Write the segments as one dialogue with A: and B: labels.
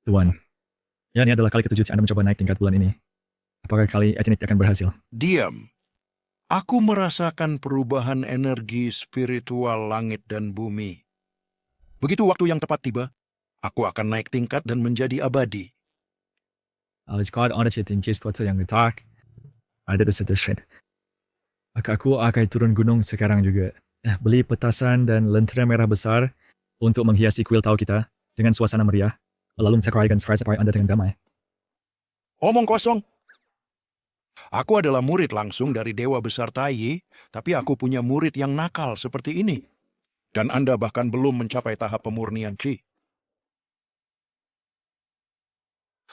A: Tuan, ya ini adalah kali ke-7 Anda mencoba naik tingkat bulan ini. Apakah kali ini akan berhasil?
B: Diam. Aku merasakan perubahan energi spiritual langit dan bumi. Begitu waktu yang tepat tiba, aku akan naik tingkat dan menjadi abadi.
A: Jika ada tinggi sesuatu yang getak, ada sedikit. Maka aku akan turun gunung sekarang juga. Beli petasan dan lentera merah besar untuk menghiasi kuil tahu kita dengan suasana meriah. Lalu mencapai supaya Anda dengan damai.
B: Omong kosong. Aku adalah murid langsung dari Dewa Besar Taiyi, tapi aku punya murid yang nakal seperti ini. Dan Anda bahkan belum mencapai tahap pemurnian Qi.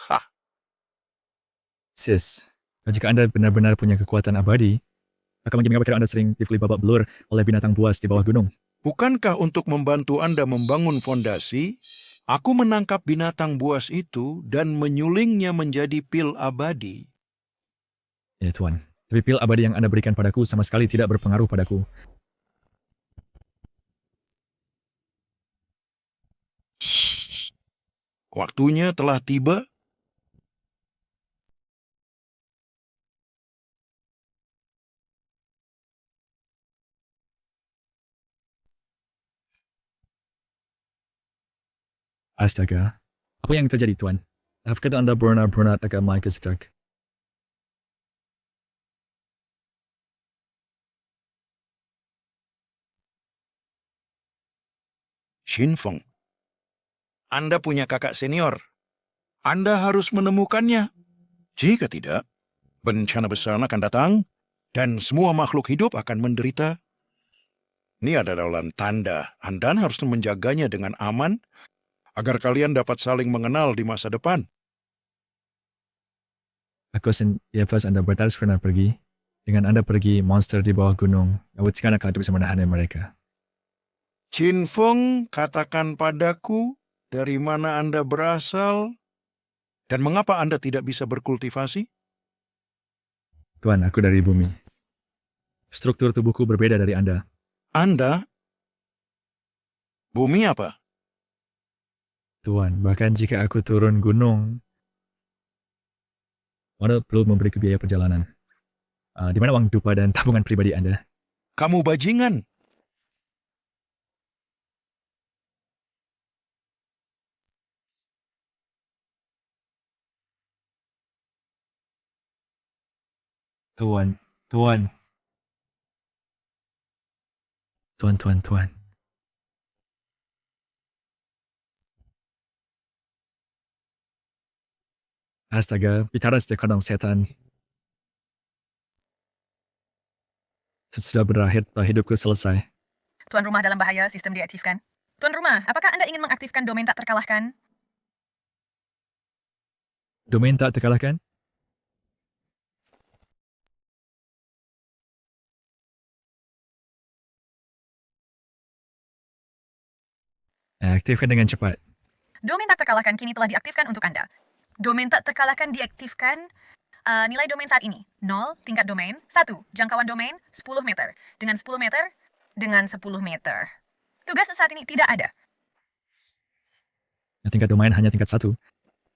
B: Hah,
A: Sis, jika Anda benar-benar punya kekuatan abadi, akan mengapa Anda sering dipilih babak belur oleh binatang buas di bawah gunung?
B: bukankah untuk membantu Anda membangun fondasi, aku menangkap binatang buas itu dan menyulingnya menjadi pil abadi?
A: Ya Tuan, tapi pil abadi yang Anda berikan padaku sama sekali tidak berpengaruh padaku.
B: Waktunya telah tiba.
A: Astaga, apa yang terjadi Tuan? Apakah Anda benar-benar agak main kesetak?
B: Xinfeng, Anda punya kakak senior. Anda harus menemukannya. Jika tidak, bencana besar akan datang dan semua makhluk hidup akan menderita. Ini adalah tanda Anda harus menjaganya dengan aman agar kalian dapat saling mengenal di masa depan.
A: Ya pas Anda bertaris pernah pergi, dengan Anda pergi monster di bawah gunung, sekarang akan bisa menahan mereka.
B: Qin Feng, katakan padaku dari mana Anda berasal dan mengapa Anda tidak bisa berkultivasi?
A: Tuan, aku dari bumi. Struktur tubuhku berbeda dari Anda.
B: Anda? Bumi apa?
A: Tuan, bahkan jika aku turun gunung, Anda perlu memberi biaya perjalanan. Di mana uang dupa dan tabungan pribadi Anda?
B: Kamu bajingan.
A: Tuan, Tuan. Tuan. Astaga, bicara sekarang setan. Sudah berakhir, hidupku selesai.
C: Tuan rumah dalam bahaya, sistem diaktifkan. Tuan rumah, apakah Anda ingin mengaktifkan domain tak terkalahkan?
A: Domain tak terkalahkan? Aktifkan dengan cepat.
C: Domain tak terkalahkan kini telah diaktifkan untuk Anda. Domain tak terkalahkan diaktifkan. Nilai domain saat ini 0, tingkat domain 1, jangkauan domain 10 meter. Dengan 10 meter, dengan 10 meter. Tugas saat ini tidak ada.
A: Tingkat domain hanya tingkat 1.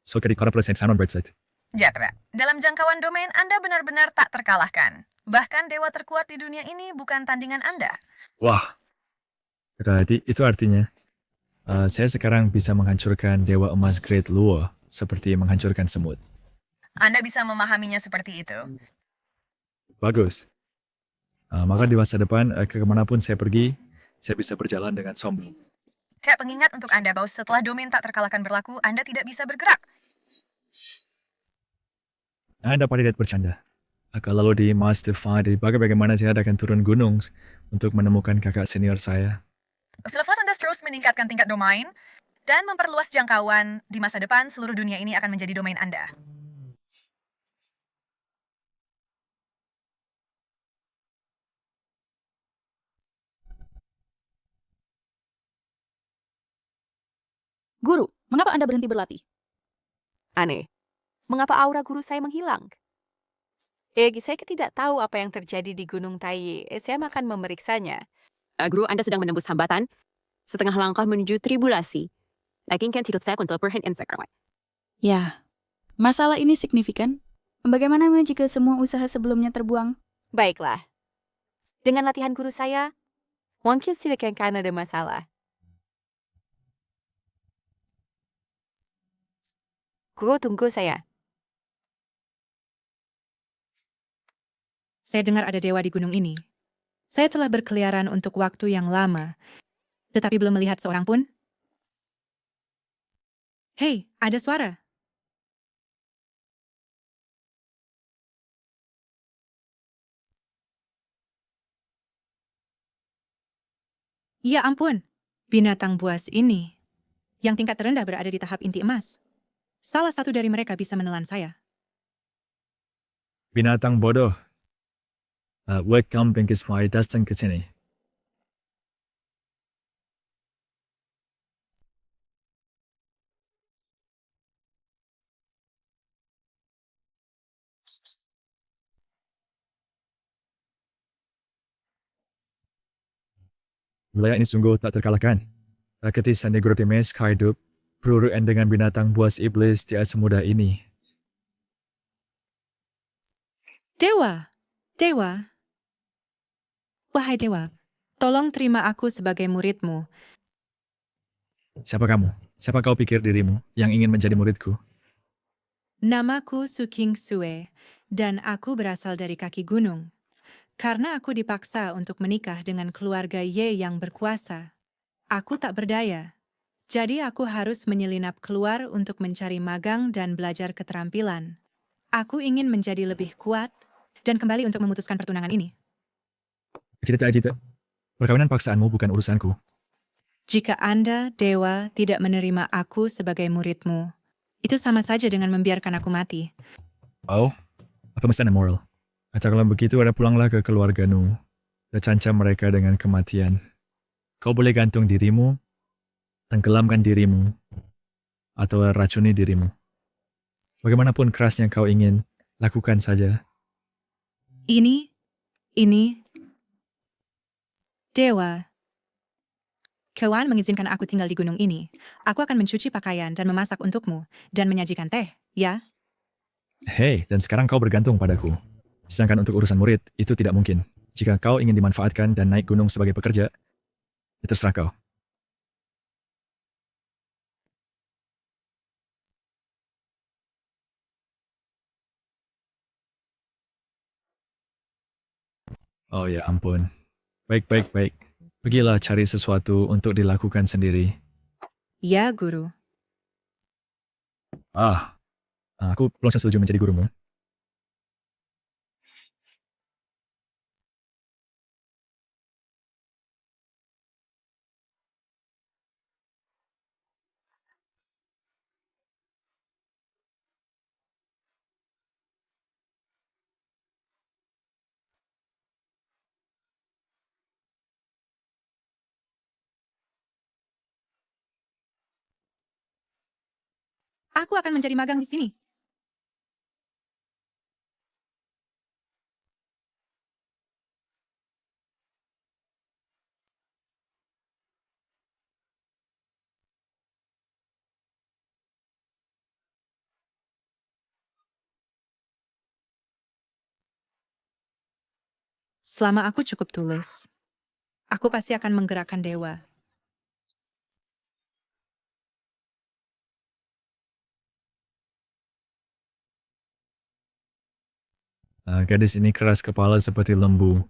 A: So, ketika persen sound website.
C: Jatra, dalam jangkauan domain Anda benar-benar tak terkalahkan. Bahkan dewa terkuat di dunia ini bukan tandingan Anda.
A: Wah. Itu artinya, saya sekarang bisa menghancurkan Dewa Emas Great Luo seperti menghancurkan semut.
C: Anda bisa memahaminya seperti itu.
A: Bagus. Maka di masa depan, kemanapun saya pergi, saya bisa berjalan dengan sombong.
C: Saya pengingat untuk Anda bahwa setelah domain tak terkalahkan berlaku, Anda tidak bisa bergerak.
A: Anda pada tidak bercanda. Lalu di Masterify, bagaimana saya akan turun gunung untuk menemukan kakak senior saya.
C: Setelah Anda terus meningkatkan tingkat domain dan memperluas jangkauan, di masa depan seluruh dunia ini akan menjadi domain Anda.
D: Guru, mengapa Anda berhenti berlatih?
E: Aneh. Mengapa aura guru saya menghilang? Saya tidak tahu apa yang terjadi di Gunung Taiyi. Saya akan memeriksanya. Guru, Anda sedang menembus hambatan. Setengah langkah menuju tribulasi. Lakinkan tidak saya untuk perhentian Instagram.
D: Ya, masalah ini signifikan. Bagaimana jika semua usaha sebelumnya terbuang?
E: Baiklah. Dengan latihan guru saya, mungkin tidak akan ada masalah. Guru tunggu saya.
F: Saya dengar ada dewa di gunung ini. Saya telah berkeliaran untuk waktu yang lama, tetapi belum melihat seorang pun. Hei, ada suara. Ya ampun, binatang buas ini, yang tingkat terendah berada di tahap inti emas. Salah satu dari mereka bisa menelan saya.
A: Binatang bodoh. Welcome Pinkismai datang ke sini. Wilayah ini sungguh tak terkalahkan. Raketisan Negro Times hidup berurutan dengan binatang buas iblis tidak semudah ini.
F: Dewa, dewa. Wahai dewa, tolong terima aku sebagai muridmu.
A: Siapa kamu? Siapa kau pikir dirimu yang ingin menjadi muridku?
F: Namaku Suking Sue, dan aku berasal dari kaki gunung. Karena aku dipaksa untuk menikah dengan keluarga Ye yang berkuasa. Aku tak berdaya. Jadi aku harus menyelinap keluar untuk mencari magang dan belajar keterampilan. Aku ingin menjadi lebih kuat dan kembali untuk memutuskan pertunangan ini.
A: Cita-cita. Perkawinan paksaanmu bukan urusanku.
F: Jika Anda, Dewa, tidak menerima aku sebagai muridmu, itu sama saja dengan membiarkan aku mati.
A: Oh, apa mesti moral? Atau kalau begitu ada pulanglah ke keluargamu dan cancam mereka dengan kematian. Kau boleh gantung dirimu, tenggelamkan dirimu, atau racuni dirimu. Bagaimanapun kerasnya kau ingin, lakukan saja.
F: Ini, Dewa. Kewan mengizinkan aku tinggal di gunung ini. Aku akan mencuci pakaian dan memasak untukmu, dan menyajikan teh, ya?
A: Hei, dan sekarang kau bergantung padaku. Sedangkan untuk urusan murid, itu tidak mungkin. Jika kau ingin dimanfaatkan dan naik gunung sebagai pekerja, itu terserah kau. Oh ya ampun. Baik. Pergilah cari sesuatu untuk dilakukan sendiri.
F: Ya, guru.
A: Aku belum setuju menjadi gurumu.
F: Aku akan menjadi magang di sini. Selama aku cukup tulus, aku pasti akan menggerakkan dewa.
A: Gadis ini keras kepala seperti lembu.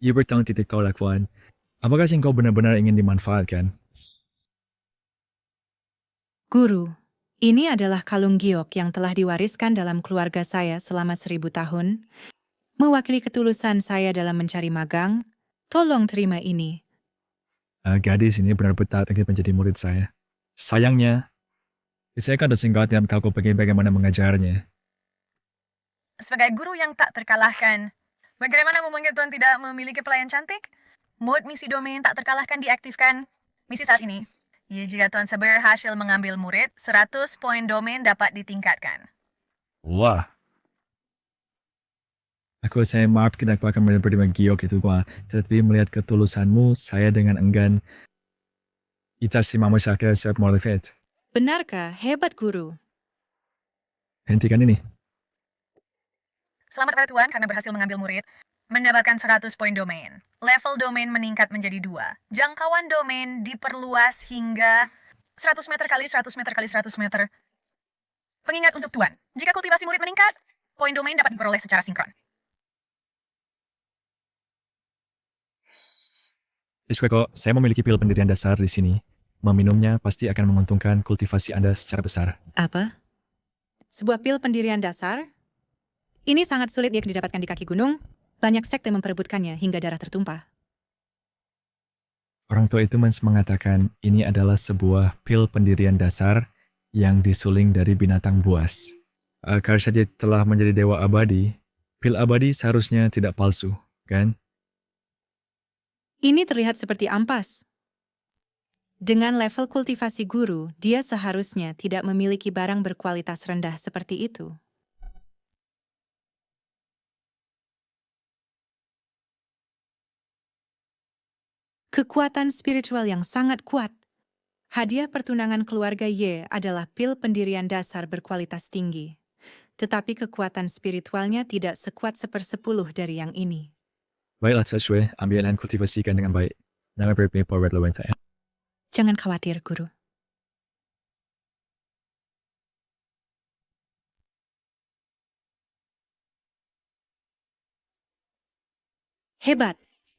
A: Ia bertanggung titik kau lakukan. Apakah sih kau benar-benar ingin dimanfaatkan?
F: Guru, ini adalah kalung giok yang telah diwariskan dalam keluarga saya selama 1000 tahun. Mewakili ketulusan saya dalam mencari magang, tolong terima ini.
A: Gadis ini benar-benar ingin menjadi murid saya. Sayangnya, saya kan dosen kau tidak tahu bagaimana mengajarnya.
C: Sebagai guru yang tak terkalahkan, bagaimana memangnya Tuan tidak memiliki pelayan cantik? Mode misi domain tak terkalahkan diaktifkan. Misi saat ini. Ya, jika Tuan Saber berhasil mengambil murid, 100 poin domain dapat ditingkatkan.
A: Wah. Saya maafkan aku akan menerima giok itu gua. Tetapi melihat ketulusanmu, saya dengan enggan itas si mama saya siap motivate.
F: Benarkah? Hebat, Guru.
A: Hentikan ini.
C: Selamat kepada Tuan karena berhasil mengambil murid. Mendapatkan 100 poin domain. Level domain meningkat menjadi 2. Jangkauan domain diperluas hingga 100 meter kali 100 meter kali 100 meter. Pengingat untuk Tuan, jika kultivasi murid meningkat, poin domain dapat diperoleh secara sinkron.
A: Isweko, saya memiliki pil pendirian dasar di sini. Meminumnya pasti akan menguntungkan kultivasi Anda secara besar.
F: Apa? Sebuah pil pendirian dasar? Ini sangat sulit dia didapatkan di kaki gunung. Banyak sekte memperebutkannya hingga darah tertumpah.
A: Orang tua itu mengatakan ini adalah sebuah pil pendirian dasar yang disuling dari binatang buas. Karena dia telah menjadi dewa abadi, pil abadi seharusnya tidak palsu, kan?
F: Ini terlihat seperti ampas. Dengan level kultivasi guru, dia seharusnya tidak memiliki barang berkualitas rendah seperti itu. Kekuatan spiritual yang sangat kuat. Hadiah pertunangan keluarga Y adalah pil pendirian dasar berkualitas tinggi. Tetapi kekuatan spiritualnya tidak sekuat 1/10 dari yang ini.
A: Baiklah, Sashwe, ambil dan kultivasikan dengan baik. Nama berbeda Red Lawan saya.
F: Jangan khawatir, Guru. Hebat!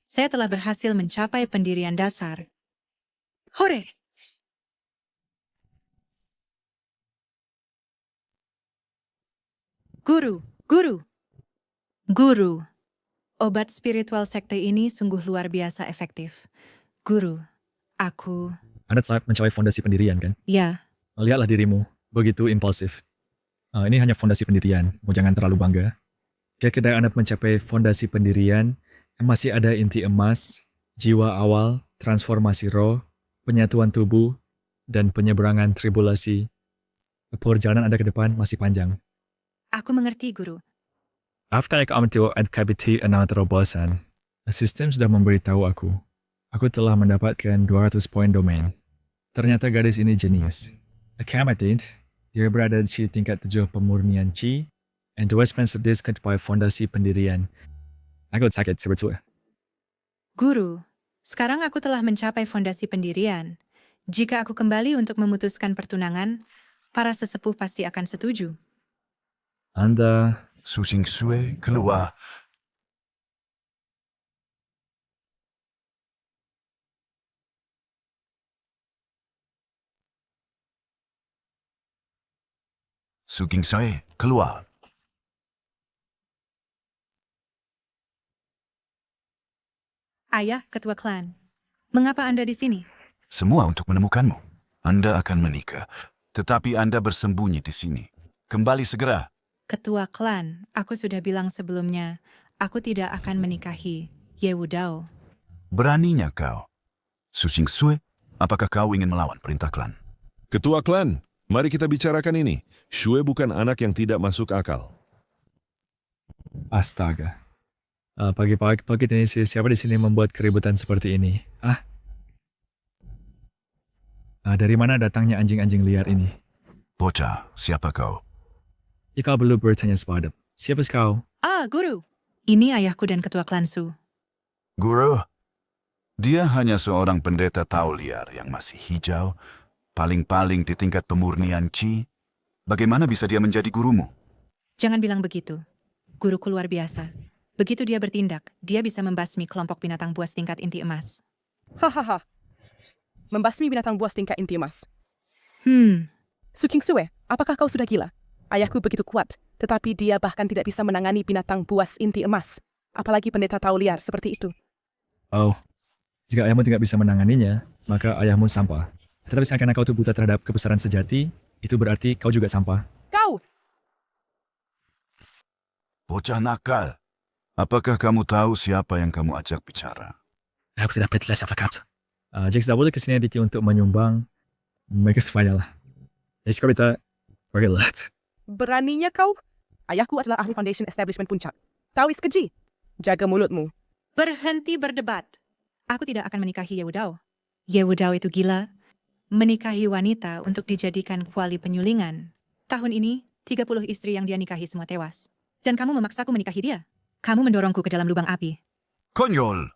F: Saya telah berhasil mencapai pendirian dasar. Hore! Guru, guru, guru. Obat spiritual sekte ini sungguh luar biasa efektif. Guru, aku...
A: Anda telah mencapai fondasi pendirian, kan?
F: Ya,
A: Lihatlah dirimu, begitu impulsif. Ini hanya fondasi pendirian, jangan terlalu bangga. Ketika Anda mencapai fondasi pendirian, masih ada inti emas, jiwa awal, transformasi roh, penyatuan tubuh, dan penyeberangan tribulasi. Perjalanan Anda ke depan masih panjang.
F: aku mengerti, Guru.
A: After I come to KBT terobosan, sistem sudah memberitahu aku. Aku telah mendapatkan 200 poin domain. Ternyata gadis ini jenius. Akamatid, dia berada di tingkat 7 pemurnian Qi, and the West Spencer pada fondasi pendirian. Aku sakit sebetulnya.
F: Guru, sekarang aku telah mencapai fondasi pendirian. Jika aku kembali untuk memutuskan pertunangan, para sesepuh pasti akan setuju.
A: Anda,
G: Su Xingxue keluar. Su Xingxue keluar.
F: Ayah, ketua klan. Mengapa Anda di sini?
G: Semua untuk menemukanmu. Anda akan menikah, tetapi Anda bersembunyi di sini. Kembali segera.
F: Ketua klan, aku sudah bilang sebelumnya, aku tidak akan menikahi Ye Wudao.
G: Beraninya kau. Su Xingxue, apakah kau ingin melawan perintah klan?
H: Ketua klan, mari kita bicarakan ini. Shue bukan anak yang tidak masuk akal.
A: astaga. Pagi-pagi ini siapa di sini membuat keributan seperti ini? Dari mana datangnya anjing-anjing liar ini?
G: Bocah, siapa kau?
A: Kau belum bertanya sepadan. Siapa kau?
F: Guru. Ini ayahku dan ketua klan Su.
G: Guru, dia hanya seorang pendeta Tao liar yang masih hijau, paling-paling di tingkat pemurnian Qi. Bagaimana bisa dia menjadi gurumu?
F: Jangan bilang begitu. Guruku luar biasa. Begitu dia bertindak, dia bisa membasmi kelompok binatang buas tingkat inti emas.
I: Hahaha. Membasmi binatang buas tingkat inti emas. Su Xingxue, apakah kau sudah gila? Ayahku begitu kuat, tetapi dia bahkan tidak bisa menangani binatang buas inti emas. Apalagi pendeta Tao liar seperti itu.
A: Oh, jika ayahmu tidak bisa menanganinya, maka ayahmu sampah. Tetapi karena kau buta terhadap kebesaran sejati, itu berarti kau juga sampah.
I: Kau!
G: Bocah nakal. Apakah kamu tahu siapa yang kamu ajak bicara?
A: Aku tidak peduli siapa kau. Jika tidak boleh kesini Diki untuk menyumbang Mereka semuanya lah. Jadi sekarang kita pergilah.
I: Beraninya kau? Ayahku adalah ahli foundation establishment puncak. Tawis keji. Jaga mulutmu.
F: Berhenti berdebat. Aku tidak akan menikahi Yewudao. Yewudao itu gila. Menikahi wanita untuk dijadikan kuali penyulingan. Tahun ini, 30 istri yang dia nikahi semua tewas. Dan kamu memaksaku menikahi dia. Kamu mendorongku ke dalam lubang api.
G: Konyol!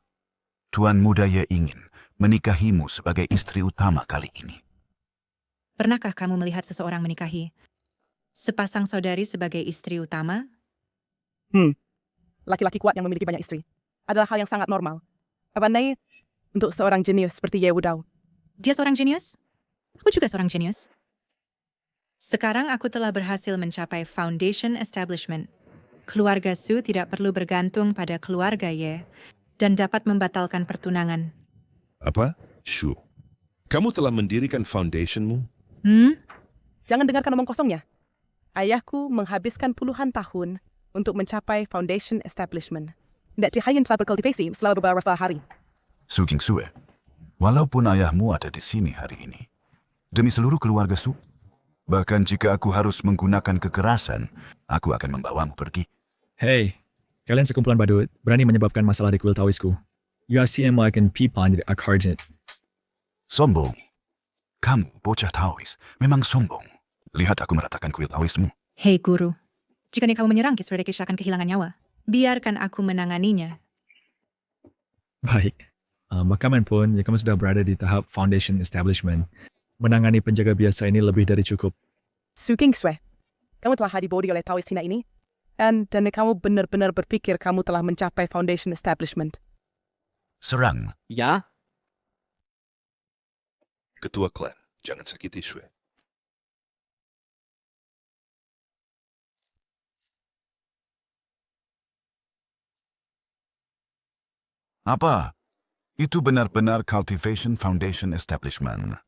G: Tuan Muda Ye ingin menikahimu sebagai istri utama kali ini.
F: Pernahkah kamu melihat seseorang menikahi sepasang saudari sebagai istri utama?
I: Laki-laki kuat yang memiliki banyak istri adalah hal yang sangat normal. Pandai untuk seorang jenius seperti Yewudao.
F: Dia seorang jenius? Aku juga seorang jenius. Sekarang aku telah berhasil mencapai foundation establishment. Keluarga Su tidak perlu bergantung pada keluarga Ye dan dapat membatalkan pertunangan.
H: Apa? Shu. Kamu telah mendirikan foundationmu?
I: Jangan dengarkan omong kosongnya. Ayahku menghabiskan puluhan tahun untuk mencapai foundation establishment. Tidak Cihayin telah berkultivasi selama beberapa hari.
G: Su Kingsue, walaupun ayahmu ada di sini hari ini, demi seluruh keluarga Su, bahkan jika aku harus menggunakan kekerasan, aku akan membawamu pergi.
A: Hey, kalian sekumpulan badut berani menyebabkan masalah di kuil taoisku. You are seeing like in pipan di akarjit.
G: Sombong. Kamu, bocah Taois, memang sombong. Lihat aku meratakan kuil Taoismu.
F: Hei guru, jika kamu menyerang Kiswerdekis akan kehilangan nyawa, biarkan aku menanganinya.
A: Baik. Bahkan pun, jika kamu sudah berada di tahap foundation establishment, menangani penjaga biasa ini lebih dari cukup.
I: Su Kingsue, kamu telah dibodohi oleh Taois hina ini, dan kamu benar-benar berpikir kamu telah mencapai foundation establishment.
G: Serang.
J: Ya,
H: Ketua klan, jangan sakiti Shui.
G: Apa? Itu benar-benar Cultivation Foundation Establishment.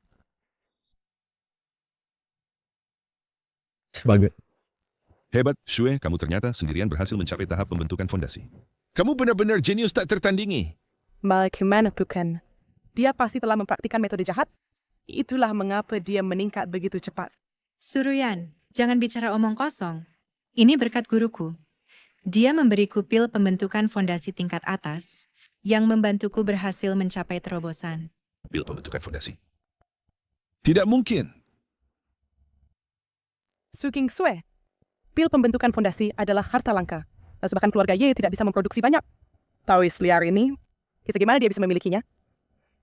A: Bagus.
H: Hebat, Shui, kamu ternyata sendirian berhasil mencapai tahap pembentukan fondasi. Kamu benar-benar jenius tak tertandingi.
I: Bagaimana bukan? Dia pasti telah mempraktikkan metode jahat. Itulah mengapa dia meningkat begitu cepat.
F: Suruyan, jangan bicara omong kosong. Ini berkat guruku. Dia memberiku pil pembentukan fondasi tingkat atas yang membantuku berhasil mencapai terobosan.
H: Pil pembentukan fondasi. Tidak mungkin.
I: Su Kingsue, pil pembentukan fondasi adalah harta langka. Dan bahkan keluarga Ye tidak bisa memproduksi banyak. Taois liar ini, bagaimana dia bisa memilikinya?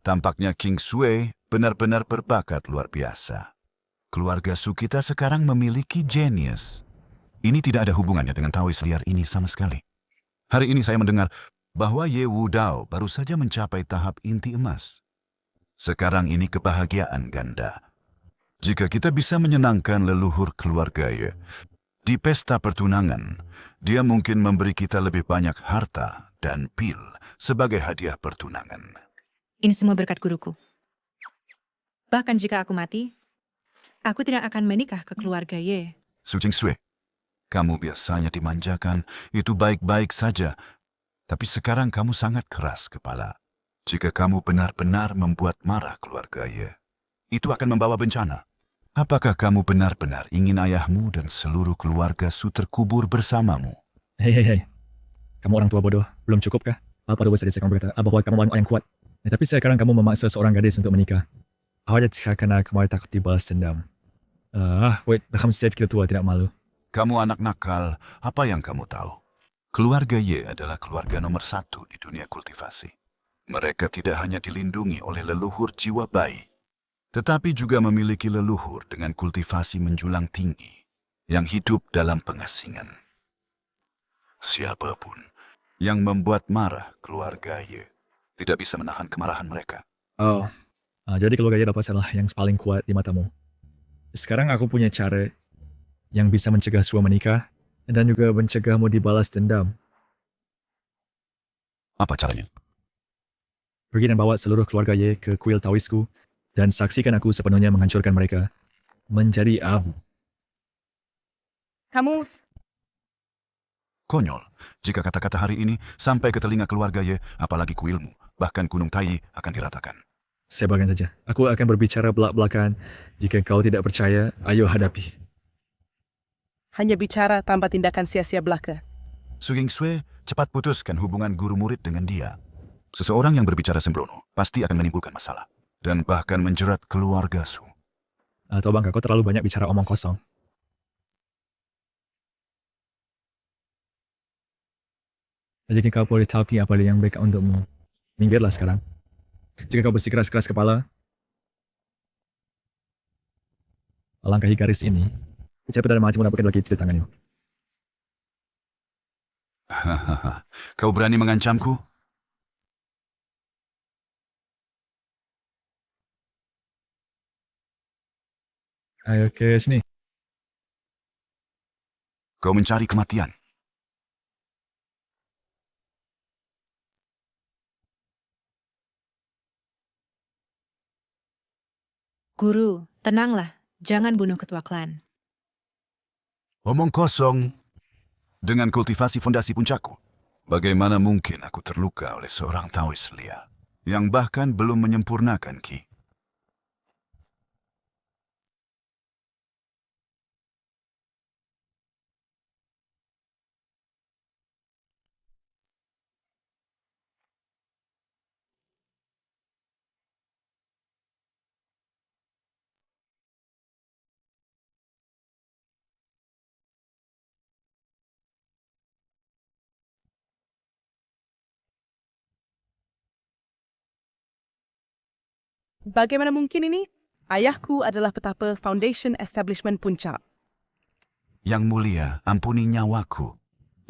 G: Tampaknya King Sui benar-benar berbakat luar biasa. Keluarga Su kita sekarang memiliki jenius. Ini tidak ada hubungannya dengan Taois liar ini sama sekali. Hari ini saya mendengar bahwa Ye Wudao baru saja mencapai tahap inti emas. Sekarang ini kebahagiaan ganda. Jika kita bisa menyenangkan leluhur keluarga Ye, di pesta pertunangan, dia mungkin memberi kita lebih banyak harta dan pil sebagai hadiah pertunangan.
F: Ini semua berkat guruku. Bahkan jika aku mati, aku tidak akan menikah ke keluarga Ye.
G: Su Jingsui, kamu biasanya dimanjakan, itu baik-baik saja. Tapi sekarang kamu sangat keras kepala. Jika kamu benar-benar membuat marah keluarga Ye, itu akan membawa bencana. Apakah kamu benar-benar ingin ayahmu dan seluruh keluarga Su terkubur bersamamu?
A: Hei. Kamu orang tua bodoh, belum cukup kah? Apa dosa saya kamu berkata bahwa kamu orang yang kuat? Tapi sekarang kamu memaksa seorang gadis untuk menikah. Hanya karena kamu takut dibalas dendam. Kamu sejak kita tua tidak malu.
G: Kamu anak nakal, apa yang kamu tahu? Keluarga Ye adalah keluarga nomor 1 di dunia kultivasi. Mereka tidak hanya dilindungi oleh leluhur jiwa bayi, tetapi juga memiliki leluhur dengan kultivasi menjulang tinggi yang hidup dalam pengasingan. Siapapun yang membuat marah keluarga Ye tidak bisa menahan kemarahan mereka.
A: Jadi keluarga Ye dapat salah yang paling kuat di matamu. Sekarang aku punya cara yang bisa mencegah Su menikah dan juga mencegahmu dibalas dendam.
G: Apa caranya?
A: Pergi dan bawa seluruh keluarga Ye ke kuil Taoisku dan saksikan aku sepenuhnya menghancurkan mereka menjadi abu.
I: Kamu
G: Konyol, jika kata-kata hari ini sampai ke telinga keluarga Ye, apalagi kuilmu, bahkan Gunung Tai akan diratakan.
A: Sebarkan saja. Aku akan berbicara belak-belakan. Jika kau tidak percaya, ayo hadapi.
I: Hanya bicara tanpa tindakan sia-sia belaka.
G: Su Kingsue cepat putuskan hubungan guru murid dengan dia. Seseorang yang berbicara sembrono pasti akan menimbulkan masalah dan bahkan menjerat keluarga Su.
A: Atau bangka, kau terlalu banyak bicara omong kosong. Jika kau boleh tahu apa yang baik untukmu, minggirlah sekarang. Jika kau bersikeras-keras kepala, langkahi garis ini, siapa dari macam mendapatkan lagi di tanganmu.
G: Hahaha, kau berani mengancamku?
A: Ayo ke sini.
G: Kau mencari kematian.
F: Guru, tenanglah. Jangan bunuh ketua klan.
G: Omong kosong. Dengan kultivasi fondasi puncakku, bagaimana mungkin aku terluka oleh seorang Taoist liar yang bahkan belum menyempurnakan Ki?
I: Bagaimana mungkin ini? Ayahku adalah petapa Foundation Establishment Puncak.
G: Yang mulia, ampuni nyawaku.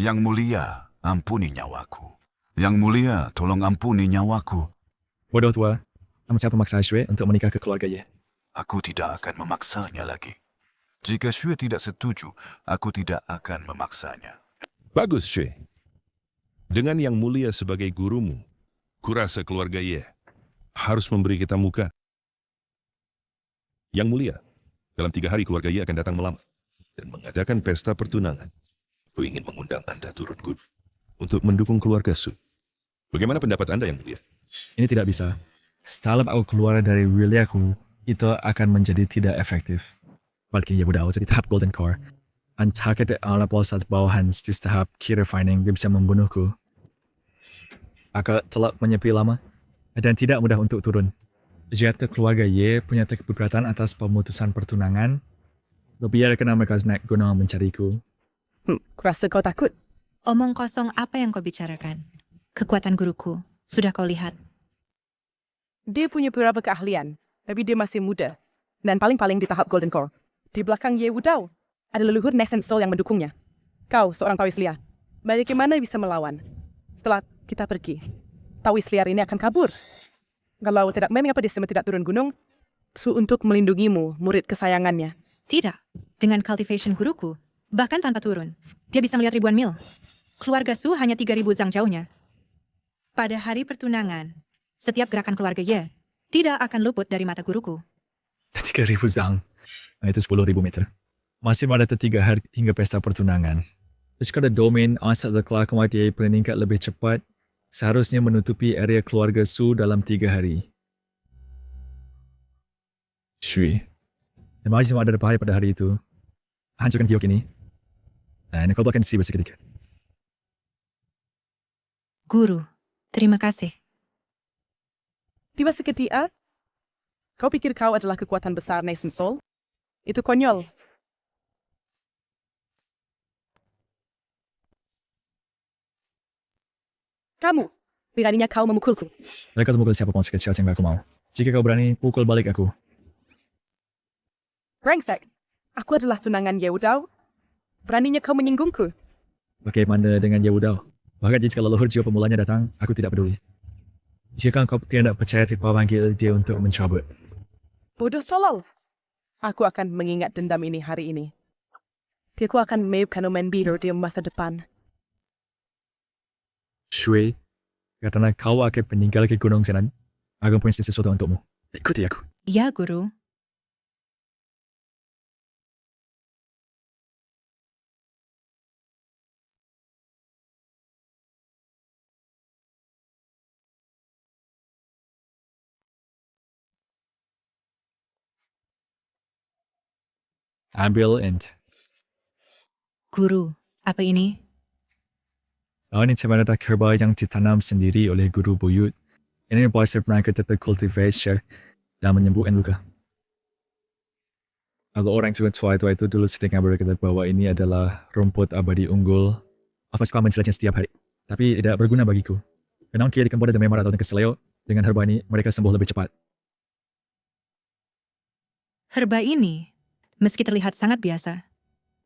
G: Yang mulia, ampuni nyawaku. Yang mulia, tolong ampuni nyawaku.
A: Bodoh tua, kamu siapa memaksa Shui untuk menikah ke keluarga Ye?
G: Aku tidak akan memaksanya lagi. Jika Shui tidak setuju, aku tidak akan memaksanya.
H: Bagus, Shui. Dengan Yang Mulia sebagai gurumu, kurasa keluarga Ye harus memberi kita muka. Yang Mulia, dalam 3 hari keluarga Ye akan datang melamar dan mengadakan pesta pertunangan. Aku ingin mengundang Anda turun gunung untuk mendukung keluarga Su. Bagaimana pendapat Anda, Yang Mulia?
A: Ini tidak bisa. Setelah aku keluar dari wilayahku, itu akan menjadi tidak efektif. Bagi Ye Budao jadi tahap Golden Core. Antara kita ala posat bawahan di tahap key refining, dia bisa membunuhku. Aku telah menyepi lama dan tidak mudah untuk turun. Jika keluarga Ye punya keberatan atas pemutusan pertunangan, biarkan mereka naik gunung mencariku.
I: Kurasa kau takut?
F: Omong kosong apa yang kau bicarakan? Kekuatan guruku, sudah kau lihat.
I: Dia punya beberapa keahlian, tapi dia masih muda. Dan paling-paling di tahap Golden Core. Di belakang Ye Wudao, ada leluhur Nascent Soul yang mendukungnya. Kau, seorang Taoist liar, bagaimana bisa melawan? Setelah kita pergi, Taoist liar ini akan kabur. Kalau tidak, mengapa dia tidak turun gunung? Su untuk melindungimu, murid kesayangannya.
F: Tidak, dengan cultivation guruku, bahkan tanpa turun, dia bisa melihat ribuan mil. Keluarga Su hanya 3.000 zang jauhnya. Pada hari pertunangan, setiap gerakan keluarga Ye tidak akan luput dari mata guruku.
A: 3.000 zang. Itu 10.000 meter. Masih ada 3 hari hingga pesta pertunangan. Jika ada domain asal kelar kematian meningkat lebih cepat, seharusnya menutupi area keluarga Su dalam 3 hari. Shui, masih ada bahaya pada hari itu. Hancurkan giok ini. Dan kau bahkan si seketika.
F: Guru, terima kasih.
I: Tiba seketika, kau pikir kau adalah kekuatan besar Nascent Soul? Itu konyol. Kamu, beraninya kau memukulku.
A: Mereka memukul siapapun sekecil yang aku mau. Jika kau berani, pukul balik aku.
I: Brengsek, aku adalah tunangan Ye Wudao. Beraninya kau menyinggungku.
A: Bagaimana dengan Ye Wudao? Bahkan jika leluhur jiwa pemulanya datang, aku tidak peduli. Jika kau tidak percaya, tiba panggil dia untuk mencabut.
I: Bodoh tolol. Aku akan mengingat dendam ini hari ini. Aku akan memaafkan Omen Biru di masa depan.
A: Shui, karena kau akan meninggal ke Gunung Senan, aku punya sesuatu untukmu. Ikuti aku.
F: Ya, Guru.
A: ambil and
F: Guru, apa ini?
A: ini sebenarnya herba yang ditanam sendiri oleh guru buyut. Ini bisa mereka tetap cultivate dan menyembuhkan luka. Kalau orang tua itu dulu sering berkata bahwa ini adalah rumput abadi unggul. Aku suka menjelajahnya setiap hari. Tapi tidak berguna bagiku. Kenapa kira di Kamboja dan Myanmar atau keseleo, dengan herba ini mereka sembuh lebih cepat.
F: Herba ini, meski terlihat sangat biasa,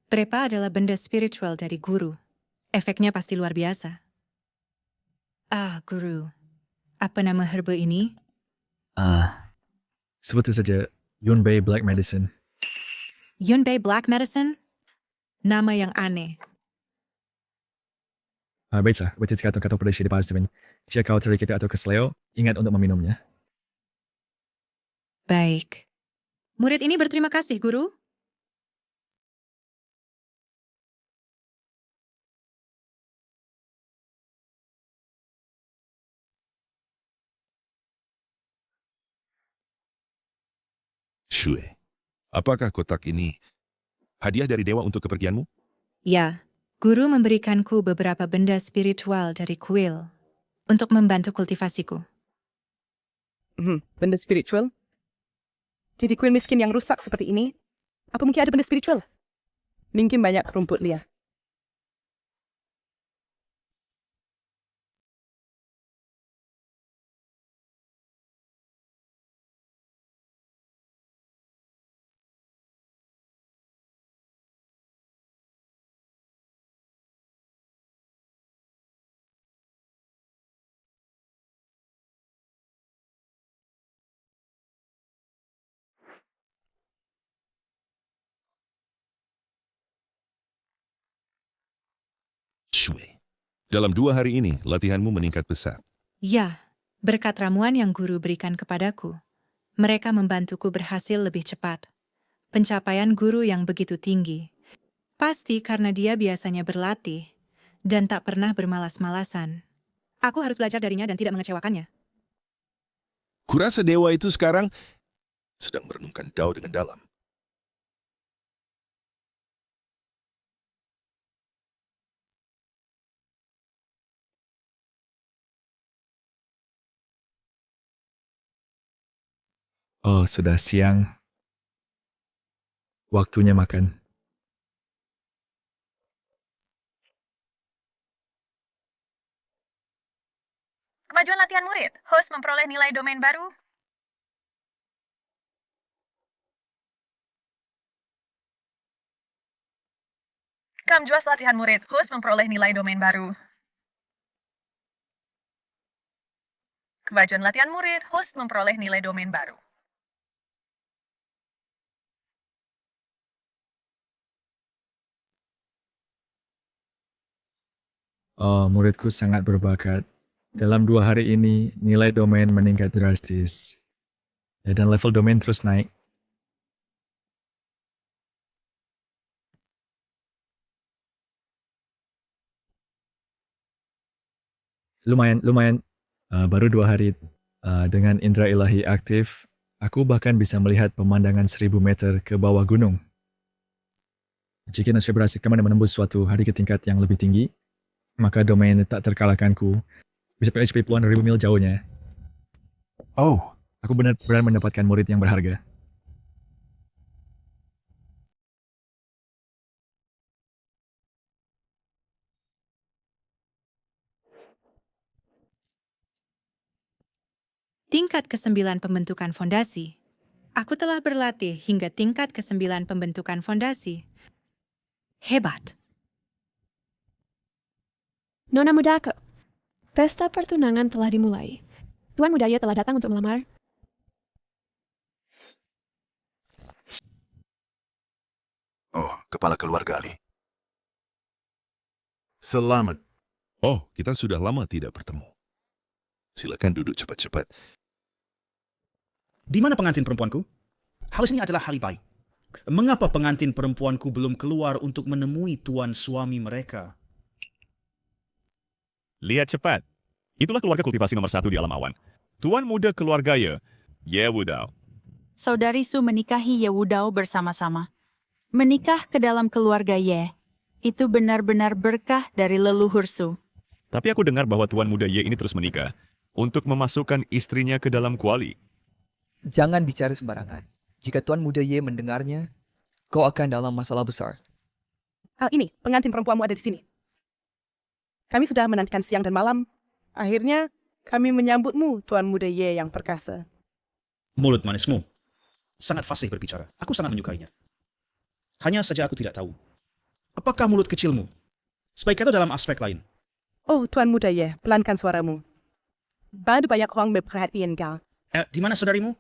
F: Prepa adalah benda spiritual dari guru. Efeknya pasti luar biasa. Guru, apa nama herba ini?
A: Sebut saja Yunbei Black Medicine.
F: Yunbei Black Medicine? Nama yang aneh.
A: Baiklah, berarti kata pada si depan Steven. Jika kau terikit atau keseleo, ingat untuk meminumnya.
F: Baik. Murid ini berterima kasih, Guru.
H: Shue, apakah kotak ini hadiah dari dewa untuk kepergianmu?
F: Ya, Guru memberikanku beberapa benda spiritual dari kuil untuk membantu kultivasiku.
I: Benda spiritual? Jadi kuil miskin yang rusak seperti ini, apa mungkin ada benda spiritual? Mungkin banyak rumput liar.
H: Shue, dalam 2 hari ini latihanmu meningkat pesat.
F: Ya, berkat ramuan yang Guru berikan kepadaku, mereka membantuku berhasil lebih cepat. Pencapaian Guru yang begitu tinggi, pasti karena dia biasanya berlatih dan tak pernah bermalas-malasan. Aku harus belajar darinya dan tidak mengecewakannya.
H: Kurasa dewa itu sekarang sedang merenungkan Dao dengan dalam.
A: Oh, sudah siang. Waktunya makan.
C: Kemajuan latihan murid. Host memperoleh nilai domain baru. Kemajuan latihan murid. Host memperoleh nilai domain baru. Kemajuan latihan murid. Host memperoleh nilai domain baru.
A: Oh, muridku sangat berbakat. Dalam 2 hari ini, nilai domain meningkat drastis. Dan level domain terus naik. Lumayan. Baru 2 hari dengan indera ilahi aktif, aku bahkan bisa melihat pemandangan 1000 meter ke bawah gunung. Jika nasib berhasil kemana menembus suatu hari ke tingkat yang lebih tinggi, maka domain tak terkalahkanku bisa PHP puluhan ribu mil jauhnya. Oh, aku benar-benar mendapatkan murid yang berharga.
F: Tingkat ke-9 pembentukan fondasi. Aku telah berlatih hingga tingkat ke-9 pembentukan fondasi. Hebat.
J: Nona Mudaka, pesta pertunangan telah dimulai. Tuan Mudaya telah datang untuk melamar.
G: Oh, kepala keluarga Ali.
B: Selamat.
H: Oh, kita sudah lama tidak bertemu. Silakan duduk cepat-cepat.
K: Di mana pengantin perempuanku? Harus ini adalah hari baik. Mengapa pengantin perempuanku belum keluar untuk menemui tuan suami mereka?
L: Lihat cepat. Itulah keluarga kultivasi nomor 1 di alam awan. Tuan muda keluarga Ye Wudao.
M: Saudari Su menikahi Ye Wudao bersama-sama.
D: Menikah ke dalam keluarga Ye, itu benar-benar berkah dari leluhur Su.
L: Tapi aku dengar bahwa Tuan Muda Ye ini terus menikah untuk memasukkan istrinya ke dalam kuali.
M: Jangan bicara sembarangan. Jika Tuan Muda Ye mendengarnya, kau akan dalam masalah besar.
I: Ini, pengantin perempuanmu ada di sini. Kami sudah menantikan siang dan malam. Akhirnya, kami menyambutmu, Tuan Muda Ye yang perkasa.
K: Mulut manismu sangat fasih berbicara. Aku sangat menyukainya. Hanya saja aku tidak tahu. Apakah mulut kecilmu sebaik kata dalam aspek lain?
I: Oh, Tuan Muda Ye, pelankan suaramu. Banyak orang memperhatikan kau.
K: Di mana saudarimu?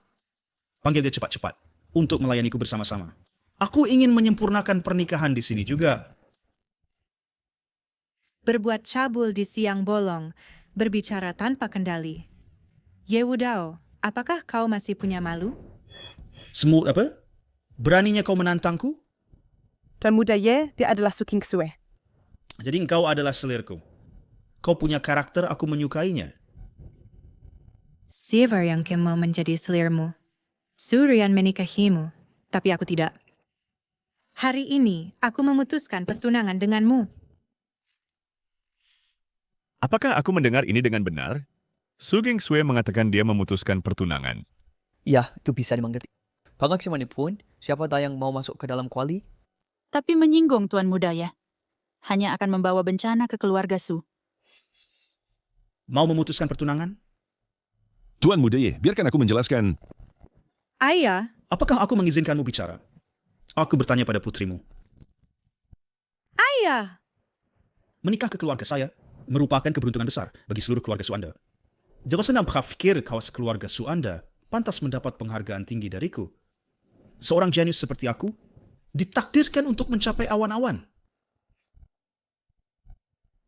K: Panggil dia cepat-cepat untuk melayaniku bersama-sama. Aku ingin menyempurnakan pernikahan di sini juga.
F: Berbuat cabul di siang bolong, berbicara tanpa kendali. Ye Wudao, apakah kau masih punya malu?
K: Semut apa? Beraninya kau menantangku?
I: Tuan Muda Ye, dia adalah Su Kingsue.
K: Jadi engkau adalah selirku. Kau punya karakter, aku menyukainya.
F: Siapa yang mau menjadi selirmu? Surian menikahimu, tapi aku tidak. Hari ini, aku memutuskan pertunangan denganmu.
L: Apakah aku mendengar ini dengan benar? Su Kingsue mengatakan dia memutuskan pertunangan.
M: Ya, itu bisa dimengerti. Bagaimanapun, siapa tahu yang mau masuk ke dalam kuali?
D: Tapi menyinggung Tuan Muda ya. Hanya akan membawa bencana ke keluarga Su.
K: Mau memutuskan pertunangan?
H: Tuan Muda Ye, biarkan aku menjelaskan.
F: Ayah,
K: Apakah aku mengizinkanmu bicara? Aku bertanya pada putrimu.
F: ayah,
K: Menikah ke keluarga saya merupakan keberuntungan besar bagi seluruh keluarga Su Anda. Jangan senang berpikir kalau keluarga Su Anda pantas mendapat penghargaan tinggi dariku. Seorang jenius seperti aku ditakdirkan untuk mencapai awan-awan.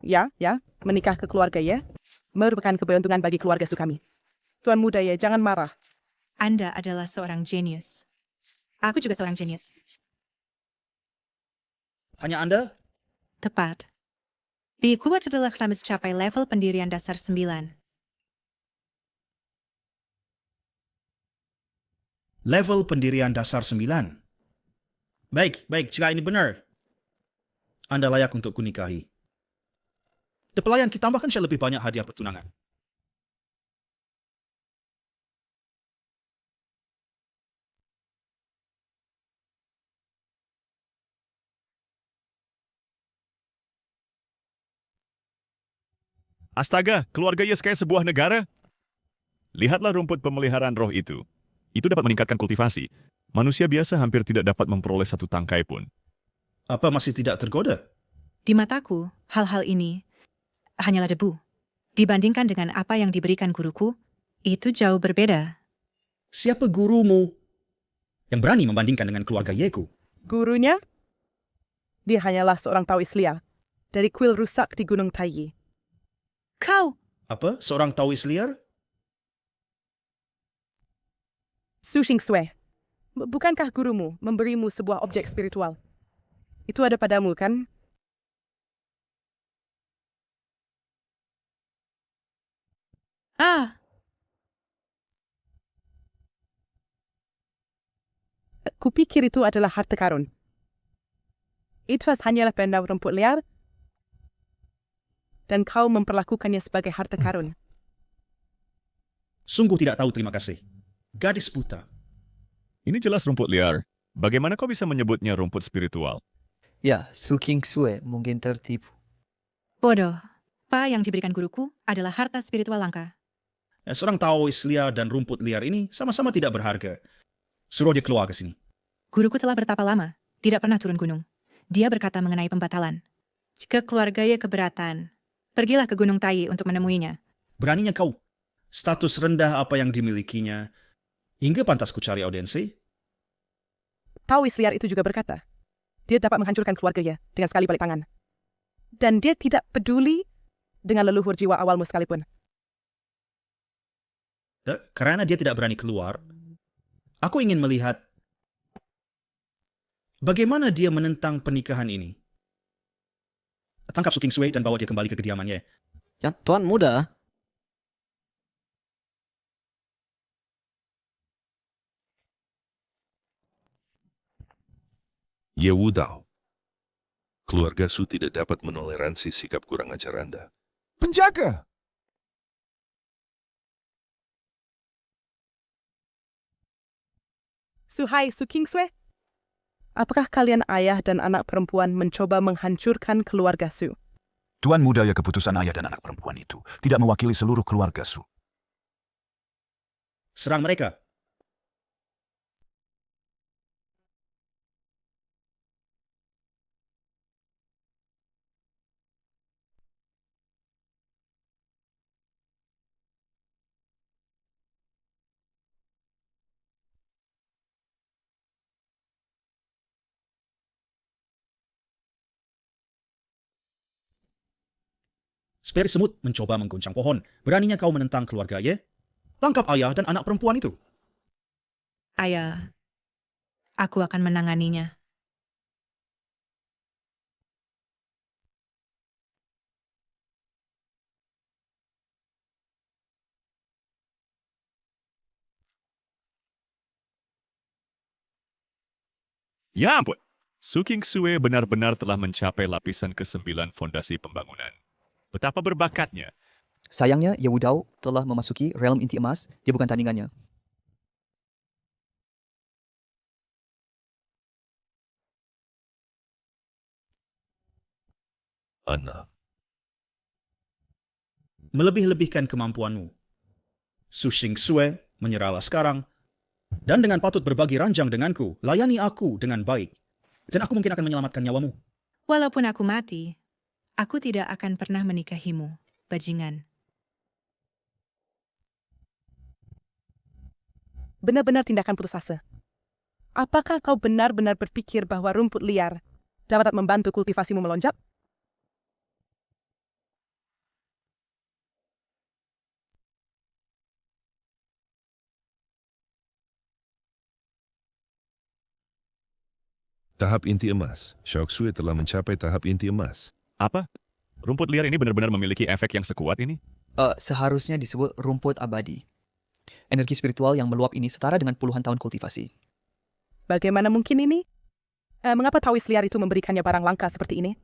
I: Ya, menikah ke keluarga Ye merupakan keberuntungan bagi keluarga Su kami. Tuan Muda Ye, jangan marah.
F: Anda adalah seorang jenius. Aku juga seorang jenius.
K: Hanya Anda?
F: Tepat. Di kuat adalah kami mencapai level pendirian dasar 9.
K: Level pendirian dasar 9. Baik, jika ini benar. Anda layak untuk kunikahi. The pelayan kita tambahkan saya lebih banyak hadiah pertunangan.
L: Astaga, keluarga Ye kayak sebuah negara. Lihatlah rumput pemeliharaan roh itu. Itu dapat meningkatkan kultivasi. Manusia biasa hampir tidak dapat memperoleh satu tangkai pun.
K: Apa masih tidak tergoda?
F: Di mataku, hal-hal ini hanyalah debu. Dibandingkan dengan apa yang diberikan guruku, itu jauh berbeda.
K: Siapa gurumu yang berani membandingkan dengan keluarga Yeku?
I: Gurunya? Dia hanyalah seorang Taoist liar dari kuil rusak di Gunung Taiyi.
F: Kau!
K: Apa? Seorang Taoist liar?
I: Su Kingsue, bukankah gurumu memberimu sebuah objek spiritual? Itu ada padamu, kan? Kupikir itu adalah harta karun. Itu hanyalah benda rumput liar, dan kau memperlakukannya sebagai harta karun.
K: Sungguh tidak tahu, terima kasih. Gadis buta.
L: Ini jelas rumput liar. Bagaimana kau bisa menyebutnya rumput spiritual?
M: Ya, Su Kingsue mungkin tertipu.
F: Bodoh. Apa yang diberikan guruku adalah harta spiritual langka.
K: Seorang Taoist liar dan rumput liar ini sama-sama tidak berharga. Suruh dia keluar ke sini.
F: Guruku telah bertapa lama, tidak pernah turun gunung. Dia berkata mengenai pembatalan. Jika keluarganya keberatan, pergilah ke Gunung Taiyi untuk menemuinya.
K: Beraninya kau. Status rendah apa yang dimilikinya. Hingga pantas ku cari audiensi.
I: Taoist liar itu juga berkata, dia dapat menghancurkan keluarganya dengan sekali balik tangan. Dan dia tidak peduli dengan leluhur jiwa awalmu sekalipun.
K: Karena dia tidak berani keluar, aku ingin melihat bagaimana dia menentang pernikahan ini. Tangkap Su Kingsue dan bawa dia kembali ke kediamannya.
N: Ya, Tuan Muda.
H: Ye Wudao, keluarga Su tidak dapat menoleransi sikap kurang ajar Anda.
G: Penjaga!
I: Suhai Su Kingsue, apakah kalian ayah dan anak perempuan mencoba menghancurkan keluarga Su?
G: Tuan Muda, ya keputusan ayah dan anak perempuan itu tidak mewakili seluruh keluarga Su.
K: Serang mereka. Seperi semut mencoba mengguncang pohon. Beraninya kau menentang keluarga Ye? Tangkap ayah dan anak perempuan itu.
F: Ayah, aku akan menanganinya.
L: Ya ampun, Su Kingsue benar-benar telah mencapai lapisan ke-9 fondasi pembangunan. Betapa berbakatnya.
M: Sayangnya, Ye Wudao telah memasuki realm inti emas. Dia bukan tandingannya.
H: Anak,
K: Melebih-lebihkan kemampuanmu. Su Kingsue, menyerahlah sekarang. Dan dengan patut berbagi ranjang denganku, layani aku dengan baik. Dan aku mungkin akan menyelamatkan nyawamu.
F: Walaupun aku mati, aku tidak akan pernah menikahimu, bajingan.
I: Benar-benar tindakan putus asa. Apakah kau benar-benar berpikir bahwa rumput liar dapat membantu kultivasimu melonjak?
H: tahap inti emas. Shoksue telah mencapai tahap inti emas.
L: Apa? Rumput liar ini benar-benar memiliki efek yang sekuat ini?
M: Seharusnya disebut rumput abadi. Energi spiritual yang meluap ini setara dengan puluhan tahun kultivasi.
I: Bagaimana mungkin ini? Mengapa tawis liar itu memberikannya barang langka seperti ini?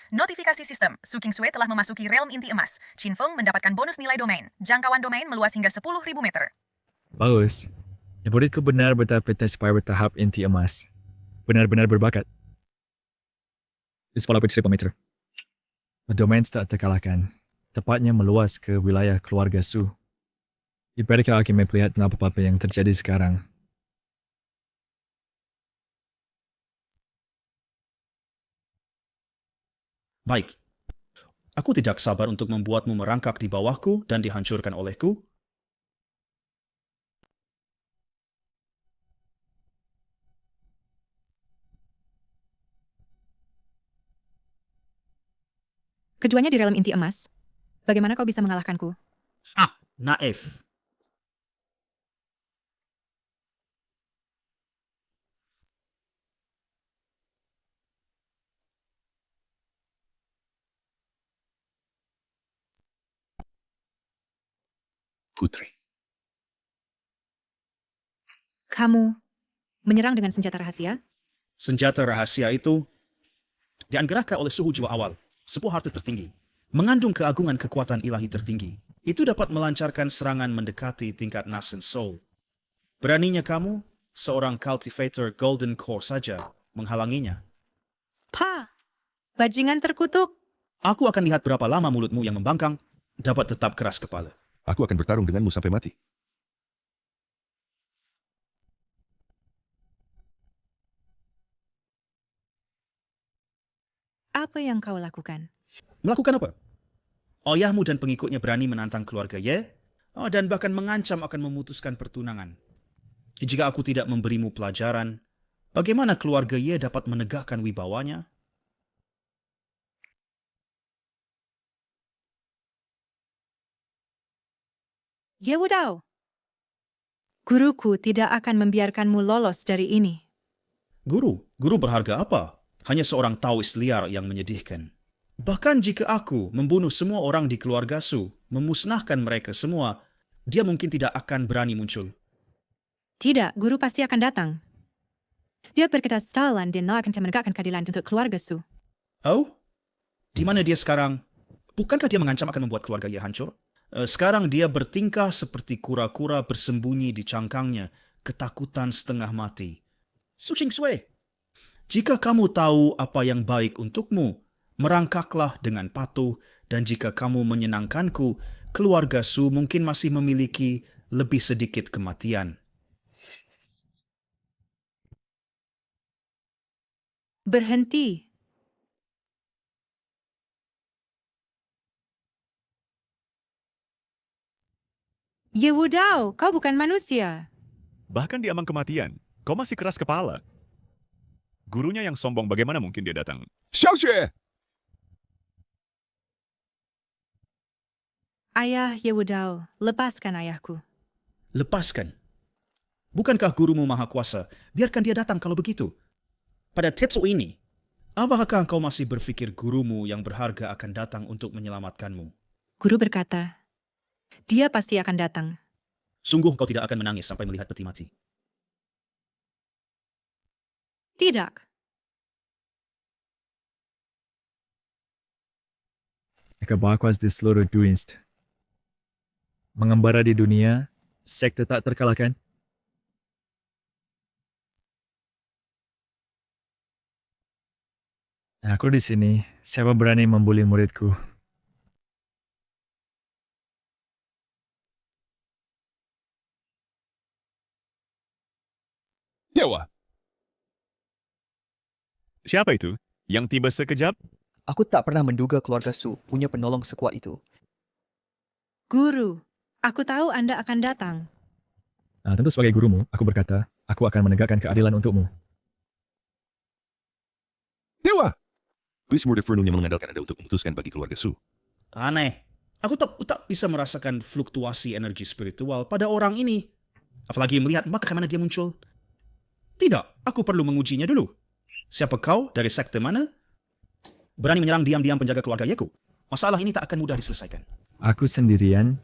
C: Notifikasi sistem, Su Kingsue telah memasuki realm inti emas. Qin Feng mendapatkan bonus nilai domain. Jangkauan domain meluas hingga 10.000 meter.
A: Bagus. Yang muridku benar betapa inspired tahap inti emas. Benar-benar berbakat. Di sekolah cerita meter. Domain tak terkalahkan. Tepatnya meluas ke wilayah keluarga Su. Ibarat kau akan melihat apa-apa yang terjadi sekarang.
K: Baik. Aku tidak sabar untuk membuatmu merangkak di bawahku dan dihancurkan olehku.
F: Keduanya di realm inti emas. Bagaimana kau bisa mengalahkanku?
K: Naif.
H: Putri.
F: Kamu menyerang dengan senjata rahasia?
K: Senjata rahasia itu dianugerahkan oleh suhu jiwa awal, sebuah harta tertinggi, mengandung keagungan kekuatan ilahi tertinggi. Itu dapat melancarkan serangan mendekati tingkat Nascent Soul. Beraninya kamu, seorang cultivator Golden Core saja, menghalanginya.
F: Bajingan terkutuk.
K: Aku akan lihat berapa lama mulutmu yang membangkang dapat tetap keras kepala.
H: Aku akan bertarung denganmu sampai mati.
F: Apa yang kau lakukan?
K: Melakukan apa? Ayahmu dan pengikutnya berani menantang keluarga Ye, dan bahkan mengancam akan memutuskan pertunangan. Jika aku tidak memberimu pelajaran, bagaimana keluarga Ye dapat menegakkan wibawanya?
F: Ye Wudao, guruku tidak akan membiarkanmu lolos dari ini.
K: Guru berharga apa? Hanya seorang Taoist liar yang menyedihkan. Bahkan jika aku membunuh semua orang di keluarga Su, memusnahkan mereka semua, dia mungkin tidak akan berani muncul.
F: Tidak, guru pasti akan datang. Dia berkata Stalin dan akan menegakkan keadilan untuk keluarga Su.
K: Oh? Di mana dia sekarang? Bukankah dia mengancam akan membuat keluarga Ye hancur? Sekarang dia bertingkah seperti kura-kura bersembunyi di cangkangnya, ketakutan setengah mati. Su Qingsui, jika kamu tahu apa yang baik untukmu, merangkaklah dengan patuh, dan jika kamu menyenangkanku, keluarga Su mungkin masih memiliki lebih sedikit kematian.
F: Berhenti. Ye Wudao, kau bukan manusia.
L: Bahkan di ambang kematian, kau masih keras kepala. Gurunya yang sombong, bagaimana mungkin dia datang?
H: Xiaoxue!
F: Ayah Ye Wudao, lepaskan ayahku.
K: Lepaskan. Bukankah gurumu maha kuasa? Biarkan dia datang kalau begitu. Pada Tetsu ini, apakah kau masih berpikir gurumu yang berharga akan datang untuk menyelamatkanmu?
F: Guru berkata, dia pasti akan datang.
K: Sungguh kau tidak akan menangis sampai melihat peti mati.
F: Tidak.
A: Kebakwas di seluruh Duinst. Mengembara di dunia, sekte tak terkalahkan. Aku di sini, siapa berani membuli muridku?
H: Dewa!
L: Siapa itu? Yang tiba sekejap?
M: Aku tak pernah menduga keluarga Su punya penolong sekuat itu.
F: Guru, aku tahu Anda akan datang.
A: Tentu sebagai gurumu, aku berkata, aku akan menegakkan keadilan untukmu.
H: Dewa! Please murid Fernun yang mengandalkan Anda untuk memutuskan bagi keluarga Su.
K: Aneh. Aku tak bisa merasakan fluktuasi energi spiritual pada orang ini. Apalagi melihat bagaimana dia muncul. Tidak, aku perlu mengujinya dulu. Siapa kau? Dari sekte mana? Berani menyerang diam-diam penjaga keluarga Yeku? Masalah ini tak akan mudah diselesaikan.
A: Aku sendirian,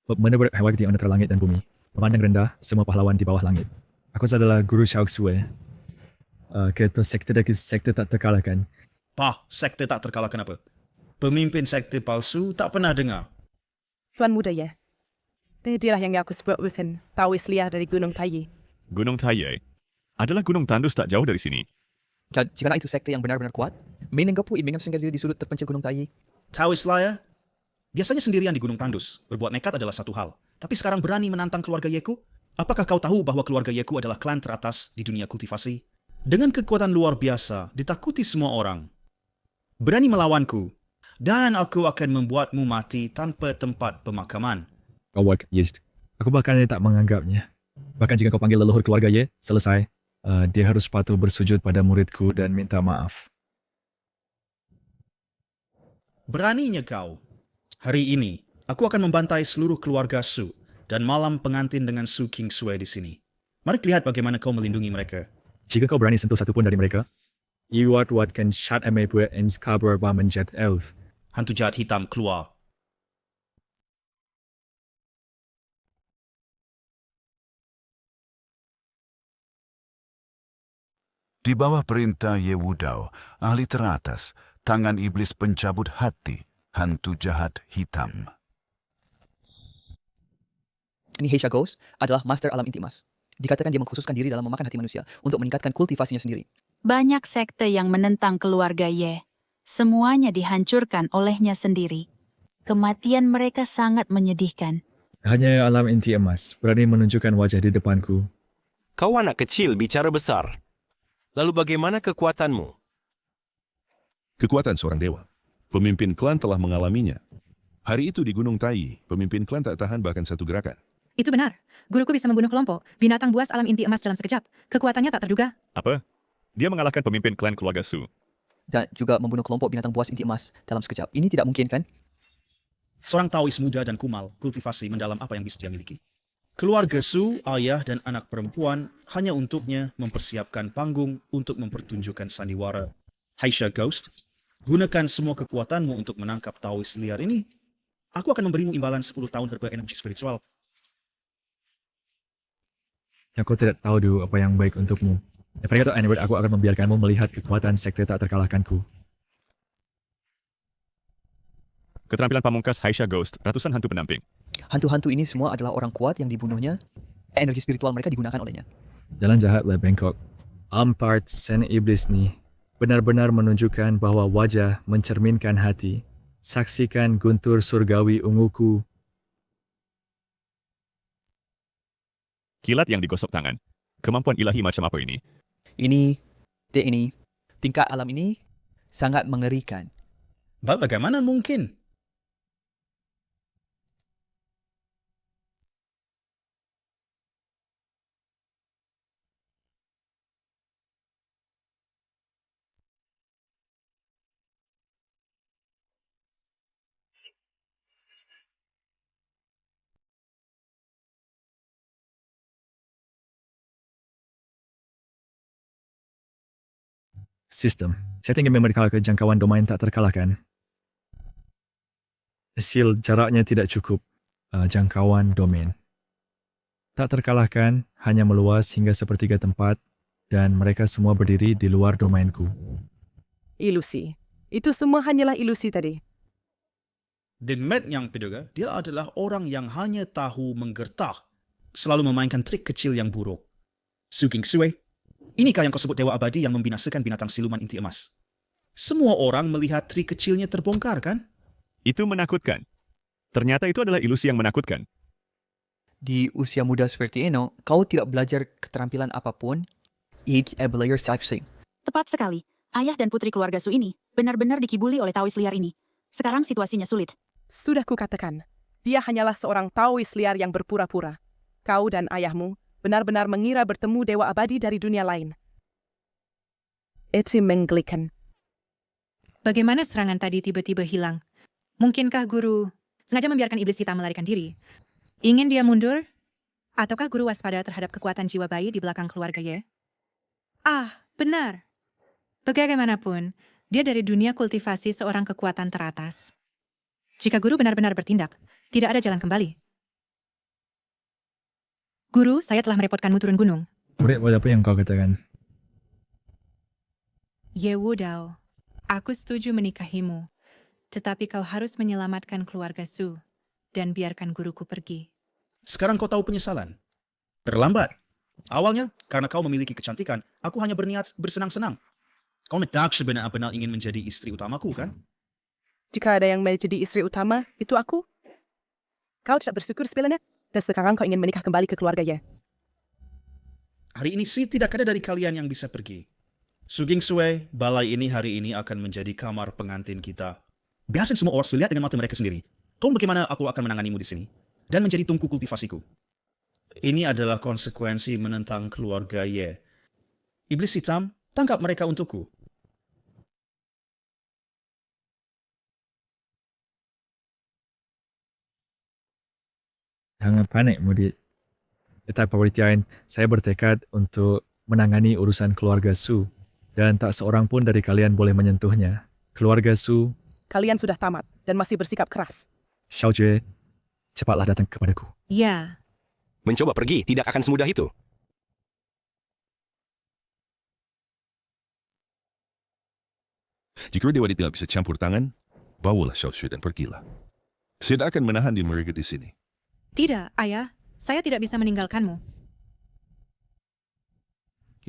A: benar-benar hewan di antara langit dan bumi. Memandang rendah semua pahlawan di bawah langit. Aku adalah Guru Xiaoxue. Ketua sekte dari sekte tak terkalahkan.
K: Pah, sekte tak terkalahkan apa? Pemimpin sekte palsu tak pernah dengar.
I: Tuan muda ya. Dialah yang aku sebut Within, Taoist liar dari Gunung Taiyi.
L: Gunung Taiyi adalah gunung tandus tak jauh dari sini.
M: Jika itu sekte yang benar-benar kuat, menenggapu imbingan singgah diri di sudut terpencil Gunung Taiyi.
K: Taoist liar? Biasanya sendirian di Gunung Tandus. Berbuat nekat adalah satu hal. Tapi sekarang berani menantang keluarga Yeku? Apakah kau tahu bahwa keluarga Yeku adalah klan teratas di dunia kultivasi? Dengan kekuatan luar biasa, ditakuti semua orang. Berani melawanku, dan aku akan membuatmu mati tanpa tempat pemakaman.
A: Kau Yist. Aku bahkan tak menganggapnya. Bahkan jika kau panggil leluhur keluarga Ye, selesai. Dia harus patuh bersujud pada muridku dan minta maaf.
K: Beraninya kau. Hari ini, aku akan membantai seluruh keluarga Su dan malam pengantin dengan Su Qingsui di sini. Mari lihat bagaimana kau melindungi mereka.
A: Jika kau berani sentuh satu pun dari mereka, you are what can shut a mapue and scabbard by menjat elf.
K: Hantu jahat hitam keluar.
G: Di bawah perintah Ye Wudao, ahli teratas, tangan iblis pencabut hati, hantu jahat hitam.
M: Ini Heisha Ghost adalah master alam inti emas. Dikatakan dia mengkhususkan diri dalam memakan hati manusia untuk meningkatkan kultivasinya sendiri.
O: Banyak sekte yang menentang keluarga Ye. Semuanya dihancurkan olehnya sendiri. Kematian mereka sangat menyedihkan.
A: Hanya alam inti emas berani menunjukkan wajah di depanku.
P: Kau anak kecil bicara besar. Lalu bagaimana kekuatanmu?
H: Kekuatan seorang dewa. Pemimpin klan telah mengalaminya. Hari itu di Gunung Taiyi, pemimpin klan tak tahan bahkan satu gerakan.
F: Itu benar. Guruku bisa membunuh kelompok binatang buas alam inti emas dalam sekejap. Kekuatannya tak terduga.
L: Apa? Dia mengalahkan pemimpin klan keluarga Su.
M: Dan juga membunuh kelompok binatang buas inti emas dalam sekejap. Ini tidak mungkin, kan?
K: Seorang Taoist muda dan kumal, kultivasi mendalam apa yang bisa dia miliki. Keluarga Su, ayah dan anak perempuan hanya untuknya mempersiapkan panggung untuk mempertunjukkan sandiwara. Heisha Ghost, gunakan semua kekuatanmu untuk menangkap Taoist liar ini. Aku akan memberimu imbalan 10 tahun herba energi spiritual.
A: Aku tidak tahu dulu apa yang baik untukmu. Daripada kata Edward, aku akan membiarkanmu melihat kekuatan sekte tak terkalahkanku.
L: Keterampilan pamungkas Haisha Ghost, ratusan hantu pendamping.
M: Hantu-hantu ini semua adalah orang kuat yang dibunuhnya. Energi spiritual mereka digunakan olehnya.
A: Jalan jahat lah bengkok. Ampart sen iblis ni benar-benar menunjukkan bahwa wajah mencerminkan hati. Saksikan guntur surgawi unguku.
L: Kilat yang digosok tangan. Kemampuan ilahi macam apa ini?
M: Ini, tingkat alam ini sangat mengerikan.
K: Bagaimana mungkin?
A: Sistem. Saya ingin memberitahu jangkauan domain tak terkalahkan. Hasil jaraknya tidak cukup. Jangkauan domain. Tak terkalahkan, hanya meluas hingga sepertiga tempat dan mereka semua berdiri di luar domainku.
I: Ilusi. Itu semua hanyalah ilusi tadi.
K: Demet yang kedua, dia adalah orang yang hanya tahu menggertah. Selalu memainkan trik kecil yang buruk. Su King Sue, inikah yang kau sebut dewa abadi yang membinasakan binatang siluman inti emas? Semua orang melihat trik kecilnya terbongkar, kan?
L: Itu menakutkan. Ternyata itu adalah ilusi yang menakutkan.
M: Di usia muda seperti ini, kau tidak belajar keterampilan apapun. It's a player safe.
O: Tepat sekali. Ayah dan putri keluarga Su ini benar-benar dikibuli oleh Taois liar ini. Sekarang situasinya sulit.
I: Sudah kukatakan, dia hanyalah seorang Taois liar yang berpura-pura. Kau dan ayahmu benar-benar mengira bertemu dewa abadi dari dunia lain. Itu menggelikan.
F: Bagaimana serangan tadi tiba-tiba hilang? Mungkinkah guru sengaja membiarkan iblis hitam melarikan diri? Ingin dia mundur? Ataukah guru waspada terhadap kekuatan jiwa bayi di belakang keluarga Ye? Ah, benar. Bagaimanapun, dia dari dunia kultivasi seorang kekuatan teratas. Jika guru benar-benar bertindak, tidak ada jalan kembali. Guru, saya telah merepotkanmu turun gunung.
A: Murid, apa yang kau katakan?
F: Ye Wudao, aku setuju menikahimu. Tetapi kau harus menyelamatkan keluarga Su dan biarkan guruku pergi.
K: Sekarang kau tahu penyesalan. Terlambat. Awalnya, karena kau memiliki kecantikan, aku hanya berniat bersenang-senang. Kau mendak sebenar-benar ingin menjadi istri utamaku, kan?
I: Jika ada yang menjadi istri utama, itu aku. Kau tidak bersyukur sebenarnya, dan sekarang kau ingin menikah kembali ke keluarga Ye.
K: Hari ini sih tidak ada dari kalian yang bisa pergi. Su King Sue, balai ini hari ini akan menjadi kamar pengantin kita. Biarkan semua orang lihat dengan mata mereka sendiri. Tahu bagaimana aku akan menanganimu di sini dan menjadi tungku kultivasiku. Ini adalah konsekuensi menentang keluarga Ye. Iblis hitam, tangkap mereka untukku.
A: Jangan panik, murid. Tetap perhatian, saya bertekad untuk menangani urusan keluarga Su dan tak seorang pun dari kalian boleh menyentuhnya. Keluarga Su,
I: Kalian sudah tamat dan masih bersikap keras.
A: Xiao Jue, cepatlah datang kepadaku.
F: Ya.
P: Mencoba pergi tidak akan semudah itu.
H: Jika dewa tidak bisa campur tangan, bawalah Xiao Shui dan pergilah. Saya tidak akan menahan di mereka di sini.
F: Tidak, ayah. Saya tidak bisa meninggalkanmu.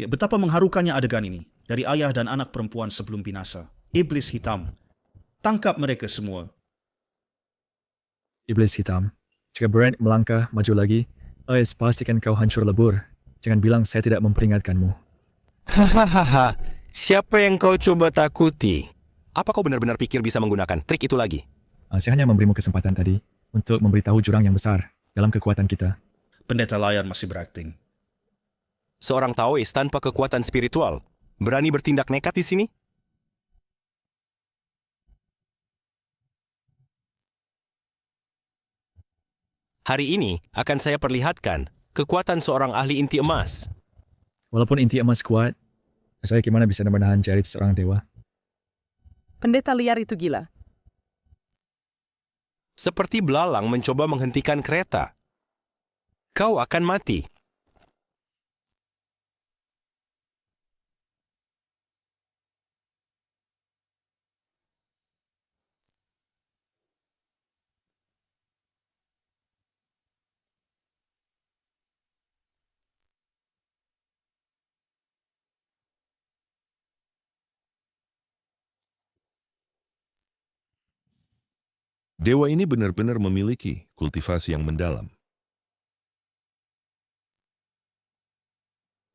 K: Ya, betapa mengharukannya adegan ini. Dari ayah dan anak perempuan sebelum binasa. Iblis hitam. Tangkap mereka semua.
A: Iblis hitam, jika berani melangkah maju lagi, pastikan kau hancur lebur. Jangan bilang saya tidak memperingatkanmu.
P: Hahaha, siapa yang kau coba takuti? Apa kau benar-benar pikir bisa menggunakan trik itu lagi?
A: Saya hanya memberimu kesempatan tadi untuk memberitahu jurang yang besar dalam kekuatan kita.
K: Pendeta layar masih berakting.
P: Seorang Taois tanpa kekuatan spiritual berani bertindak nekat di sini? Hari ini akan saya perlihatkan kekuatan seorang ahli inti emas.
A: Walaupun inti emas kuat, saya gimana bisa menahan jari seorang dewa?
I: Pendeta liar itu gila.
P: seperti belalang mencoba menghentikan kereta. Kau akan mati.
H: Dewa ini benar-benar memiliki kultivasi yang mendalam.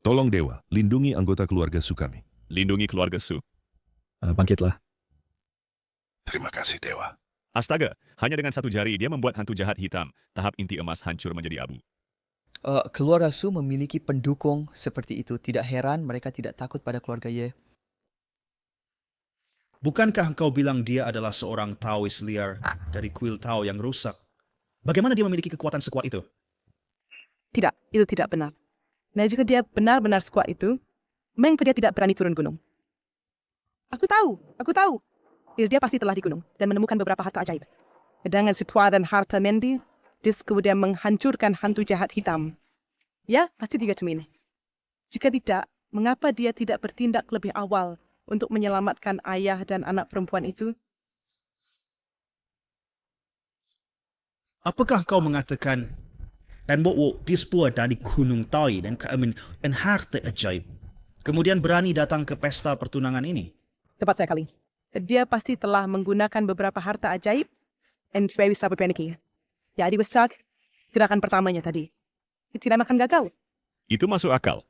H: Tolong Dewa, lindungi anggota keluarga Su kami.
L: Lindungi keluarga Su.
A: Bangkitlah.
H: Terima kasih Dewa.
L: Astaga, hanya dengan satu jari dia membuat hantu jahat hitam. Tahap inti emas hancur menjadi abu.
M: Keluarga Su memiliki pendukung seperti itu. Tidak heran mereka tidak takut pada keluarga Ye.
K: Bukankah engkau bilang dia adalah seorang Taoist liar dari kuil Tao yang rusak? Bagaimana dia memiliki kekuatan sekuat itu?
I: Tidak, itu tidak benar. Nah, jika dia benar-benar sekuat itu, mengapa dia tidak berani turun gunung? Aku tahu. Dia pasti telah di gunung dan menemukan beberapa harta ajaib. Dengan situasi dan harta Mendi, dia kemudian menghancurkan hantu jahat hitam. Ya, pasti dia cermin. Jika tidak, mengapa dia tidak bertindak lebih awal untuk menyelamatkan ayah dan anak perempuan itu?
K: Apakah kau mengatakan dan bawa dispua dari Gunung Tai dan harta ajaib, kemudian berani datang ke pesta pertunangan ini?
I: Tepat sekali. Dia pasti telah menggunakan beberapa harta ajaib dan supaya bisa berpeniki. Ya, di Westag, gerakan pertamanya tadi. Tidak makan gagal.
L: Itu masuk akal.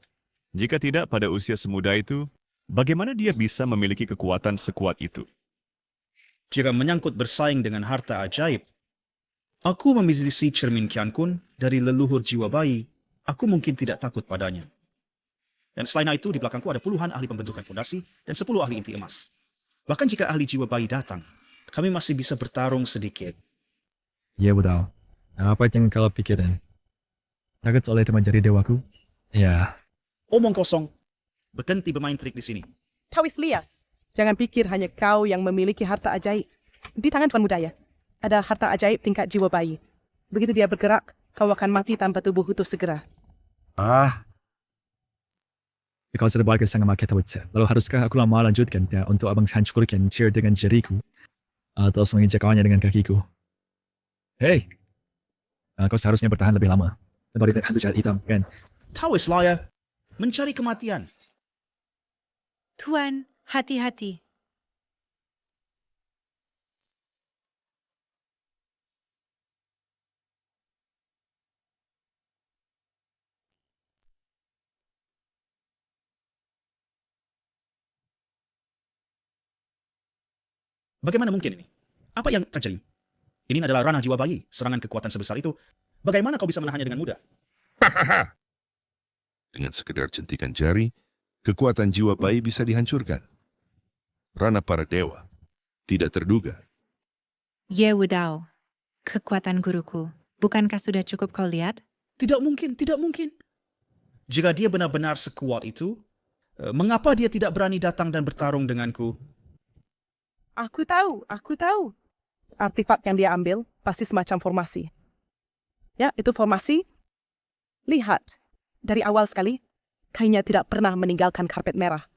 L: Jika tidak pada usia semuda itu, bagaimana dia bisa memiliki kekuatan sekuat itu?
K: Jika menyangkut bersaing dengan harta ajaib, aku memiliki cermin Kian Kun dari leluhur jiwa bayi. Aku mungkin tidak takut padanya. Dan selain itu, di belakangku ada puluhan ahli pembentukan fondasi dan 10 ahli inti emas. Bahkan jika ahli jiwa bayi datang, kami masih bisa bertarung sedikit.
A: Ya, betul. Apa yang kau pikirin? Takut oleh teman jadi dewaku? Ya.
K: Omong kosong. Berhenti bermain trik di sini.
I: Taoist liar. Jangan pikir hanya kau yang memiliki harta ajaib. Di tangan Tuan Muda ada harta ajaib tingkat jiwa bayi. Begitu dia bergerak, kau akan mati tanpa tubuh utuh segera.
A: Kau sudah bagus sangat makai tawit. Lalu haruskah aku lama lanjutkan untuk abang hancurkan chair dengan jariku atau menginjak kawannya dengan kakiku? Hei, kau seharusnya bertahan lebih lama daripada hantu jahat hitam, kan?
K: Taoist liar. Mencari kematian.
F: Tuan, hati-hati.
K: Bagaimana mungkin ini? Apa yang terjadi? Ini adalah ranah jiwa bayi. Serangan kekuatan sebesar itu. Bagaimana kau bisa menahannya dengan mudah?
H: Dengan sekedar jentikan jari, kekuatan jiwa bayi bisa dihancurkan. Ranah para dewa. Tidak terduga.
F: Ye Wudao, kekuatan guruku. Bukankah sudah cukup kau lihat?
K: Tidak mungkin. Jika dia benar-benar sekuat itu, mengapa dia tidak berani datang dan bertarung denganku?
I: Aku tahu. Artefak yang dia ambil pasti semacam formasi. Ya, itu formasi. Lihat, dari awal sekali, kayaknya tidak pernah meninggalkan karpet merah.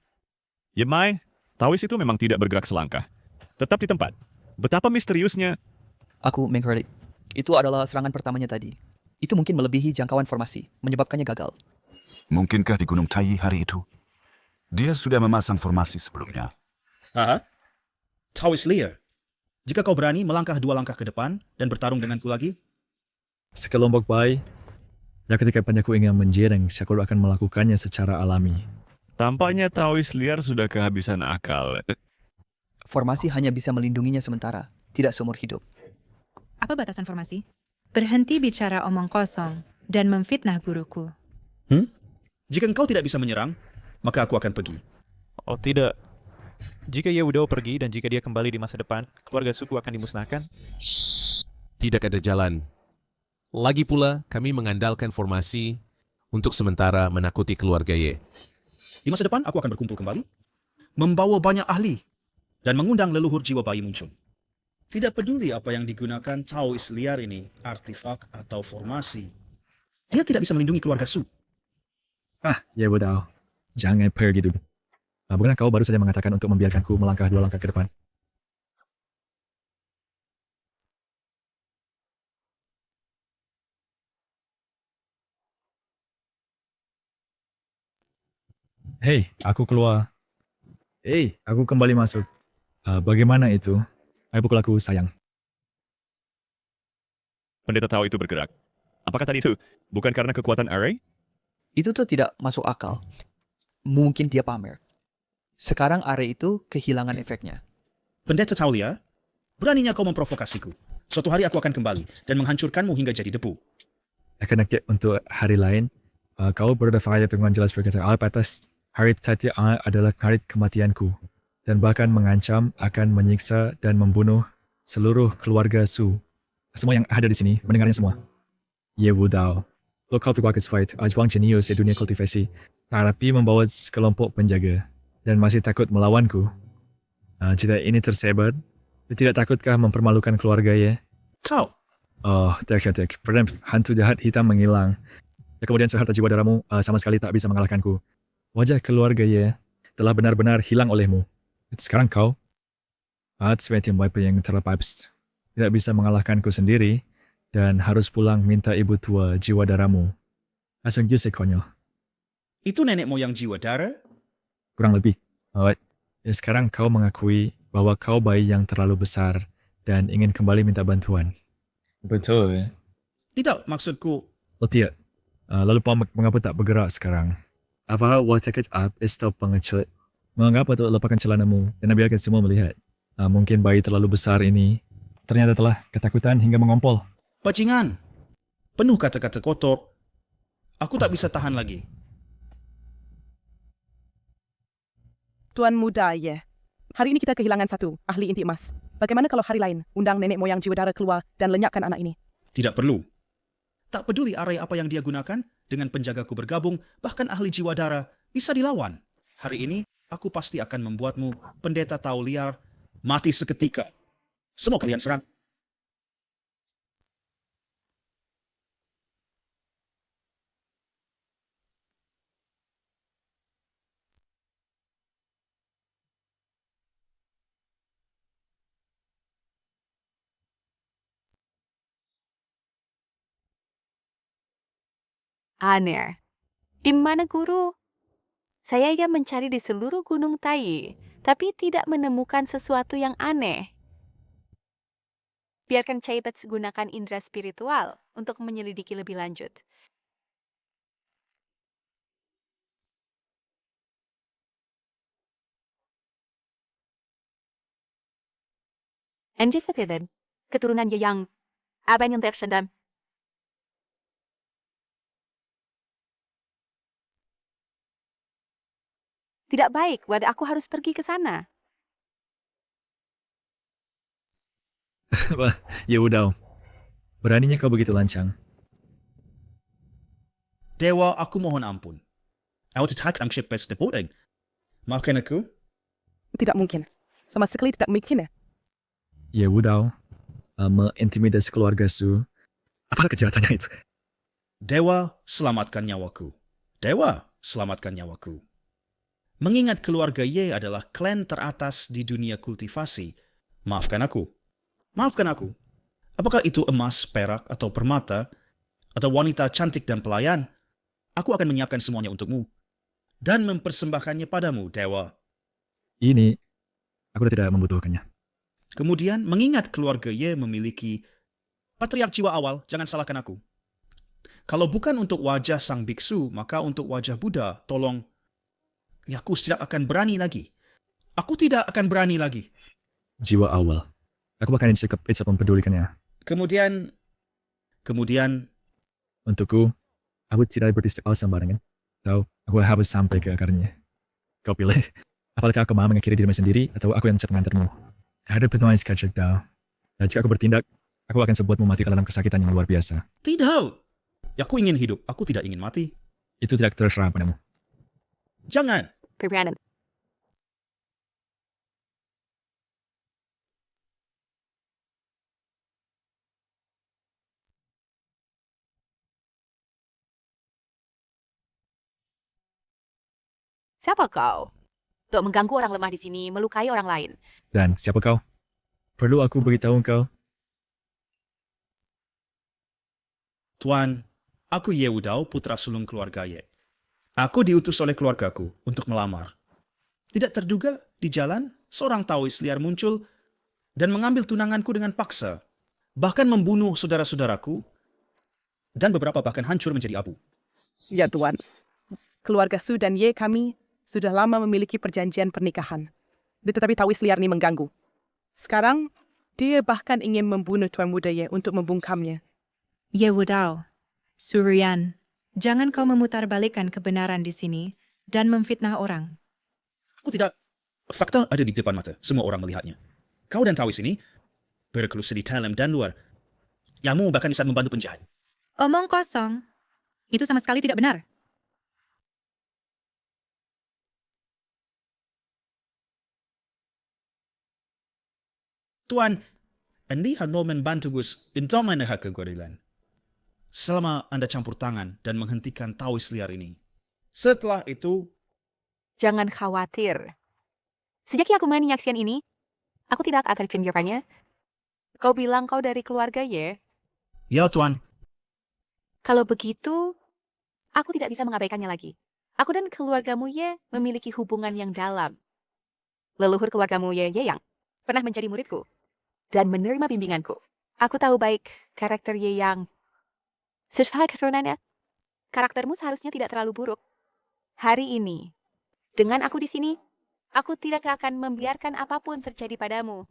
L: Yemai, Taoist itu memang tidak bergerak selangkah. Tetap di tempat. Betapa misteriusnya.
M: Aku mengkritik. Itu adalah serangan pertamanya tadi. Itu mungkin melebihi jangkauan formasi, menyebabkannya gagal.
G: Mungkinkah di Gunung Tai hari itu, dia sudah memasang formasi sebelumnya?
K: Taoist liar. Jika kau berani melangkah 2 langkah ke depan dan bertarung denganku lagi?
A: Sekelompok bayi, ya ketika panjaku ingin menjering, Syakul akan melakukannya secara alami.
L: Tampaknya Taoist liar sudah kehabisan akal.
M: Formasi hanya bisa melindunginya sementara, tidak seumur hidup.
F: Apa batasan formasi? Berhenti bicara omong kosong dan memfitnah guruku.
K: Jika engkau tidak bisa menyerang, maka aku akan pergi.
Q: Oh tidak. Jika Ye Wudao pergi dan jika dia kembali di masa depan, keluarga suku akan dimusnahkan?
R: Tidak ada jalan. Lagi pula, kami mengandalkan formasi untuk sementara menakuti keluarga Ye.
K: Di masa depan, aku akan berkumpul kembali, membawa banyak ahli, dan mengundang leluhur jiwa bayi muncul. Tidak peduli apa yang digunakan Taois liar ini, artefak atau formasi. Dia tidak bisa melindungi keluarga Su.
A: Ya bodoh. Jangan pergi dulu. Bukankah kau baru saja mengatakan untuk membiarkanku melangkah 2 langkah ke depan? Hei, aku keluar. Hei, aku kembali masuk. Bagaimana itu? Ayo pukul aku, sayang.
L: Pendeta tahu itu bergerak. Apakah tadi itu bukan karena kekuatan array?
M: Itu tuh tidak masuk akal. Mungkin dia pamer. Sekarang area itu kehilangan efeknya.
K: Pendeta Taulia, beraninya kau memprovokasiku. Suatu hari aku akan kembali dan menghancurkanmu hingga jadi debu.
A: Akan untuk hari lain, kau berdaftar dengan jelas berkata, atas hari tadi adalah hari kematianku. Dan bahkan mengancam akan menyiksa dan membunuh seluruh keluarga Su. Semua yang ada di sini mendengarnya semua. Ya bodoh. Lo kau berkuasa fight, ajwang jenius di dunia kultivasi, tapi membawa kelompok penjaga dan masih takut melawanku. Jika ini tersebar, tidak takutkah mempermalukan keluarga ya?
K: Kau?
A: Oh, tek. Pernah hantu jahat hitam menghilang. Ya, kemudian seharta jiwa darahmu sama sekali tak bisa mengalahkanku. Wajah keluarga ya telah benar-benar hilang olehmu. Sekarang kau, sebagai tim wiper yang terlepas, tidak bisa mengalahkanku sendiri dan harus pulang minta ibu tua jiwa darahmu. Sungguh konyol.
K: Itu nenek moyang jiwa darah?
A: Kurang lebih. Ya, sekarang kau mengakui bahwa kau bayi yang terlalu besar dan ingin kembali minta bantuan. Betul.
K: Tidak, maksudku.
A: Oh tidak. Lalu mengapa tak bergerak sekarang? Apa watak up atau pengecut? Mengapa tak lepaskan celanamu dan biarkan semua melihat? Mungkin bayi terlalu besar ini ternyata telah ketakutan hingga mengompol.
K: Bajingan. Penuh kata-kata kotor. Aku tak bisa tahan lagi.
I: Tuan muda, ya. Hari ini kita kehilangan satu ahli inti emas. Bagaimana kalau hari lain undang nenek moyang jiwa darah keluar dan lenyapkan anak ini?
K: Tidak perlu. Tak peduli area apa yang dia gunakan, dengan penjagaku bergabung, bahkan ahli jiwa darah bisa dilawan. Hari ini, aku pasti akan membuatmu, pendeta tahu liar, mati seketika. Semua kalian serang.
E: Aneh. Di mana guru? Saya yang mencari di seluruh gunung Tai, tapi tidak menemukan sesuatu yang aneh. Biarkan Chaibet gunakan indera spiritual untuk menyelidiki lebih lanjut. Anticipation, keturunan yang abang yang tersedam. Tidak baik, wadah aku harus pergi ke sana.
A: Ya udah. Beraninya kau begitu lancang.
K: Dewa, aku mohon ampun. I want to attack ang ship best deporting. Maafkan aku?
I: Tidak mungkin. Sama sekali tidak mungkin ya.
A: Ya udah. Mengintimidasi keluarga Su. Apa kejahatannya itu?
K: Dewa, selamatkan nyawaku. Dewa, selamatkan nyawaku. Mengingat keluarga Ye adalah klan teratas di dunia kultivasi. Maafkan aku. Maafkan aku. Apakah itu emas, perak, atau permata, atau wanita cantik dan pelayan? Aku akan menyiapkan semuanya untukmu. Dan mempersembahkannya padamu, Dewa.
A: Ini, aku tidak membutuhkannya.
K: Kemudian, mengingat keluarga Ye memiliki patriark jiwa awal, jangan salahkan aku. Kalau bukan untuk wajah sang biksu, maka untuk wajah Buddha, tolong. Ya, aku tidak akan berani lagi. Aku tidak akan berani lagi.
A: Jiwa awal. Aku bahkan sikap mempedulikannya.
K: Kemudian,
A: untukku, aku tidak beristighfar sembarangan. Tahu, aku harus sampai ke akarnya. Kau pilih, apakah aku mau mengakhiri dirimu sendiri atau aku yang siap mengantarmu? Ada penuh sekejap dah. Dan jika aku bertindak, aku akan membuatmu mati dalam kesakitan yang luar biasa.
K: Tidak. Ya, aku ingin hidup. Aku tidak ingin mati.
A: Itu tidak terserah padamu.
K: Jangan.
E: Perbianan.
K: Aku
E: Siapa kau? Untuk mengganggu orang lemah di sini, melukai orang lain.
A: Dan siapa kau? Perlu aku beritahu kau?
K: Tuan, aku Ye Wudao, putra sulung keluarga Ye. Aku diutus oleh keluargaku untuk melamar. Tidak terduga, di jalan, seorang Taois liar muncul dan mengambil tunanganku dengan paksa. Bahkan membunuh saudara-saudaraku, dan beberapa bahkan hancur menjadi abu.
I: Ya Tuan, keluarga Su dan Ye kami sudah lama memiliki perjanjian pernikahan. Tetapi Taois liar ini mengganggu. Sekarang, dia bahkan ingin membunuh Tuan Muda Ye untuk membungkamnya.
F: Ye Wudao, Surian, jangan kau memutarbalikkan kebenaran di sini dan memfitnah orang.
K: Aku tidak. Fakta ada di depan mata, semua orang melihatnya. Kau dan Taois ini berkelusi di dalam dan luar. Yamu bahkan bisa membantu penjahat.
F: Omong kosong. Itu sama sekali tidak benar.
K: Tuan, Anda hendak membantu Gus untuk menahan kegorilan. Selama Anda campur tangan dan menghentikan Taois liar ini. Setelah itu,
E: Jangan khawatir. Sejak aku main nyaksian ini, aku tidak akan fingernya. Kau bilang kau dari keluarga Ye?
K: ya Tuan,
E: Kalau begitu, aku tidak bisa mengabaikannya lagi. Aku dan keluargamu Ye memiliki hubungan yang dalam. Leluhur keluargamu Ye yang pernah menjadi muridku dan menerima bimbinganku. Aku tahu baik karakter Ye yang. Sesuai keturunannya, karaktermu seharusnya tidak terlalu buruk. Hari ini, dengan aku di sini, aku tidak akan membiarkan apapun terjadi padamu.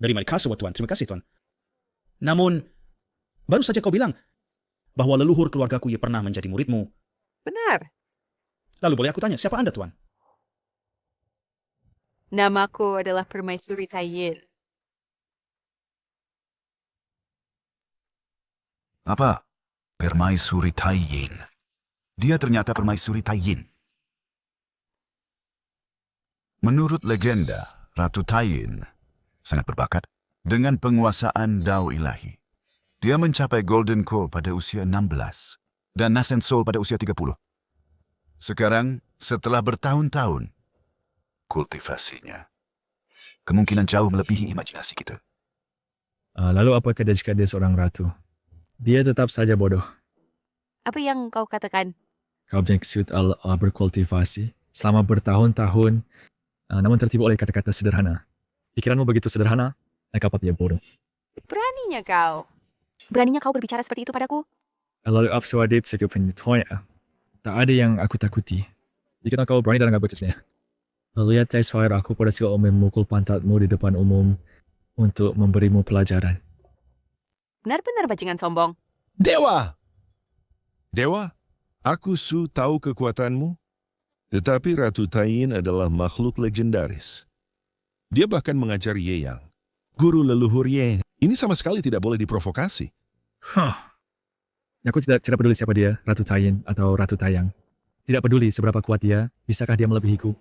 K: dari mereka semua Tuan, terima kasih Tuan. Namun, baru saja kau bilang bahwa leluhur keluargaku Ye pernah menjadi muridmu.
E: Benar.
K: Lalu boleh aku tanya, siapa Anda Tuan?
E: Namaku adalah Permaisuri Taiyin.
G: Apa? Permaisuri Taiyin. Dia ternyata Permaisuri Taiyin. Menurut legenda, Ratu Taiyin sangat berbakat dengan penguasaan Dao ilahi. Dia mencapai Golden Core pada usia 16 dan Nascent Soul pada usia 30. Sekarang, setelah bertahun-tahun, kultivasinya kemungkinan jauh melebihi imajinasi kita.
A: Lalu apakah jika dia seorang ratu? Dia tetap saja bodoh.
E: Apa yang kau katakan?
A: Kau maksud berkultivasi selama bertahun-tahun, namun tertipu oleh kata-kata sederhana. Pikiranmu begitu sederhana, kau dia bodoh.
E: Beraninya kau. Beraninya kau berbicara seperti itu padaku?
A: Lalu absurd sekupnya. Tak ada yang aku takuti. Jika kau berani dan gak becasnya. Lihat suara aku pada saat memukul pantatmu di depan umum untuk memberimu pelajaran.
E: Benar-benar bajingan sombong.
H: Dewa! Dewa, aku Su tahu kekuatanmu, tetapi Ratu Taiyin adalah makhluk legendaris. Dia bahkan mengajar Ye Yang, guru leluhur Ye. Ini sama sekali tidak boleh diprovokasi.
A: Aku tidak peduli siapa dia, Ratu Taiyin atau Ratu Taiyang. Tidak peduli seberapa kuat dia, bisakah dia melebihiku?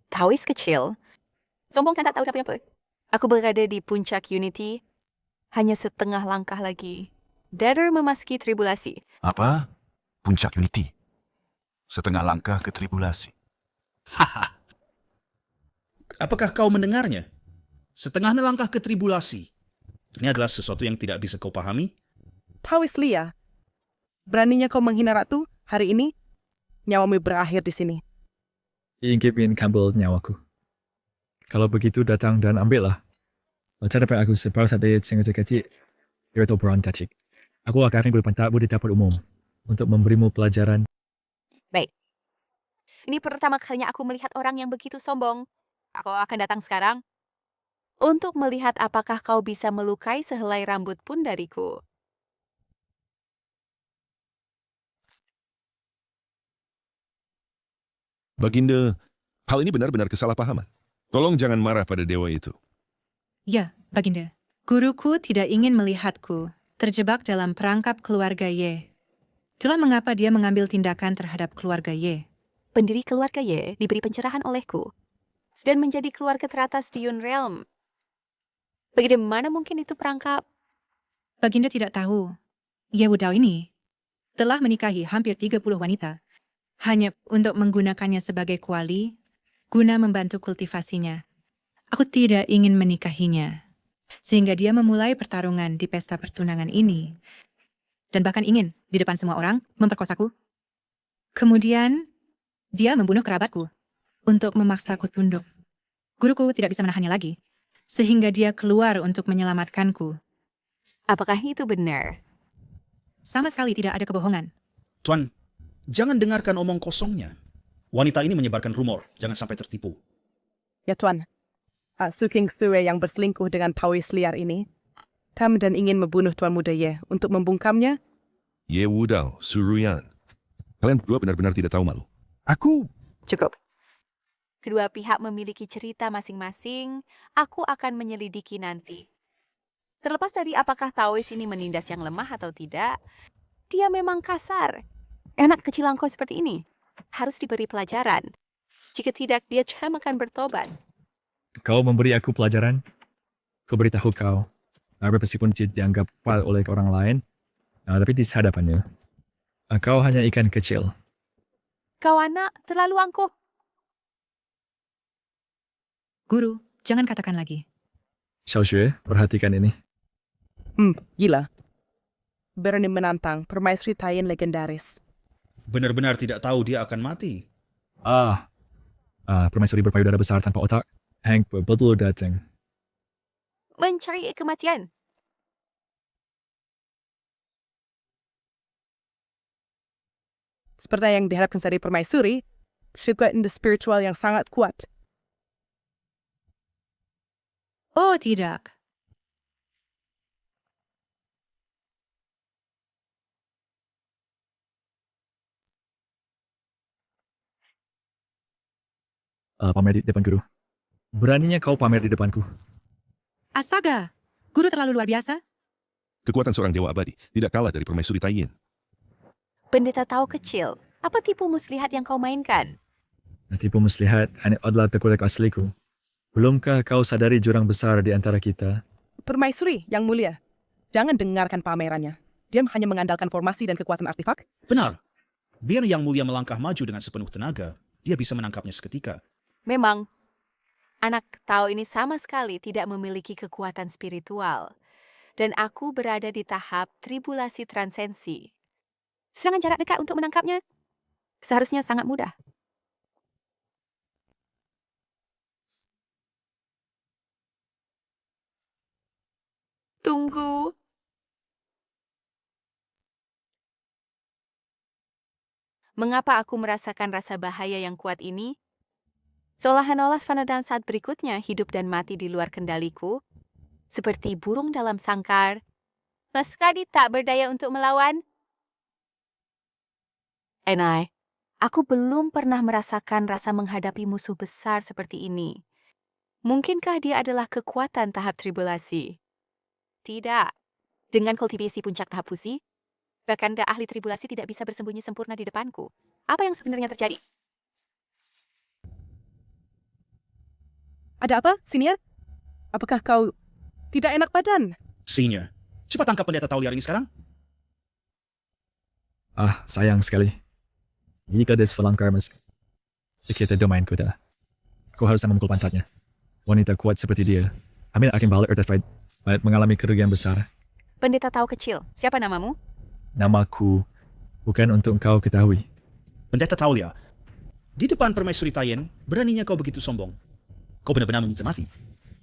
E: Taois kecil. Sombong dan tak tahu apa-apa. Aku berada di puncak Unity, hanya setengah langkah lagi. Dari memasuki tribulasi.
G: Apa? Puncak Unity. Setengah langkah ke tribulasi.
K: Apakah kau mendengarnya? Setengah langkah ke tribulasi. Ini adalah sesuatu yang tidak bisa kau pahami.
I: Taois liar, beraninya kau menghina ratu hari ini? Nyawamu berakhir di sini.
A: Ingin kambil nyawaku. Kalau begitu datang dan ambillah. Tetapi aku separuh saja sengaja kecil, yaitu berantatik. Aku akan berpantat di dapur umum untuk memberimu pelajaran.
E: Baik. Ini pertama kalinya aku melihat orang yang begitu sombong. Aku akan datang sekarang untuk melihat apakah kau bisa melukai sehelai rambut pun dariku.
H: Baginda, hal ini benar-benar kesalahpahaman. Tolong jangan marah pada dewa itu.
F: Ya, Baginda. Guruku tidak ingin melihatku terjebak dalam perangkap keluarga Ye. Itulah mengapa dia mengambil tindakan terhadap keluarga Ye.
E: Pendiri keluarga Ye diberi pencerahan olehku dan menjadi keluarga teratas di Yun Realm. Bagaimana mungkin itu perangkap?
F: Baginda tidak tahu. Ye Wudao ini telah menikahi hampir 30 wanita hanya untuk menggunakannya sebagai kuali, guna membantu kultivasinya. Aku tidak ingin menikahinya, sehingga dia memulai pertarungan di pesta pertunangan ini, dan bahkan ingin, di depan semua orang, memperkosaku. Kemudian, dia membunuh kerabatku untuk memaksaku tunduk. Guruku tidak bisa menahannya lagi, sehingga dia keluar untuk menyelamatkanku.
E: Apakah itu benar?
F: Sama sekali tidak ada kebohongan.
K: Tuan, jangan dengarkan omong kosongnya. Wanita ini menyebarkan rumor, jangan sampai tertipu.
I: Ya Tuan, Su King Sue yang berselingkuh dengan Taois liar ini, Tam dan ingin membunuh Tuan Muda Ye untuk membungkamnya.
H: Ye Wudao, Suruyan. Kalian berdua benar-benar tidak tahu malu. Aku...
E: Cukup. Kedua pihak memiliki cerita masing-masing, aku akan menyelidiki nanti. Terlepas dari apakah Taois ini menindas yang lemah atau tidak, dia memang kasar. Anak kecil angkuh seperti ini harus diberi pelajaran. Jika tidak, dia akan bertobat.
A: Kau memberi aku pelajaran? Kau beritahu kau. Meskipun dianggap kuat oleh orang lain, tapi di hadapannya, kau hanya ikan kecil.
E: Kau anak terlalu angkuh.
F: Guru, jangan katakan lagi.
A: Xiaoxue, perhatikan ini.
I: Gila. Berani menantang permaisuri Taiyin legendaris.
K: Benar-benar tidak tahu dia akan mati.
A: Permaisuri berpayudara besar tanpa otak. Hank betul datang.
E: Mencari kematian.
I: Seperti yang diharapkan dari permaisuri, juga spiritual yang sangat kuat.
F: Oh, tidak.
A: Pamer di depan guru. Beraninya kau pamer di depanku.
F: Astaga, guru terlalu luar biasa.
H: Kekuatan seorang dewa abadi tidak kalah dari permaisuri Taiyin.
E: Pendeta Tao kecil, apa tipu muslihat yang kau mainkan?
A: Tipu muslihat hanya adalah tekulik asliku. Belumkah kau sadari jurang besar di antara kita?
I: Permaisuri yang mulia, jangan dengarkan pamerannya. Dia hanya mengandalkan formasi dan kekuatan artefak.
K: Benar. Biar yang mulia melangkah maju dengan sepenuh tenaga, dia bisa menangkapnya seketika.
E: Memang, anak Tao ini sama sekali tidak memiliki kekuatan spiritual. Dan aku berada di tahap tribulasi transensi. Serangan jarak dekat untuk menangkapnya seharusnya sangat mudah. Tunggu. Mengapa aku merasakan rasa bahaya yang kuat ini? Seolah-olah pada saat berikutnya hidup dan mati di luar kendaliku, seperti burung dalam sangkar. Mas Kadi tak berdaya untuk melawan. Enai, aku belum pernah merasakan rasa menghadapi musuh besar seperti ini. Mungkinkah dia adalah kekuatan tahap tribulasi? Tidak. Dengan kultivasi puncak tahap fusi, bahkan ahli tribulasi tidak bisa bersembunyi sempurna di depanku. Apa yang sebenarnya terjadi?
I: Ada apa, Senior? Apakah kau tidak enak badan?
K: Senior, cepat tangkap pendeta Tao liar ini sekarang.
A: Sayang sekali. Jika dia selangkar kita domainku dah. Kau harus memukul pantatnya. Wanita kuat seperti dia, Amin akan balik artified, mengalami kerugian besar.
E: Pendeta Tao kecil, siapa namamu?
A: Namaku bukan untuk kau ketahui.
K: Pendeta Taulia, di depan permaisuri Taiyin, beraninya kau begitu sombong. Kau benar-benar meminta mati.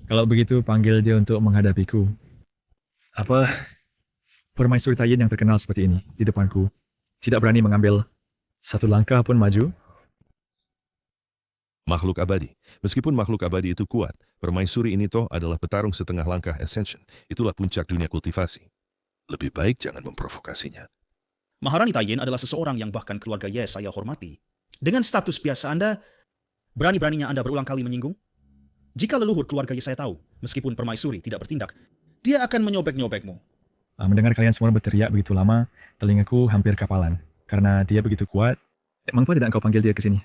A: Kalau begitu, panggil dia untuk menghadapiku. Permaisuri Taiyin yang terkenal seperti ini, di depanku, tidak berani mengambil satu langkah pun maju?
H: Makhluk abadi. Meskipun makhluk abadi itu kuat, permaisuri ini toh adalah petarung setengah langkah Ascension. Itulah puncak dunia kultivasi. Lebih baik jangan memprovokasinya.
K: Maharani Taiyin adalah seseorang yang bahkan keluarga Ye saya hormati. Dengan status biasa Anda, berani-beraninya Anda berulang kali menyinggung? Jika leluhur keluarga Ye saya tahu, meskipun permaisuri tidak bertindak, dia akan menyobek-nyobekmu.
A: Mendengar kalian semua berteriak begitu lama, telingaku hampir kapalan. Karena dia begitu kuat, mengapa tidak kau panggil dia ke sini?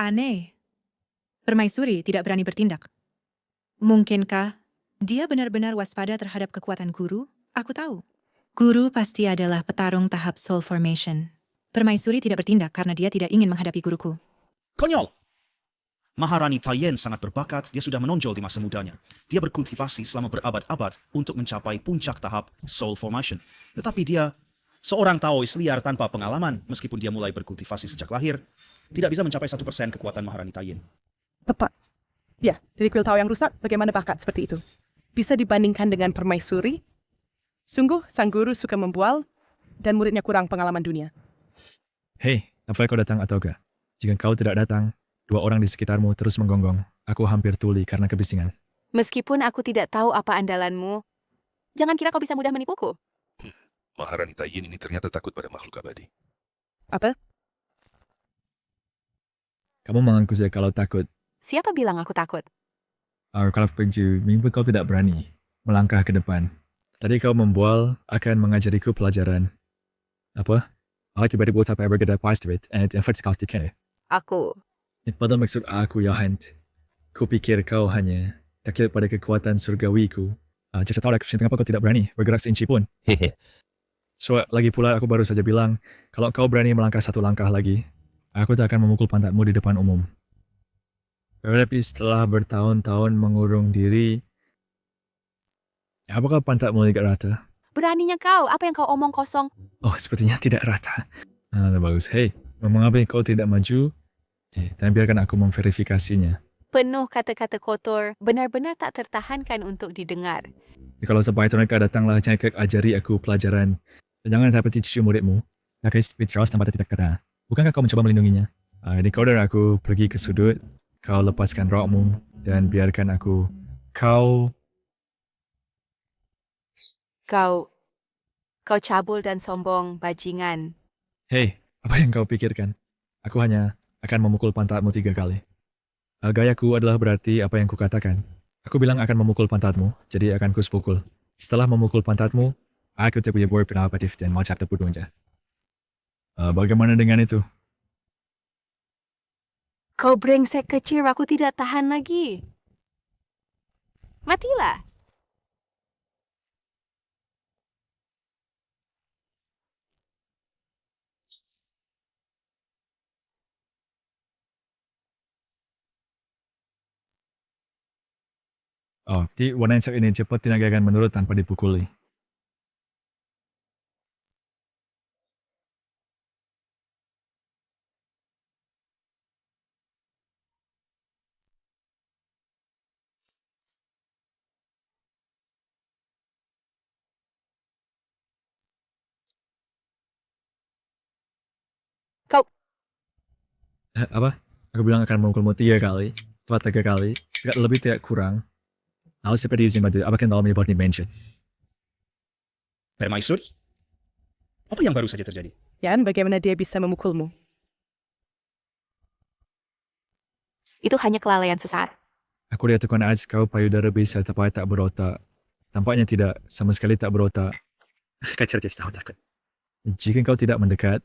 F: Aneh. Permaisuri tidak berani bertindak. Mungkinkah dia benar-benar waspada terhadap kekuatan guru? Aku tahu. Guru pasti adalah petarung tahap Soul Formation. Permaisuri tidak bertindak karena dia tidak ingin menghadapi guruku.
K: Konyol! Maharani Taiyin sangat berbakat, dia sudah menonjol di masa mudanya. Dia berkultivasi selama berabad-abad untuk mencapai puncak tahap Soul Formation. Tetapi dia, seorang Taois liar tanpa pengalaman, meskipun dia mulai berkultivasi sejak lahir, tidak bisa mencapai 1% kekuatan Maharani Taiyin.
I: Tepat. Ya, dari kuil Tao yang rusak, bagaimana bakat seperti itu? Bisa dibandingkan dengan permaisuri? Sungguh, sang guru suka membual, dan muridnya kurang pengalaman dunia.
A: Hei, apa kau datang atau enggak? Jika kau tidak datang, 2 orang di sekitarmu terus menggonggong. Aku hampir tuli karena kebisingan.
E: Meskipun aku tidak tahu apa andalanmu, jangan kira kau bisa mudah menipuku.
H: Maharani Taiyin ini ternyata takut pada makhluk abadi.
I: Apa?
A: Kamu mengaku saja kalau takut.
E: Siapa bilang aku takut?
A: Kalau begitu, minggu kau tidak berani melangkah ke depan. Tadi kau membual akan mengajariku pelajaran. Apa? Aku beri buat apa yang berbeda positif dan vertikal tikene.
E: Aku.
A: Pada maksud aku, Yohant. Kupikir kau hanya takut pada kekuatan surgawiku. Jadi tahu kenapa kau tidak berani bergerak seinci pun. So, lagi pula aku baru saja bilang, kalau kau berani melangkah 1 langkah lagi, aku tak akan memukul pantatmu di depan umum. Tetapi setelah bertahun-tahun mengurung diri, apakah pantatmu tidak rata?
E: Beraninya kau, apa yang kau omong kosong?
A: Oh, sepertinya tidak rata. Bagus. Hei, mengapa kau tidak maju? Dan biarkan aku memverifikasinya.
E: Penuh kata-kata kotor, benar-benar tak tertahankan untuk didengar.
A: Kalau sampai mereka datanglah, jangan ajari aku pelajaran. Jangan seperti cucu muridmu. Pakai speed Charles tanpa tidak kata. Bukankah kau mencoba melindunginya? Ini kau dan aku pergi ke sudut. Kau lepaskan rokmu dan biarkan aku.
E: Kau cabul dan sombong, bajingan.
A: Hei, apa yang kau pikirkan? Aku hanya akan memukul pantatmu 3 kali. Gayaku adalah berarti apa yang kukatakan. Aku bilang akan memukul pantatmu, jadi akan kuspukul. Setelah memukul pantatmu, aku tak punya berpendapat dan mau cap terpuduhnya. Bagaimana dengan itu?
E: Kau brengsek kecil, aku tidak tahan lagi. Matilah.
A: Oh, di warna yang ini cepat tenaga akan menurut tanpa dipukuli.
E: Kau.
A: Apa? Aku bilang akan memukulmu 3 kali, tepat 3 kali, tidak lebih tidak kurang. Lalu seperti izin batu, apakah dalam menyebut dimension?
K: Permaisuri? Apa yang baru saja terjadi?
I: Yan, bagaimana dia bisa memukulmu?
E: Itu hanya kelalaian sesaat.
A: Aku lihat tuan Aziz kau payudara bisa tapi tak berotak. Tampaknya tidak, sama sekali tak berotak. Kacau dia tahu takut. Jika kau tidak mendekat,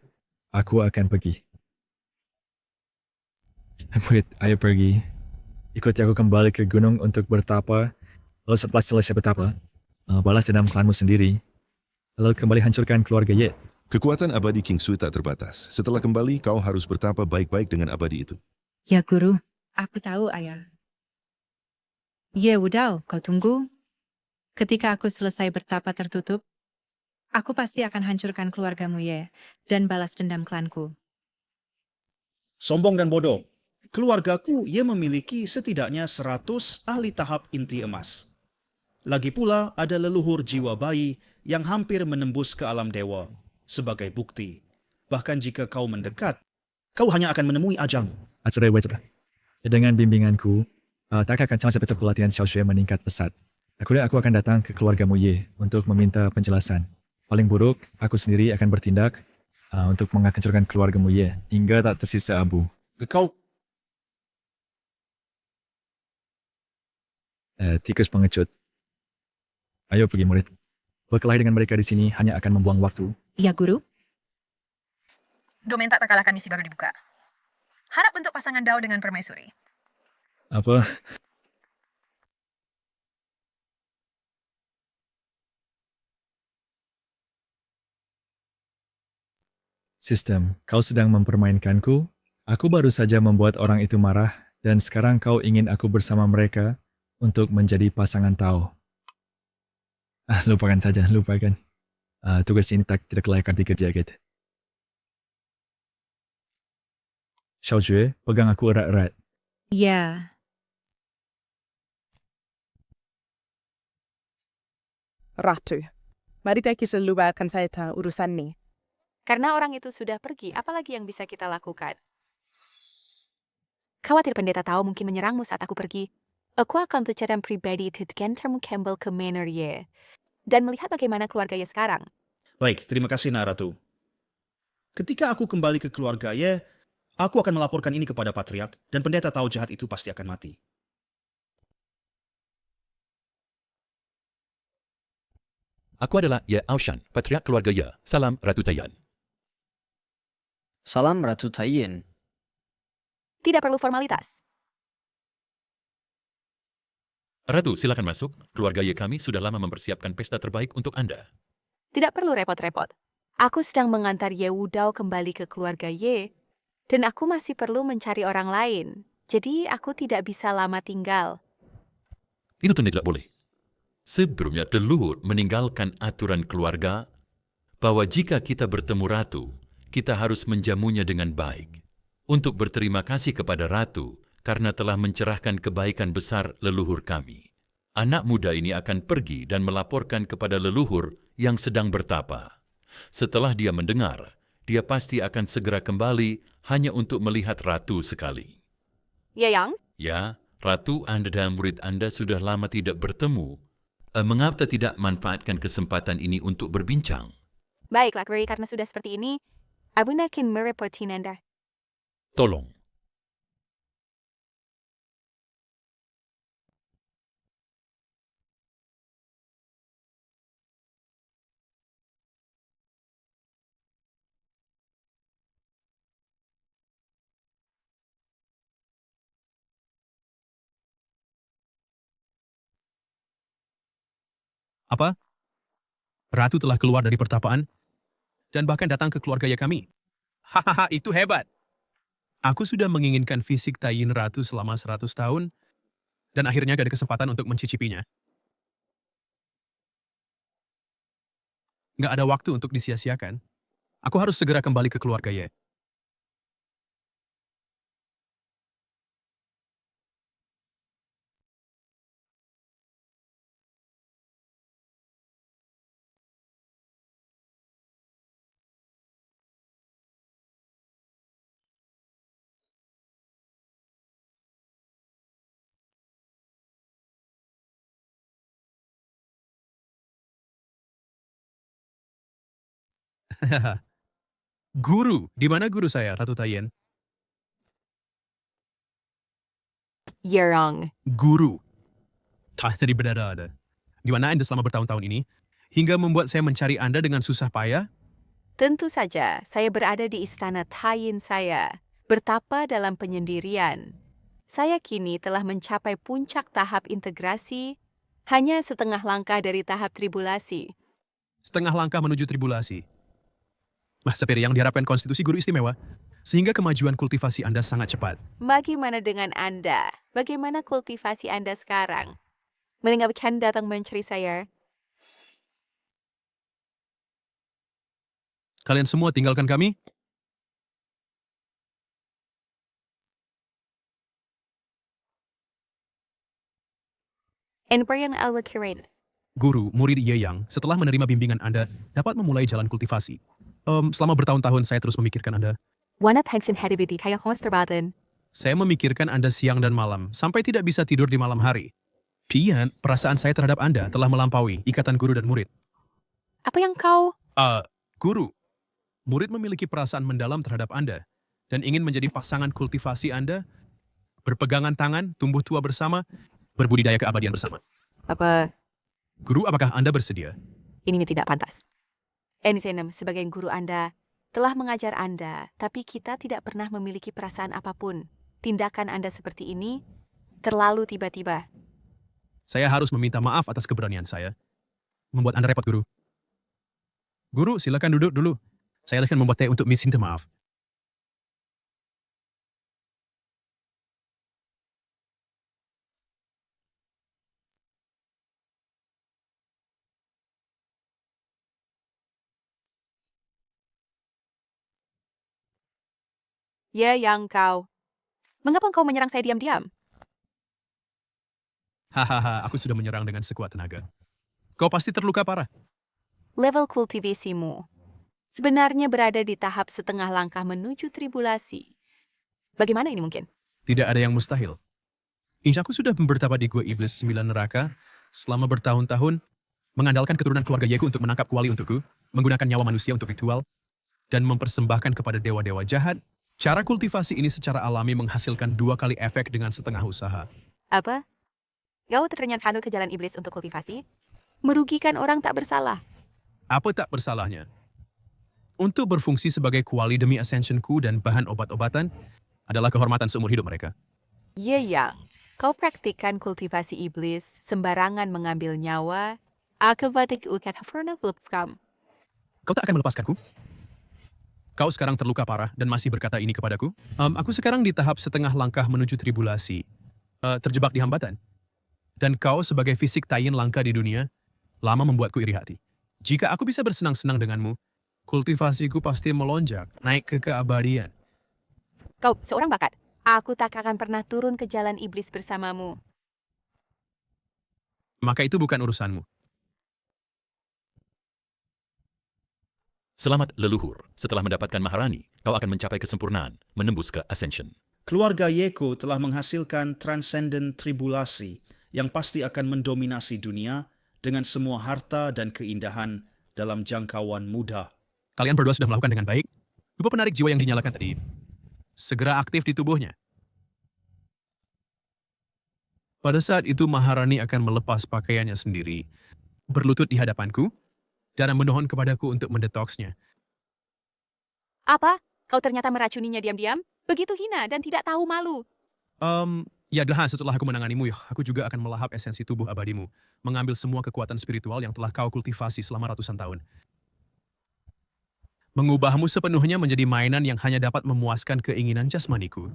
A: aku akan pergi. Murid, ayo pergi. Ikuti aku kembali ke gunung untuk bertapa. Lalu setelah selesai bertapa, balas dendam klanmu sendiri. Lalu kembali hancurkan keluarga Ye.
H: Kekuatan abadi King Sui tak terbatas. Setelah kembali, kau harus bertapa baik-baik dengan abadi itu.
F: Ya guru, aku tahu ayah. Ye Wudao, kau tunggu. Ketika aku selesai bertapa tertutup, aku pasti akan hancurkan keluargamu Ye dan balas dendam klanku.
K: Sombong dan bodoh. Keluargaku, ia memiliki setidaknya 100 ahli tahap inti emas. Lagi pula ada leluhur jiwa bayi yang hampir menembus ke alam dewa sebagai bukti. Bahkan jika kau mendekat, kau hanya akan menemui ajalmu.
A: Dengan bimbinganku, tak akan sama seperti pelatihan Xiao Shui meningkat pesat. Aku akan datang ke keluargamu Ye untuk meminta penjelasan. Paling buruk, aku sendiri akan bertindak untuk menghancurkan keluargamu Ye hingga tak tersisa abu. Tikus pengecut. Ayo pergi murid. Berkelahi dengan mereka di sini hanya akan membuang waktu.
F: Ya guru.
C: Domain tak terkalahkan misi baru dibuka. Harap bentuk pasangan Dao dengan permaisuri.
A: Apa? Sistem, kau sedang mempermainkanku. Aku baru saja membuat orang itu marah dan sekarang kau ingin aku bersama mereka untuk menjadi pasangan tahu. Lupakan saja, lupakan. Tugas ini tidak layak dikerjakan. Xiaojue, pegang aku erat-erat.
F: Ya,
I: Ratu, mari kita lupakan saja urusan ini.
E: Karena orang itu sudah pergi, apalagi yang bisa kita lakukan? Khawatir pendeta tahu mungkin menyerangmu saat aku pergi. Aku akan berjalan pribadi ke Gentermu Campbell ke Manor Ye dan melihat bagaimana keluarga Ye sekarang.
K: Baik, terima kasih Naratu. Ketika aku kembali ke keluarga Ye, aku akan melaporkan ini kepada Patriark dan pendeta tahu jahat itu pasti akan mati.
S: Aku adalah Ye Aushan, Patriark keluarga Ye. Salam Ratu Tayan.
N: Salam Ratu Tayin.
E: Tidak perlu formalitas.
S: Ratu, silakan masuk. Keluarga Ye kami sudah lama mempersiapkan pesta terbaik untuk Anda.
E: Tidak perlu repot-repot. Aku sedang mengantar Ye Wudao kembali ke keluarga Ye, dan aku masih perlu mencari orang lain. Jadi aku tidak bisa lama tinggal.
S: Itu tidak boleh. Sebelumnya leluhur meninggalkan aturan keluarga bahwa jika kita bertemu ratu, kita harus menjamunya dengan baik. Untuk berterima kasih kepada ratu karena telah mencerahkan kebaikan besar leluhur kami. Anak muda ini akan pergi dan melaporkan kepada leluhur yang sedang bertapa. Setelah dia mendengar, dia pasti akan segera kembali hanya untuk melihat ratu sekali.
E: Ya, Yang?
S: Ya, ratu Anda dan murid Anda sudah lama tidak bertemu. Mengapa tidak manfaatkan kesempatan ini untuk berbincang?
E: Baiklah, karena sudah seperti ini, Abuna akan merepotin Anda.
S: Tolong.
T: Apa? Ratu telah keluar dari pertapaan dan bahkan datang ke keluarga ya kami. Hahaha, itu hebat. Aku sudah menginginkan fisik Tayin Ratu selama 100 tahun dan akhirnya ada kesempatan untuk mencicipinya. Nggak ada waktu untuk disia-siakan. Aku harus segera kembali ke keluarga Ye. Guru, di mana guru saya, Ratu Tayin?
E: Yerong.
T: Guru. Tadi berada. Di mana Anda selama bertahun-tahun ini, hingga membuat saya mencari Anda dengan susah payah?
E: Tentu saja, saya berada di istana Tayin saya, bertapa dalam penyendirian. Saya kini telah mencapai puncak tahap integrasi, hanya setengah langkah dari tahap tribulasi.
T: Setengah langkah menuju tribulasi. Seperti yang diharapkan konstitusi guru istimewa, sehingga kemajuan kultivasi Anda sangat cepat.
E: Bagaimana dengan Anda? Bagaimana kultivasi Anda sekarang? Mengapa datang mencari saya?
T: Kalian semua tinggalkan kami?
E: Enbrian Al-Kirin.
T: Guru, murid Ye Yang, setelah menerima bimbingan Anda, dapat memulai jalan kultivasi. Selama bertahun-tahun saya terus memikirkan Anda.
E: Wanap Hansen Hadibidi kaya Hosterbaden.
T: Saya memikirkan Anda siang dan malam, sampai tidak bisa tidur di malam hari. Pian, perasaan saya terhadap Anda telah melampaui ikatan guru dan murid.
E: Apa yang kau...
T: Guru, murid memiliki perasaan mendalam terhadap Anda, dan ingin menjadi pasangan kultivasi Anda, berpegangan tangan, tumbuh tua bersama, berbudidaya keabadian bersama.
E: Apa?
T: Guru, apakah Anda bersedia?
E: Ini tidak pantas. Enisenem sebagai guru Anda telah mengajar Anda, tapi kita tidak pernah memiliki perasaan apapun. Tindakan Anda seperti ini terlalu tiba-tiba.
T: Saya harus meminta maaf atas keberanian saya. Membuat Anda repot, Guru. Guru, silakan duduk dulu. Saya akan membuat teh untuk minta maaf.
E: Ya, yang kau. Mengapa kau menyerang saya diam-diam?
T: Hahaha, aku sudah menyerang dengan sekuat tenaga. Kau pasti terluka parah.
E: Level kultivasimu sebenarnya berada di tahap setengah langkah menuju tribulasi. Bagaimana ini mungkin?
T: Tidak ada yang mustahil. Insyaku sudah bertapa di Gua Iblis 9 Neraka selama bertahun-tahun, mengandalkan keturunan keluarga Yeku untuk menangkap kuali untukku, menggunakan nyawa manusia untuk ritual, dan mempersembahkan kepada dewa-dewa jahat. Cara kultivasi ini secara alami menghasilkan 2 kali efek dengan setengah usaha.
E: Apa? Kau ternyata ke jalan iblis untuk kultivasi? Merugikan orang tak bersalah.
T: Apa tak bersalahnya? Untuk berfungsi sebagai kuali demi ascensionku dan bahan obat-obatan adalah kehormatan seumur hidup mereka.
E: Ye yang, kau praktikkan kultivasi iblis, sembarangan mengambil nyawa, akibat ukat haferna flupskam.
T: Kau tak akan melepaskanku? Kau sekarang terluka parah dan masih berkata ini kepadaku? Aku sekarang di tahap setengah langkah menuju tribulasi. Terjebak di hambatan. Dan kau sebagai fisik tayin langka di dunia, lama membuatku iri hati. Jika aku bisa bersenang-senang denganmu, kultivasiku pasti melonjak, naik ke keabadian.
E: Kau seorang bakat. Aku tak akan pernah turun ke jalan iblis bersamamu.
T: Maka itu bukan urusanmu.
S: Selamat leluhur, setelah mendapatkan Maharani, kau akan mencapai kesempurnaan, menembus ke Ascension.
K: Keluarga Yeku telah menghasilkan transcendent tribulasi yang pasti akan mendominasi dunia dengan semua harta dan keindahan dalam jangkauan mudah.
T: Kalian berdua sudah melakukan dengan baik. Lupa penarik jiwa yang dinyalakan tadi segera aktif di tubuhnya. Pada saat itu Maharani akan melepas pakaiannya sendiri, berlutut di hadapanku, dan memohon kepadaku untuk mendetoksnya.
E: Apa? Kau ternyata meracuninya diam-diam? Begitu hina dan tidak tahu malu.
T: Ya adalah setelah aku menanganimu, aku juga akan melahap esensi tubuh abadimu, mengambil semua kekuatan spiritual yang telah kau kultivasi selama ratusan tahun. Mengubahmu sepenuhnya menjadi mainan yang hanya dapat memuaskan keinginan jasmaniku.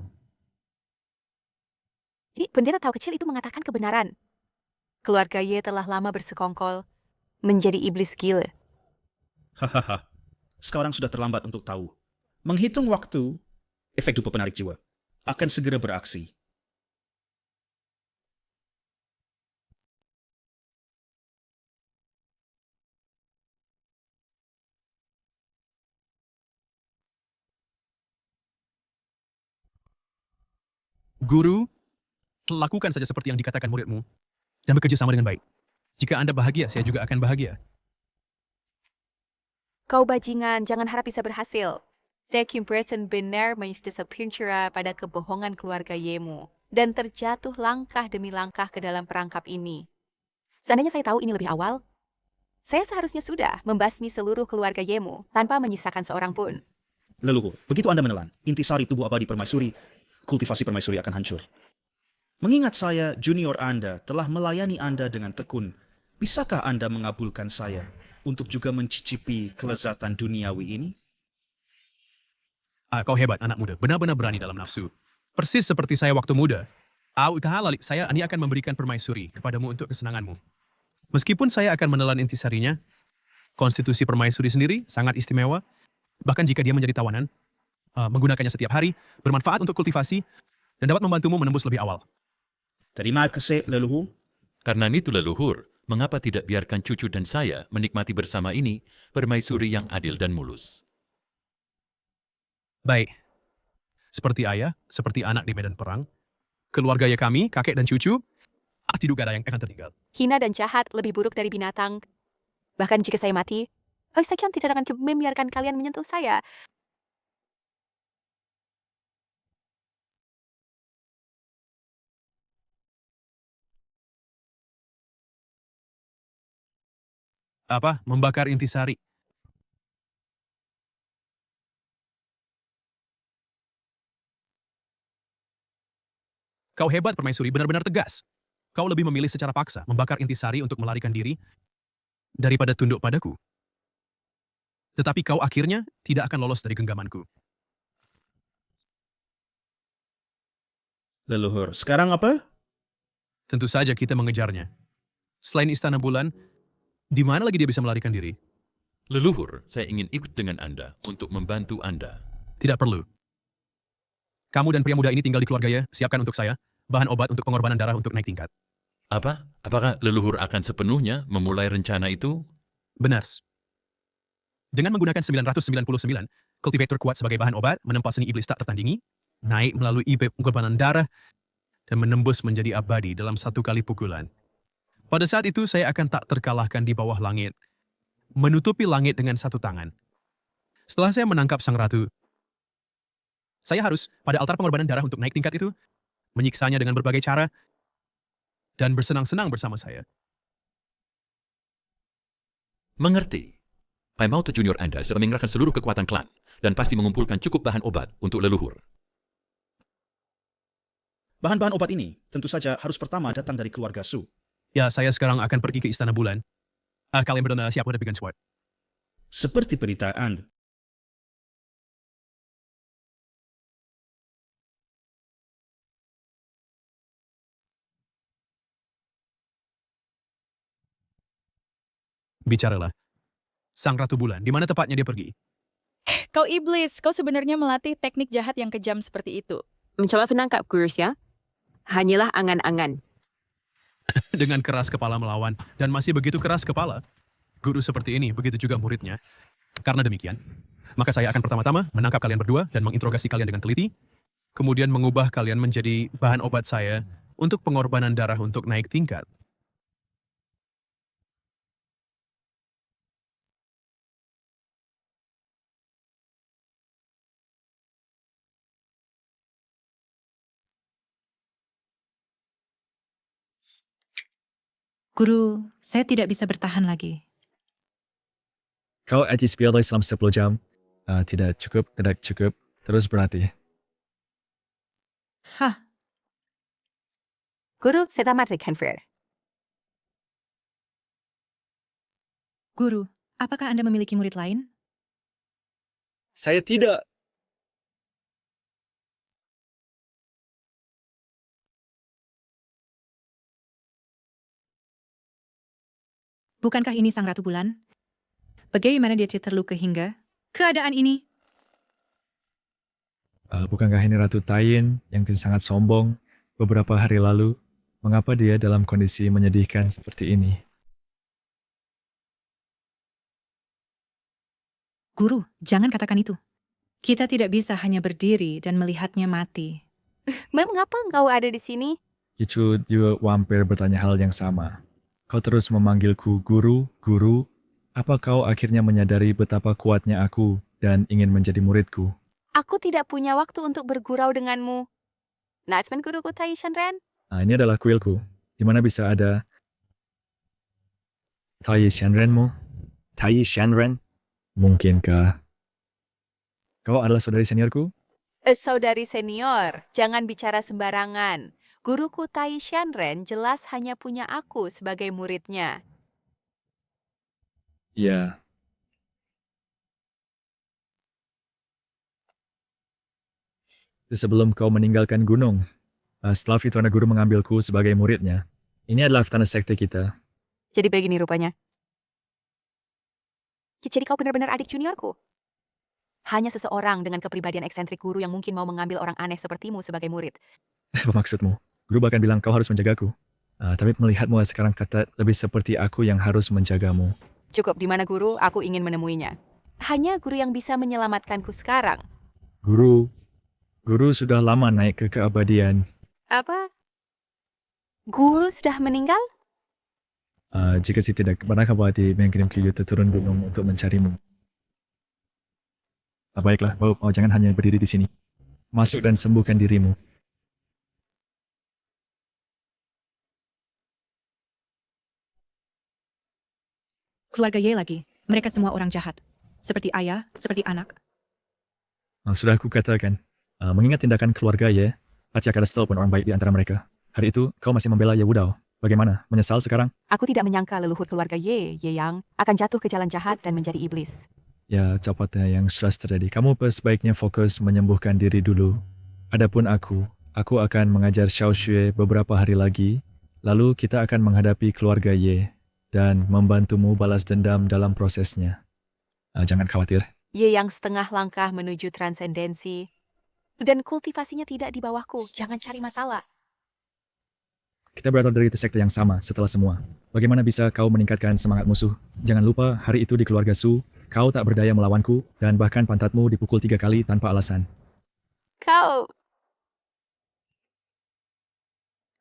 E: Jadi pendeta tahu kecil itu mengatakan kebenaran. Keluarga Ye telah lama bersekongkol, menjadi iblis gila.
K: Hahaha, sekarang sudah terlambat untuk tahu. Menghitung waktu, efek dupa penarik jiwa akan segera beraksi.
T: Guru, lakukan saja seperti yang dikatakan muridmu, dan bekerja sama dengan baik. Jika Anda bahagia, saya juga akan bahagia.
E: Kau bajingan, jangan harap bisa berhasil. Zekim Breton benar menyesuaikan pada kebohongan keluarga Yemu dan terjatuh langkah demi langkah ke dalam perangkap ini. Seandainya saya tahu ini lebih awal, saya seharusnya sudah membasmi seluruh keluarga Yemu tanpa menyisakan seorang pun.
K: Leluhur, begitu Anda menelan intisari tubuh abadi permaisuri, kultivasi permaisuri akan hancur. Mengingat saya, junior Anda, telah melayani Anda dengan tekun, bisakah Anda mengabulkan saya untuk juga mencicipi kelezatan duniawi ini?
T: Kau hebat, anak muda. Benar-benar berani dalam nafsu. Persis seperti saya waktu muda. Saya ini akan memberikan permaisuri kepadamu untuk kesenanganmu. Meskipun saya akan menelan intisarinya, konstitusi permaisuri sendiri sangat istimewa. Bahkan jika dia menjadi tawanan, menggunakannya setiap hari, bermanfaat untuk kultivasi, dan dapat membantumu menembus lebih awal.
K: Terima kasih, leluhur.
S: Karena itu leluhur, mengapa tidak biarkan cucu dan saya menikmati bersama ini permaisuri yang adil dan mulus?
T: Baik. Seperti ayah, seperti anak di medan perang, keluarga ya kami, kakek dan cucu, tidak ada yang akan tertinggal.
E: Hina dan jahat lebih buruk dari binatang. Bahkan jika saya mati, saya tidak akan membiarkan kalian menyentuh saya.
T: Membakar intisari. Kau hebat, permaisuri, benar-benar tegas. Kau lebih memilih secara paksa membakar intisari untuk melarikan diri daripada tunduk padaku. Tetapi kau akhirnya tidak akan lolos dari genggamanku.
K: Leluhur, sekarang apa?
T: Tentu saja kita mengejarnya. Selain Istana Bulan, di mana lagi dia bisa melarikan diri?
S: Leluhur, saya ingin ikut dengan Anda untuk membantu Anda.
T: Tidak perlu. Kamu dan pria muda ini tinggal di keluarga ya, siapkan untuk saya bahan obat untuk pengorbanan darah untuk naik tingkat.
S: Apa? Apakah leluhur akan sepenuhnya memulai rencana itu?
T: Benar. Dengan menggunakan 999, kultivator kuat sebagai bahan obat, menempa seni iblis tak tertandingi, naik melalui IP pengorbanan darah, dan menembus menjadi abadi dalam satu kali pukulan. Pada saat itu saya akan tak terkalahkan di bawah langit, menutupi langit dengan satu tangan. Setelah saya menangkap sang ratu, saya harus pada altar pengorbanan darah untuk naik tingkat itu, menyiksanya dengan berbagai cara, dan bersenang-senang bersama saya.
S: Mengerti. Paimauta Junior Anda sedang mengerahkan seluruh kekuatan klan dan pasti mengumpulkan cukup bahan obat untuk leluhur.
K: Bahan-bahan obat ini tentu saja harus pertama datang dari keluarga Su.
T: Ya, saya sekarang akan pergi ke Istana Bulan. Kalian berdua siapa dengan Sword?
K: Seperti peritaan.
T: Bicaralah. Sang Ratu Bulan, di mana tepatnya dia pergi?
D: Kau iblis, kau sebenarnya melatih teknik jahat yang kejam seperti itu.
U: Mencoba menangkap kurus ya? Hanyalah angan-angan.
T: Dengan keras kepala melawan, dan masih begitu keras kepala. Guru seperti ini, begitu juga muridnya. Karena demikian, maka saya akan pertama-tama menangkap kalian berdua dan menginterogasi kalian dengan teliti, kemudian mengubah kalian menjadi bahan obat saya untuk pengorbanan darah untuk naik tingkat.
F: Guru, saya tidak bisa bertahan lagi.
A: Kau HSPL selama 10 jam. Tidak cukup. Terus berlatih.
E: Hah. Guru, saya tamat reconfer.
F: Guru, apakah Anda memiliki murid lain?
A: Saya tidak.
F: Bukankah ini Sang Ratu Bulan? Bagaimana dia terluka hingga keadaan ini?
A: Bukankah ini Ratu Tain yang sangat sombong beberapa hari lalu? Mengapa dia dalam kondisi menyedihkan seperti ini?
F: Guru, jangan katakan itu. Kita tidak bisa hanya berdiri dan melihatnya mati.
E: Mengapa engkau ada di sini?
A: Itu juga Wampir bertanya hal yang sama. Kau terus memanggilku guru. Apa kau akhirnya menyadari betapa kuatnya aku dan ingin menjadi muridku?
E: Aku tidak punya waktu untuk bergurau denganmu. Natsman guruku Tai Shenren.
A: Ini adalah kuilku. Di mana bisa ada Tai Shenrenmu? Tai Shenren? Mungkinkah kau adalah saudari seniorku?
E: Saudari senior, jangan bicara sembarangan. Guruku Tai Shenren jelas hanya punya aku sebagai muridnya.
A: Ya. Sebelum kau meninggalkan gunung, setelah Fitrana Guru mengambilku sebagai muridnya, ini adalah tanah sekte kita.
E: Jadi begini rupanya. Jadi kau benar-benar adik juniorku? Hanya seseorang dengan kepribadian eksentrik guru yang mungkin mau mengambil orang aneh sepertimu sebagai murid.
A: Apa maksudmu? Guru bahkan bilang kau harus menjagaku. Tapi melihatmu sekarang kata lebih seperti aku yang harus menjagamu.
E: Cukup, di mana guru? Aku ingin menemuinya. Hanya guru yang bisa menyelamatkanku sekarang.
A: Guru sudah lama naik ke keabadian.
E: Apa? Guru sudah meninggal?
A: Jika si tidak, pernahkah Wadi mengirim Kyuta turun gunung untuk mencarimu? Baiklah, jangan hanya berdiri di sini. Masuk dan sembuhkan dirimu.
F: Keluarga Ye lagi. Mereka semua orang jahat. Seperti ayah, seperti anak.
A: Sudah aku katakan, mengingat tindakan keluarga Ye, pasti akan ada setelah orang baik di antara mereka. Hari itu, kau masih membela Ye Wudao. Bagaimana? Menyesal sekarang?
E: Aku tidak menyangka leluhur keluarga Ye Yang, akan jatuh ke jalan jahat dan menjadi iblis.
A: Ya, cepatnya yang sudah terjadi. Kamu sebaiknya fokus menyembuhkan diri dulu. Adapun aku akan mengajar Xiao Xue beberapa hari lagi, lalu kita akan menghadapi keluarga Ye dan membantumu balas dendam dalam prosesnya. Jangan khawatir.
E: Ye yang setengah langkah menuju transendensi, dan kultivasinya tidak di bawahku. Jangan cari masalah.
A: Kita berasal dari sekte yang sama setelah semua. Bagaimana bisa kau meningkatkan semangat musuh? Jangan lupa, hari itu di keluarga Su, kau tak berdaya melawanku, dan bahkan pantatmu dipukul 3 kali tanpa alasan.
E: Kau...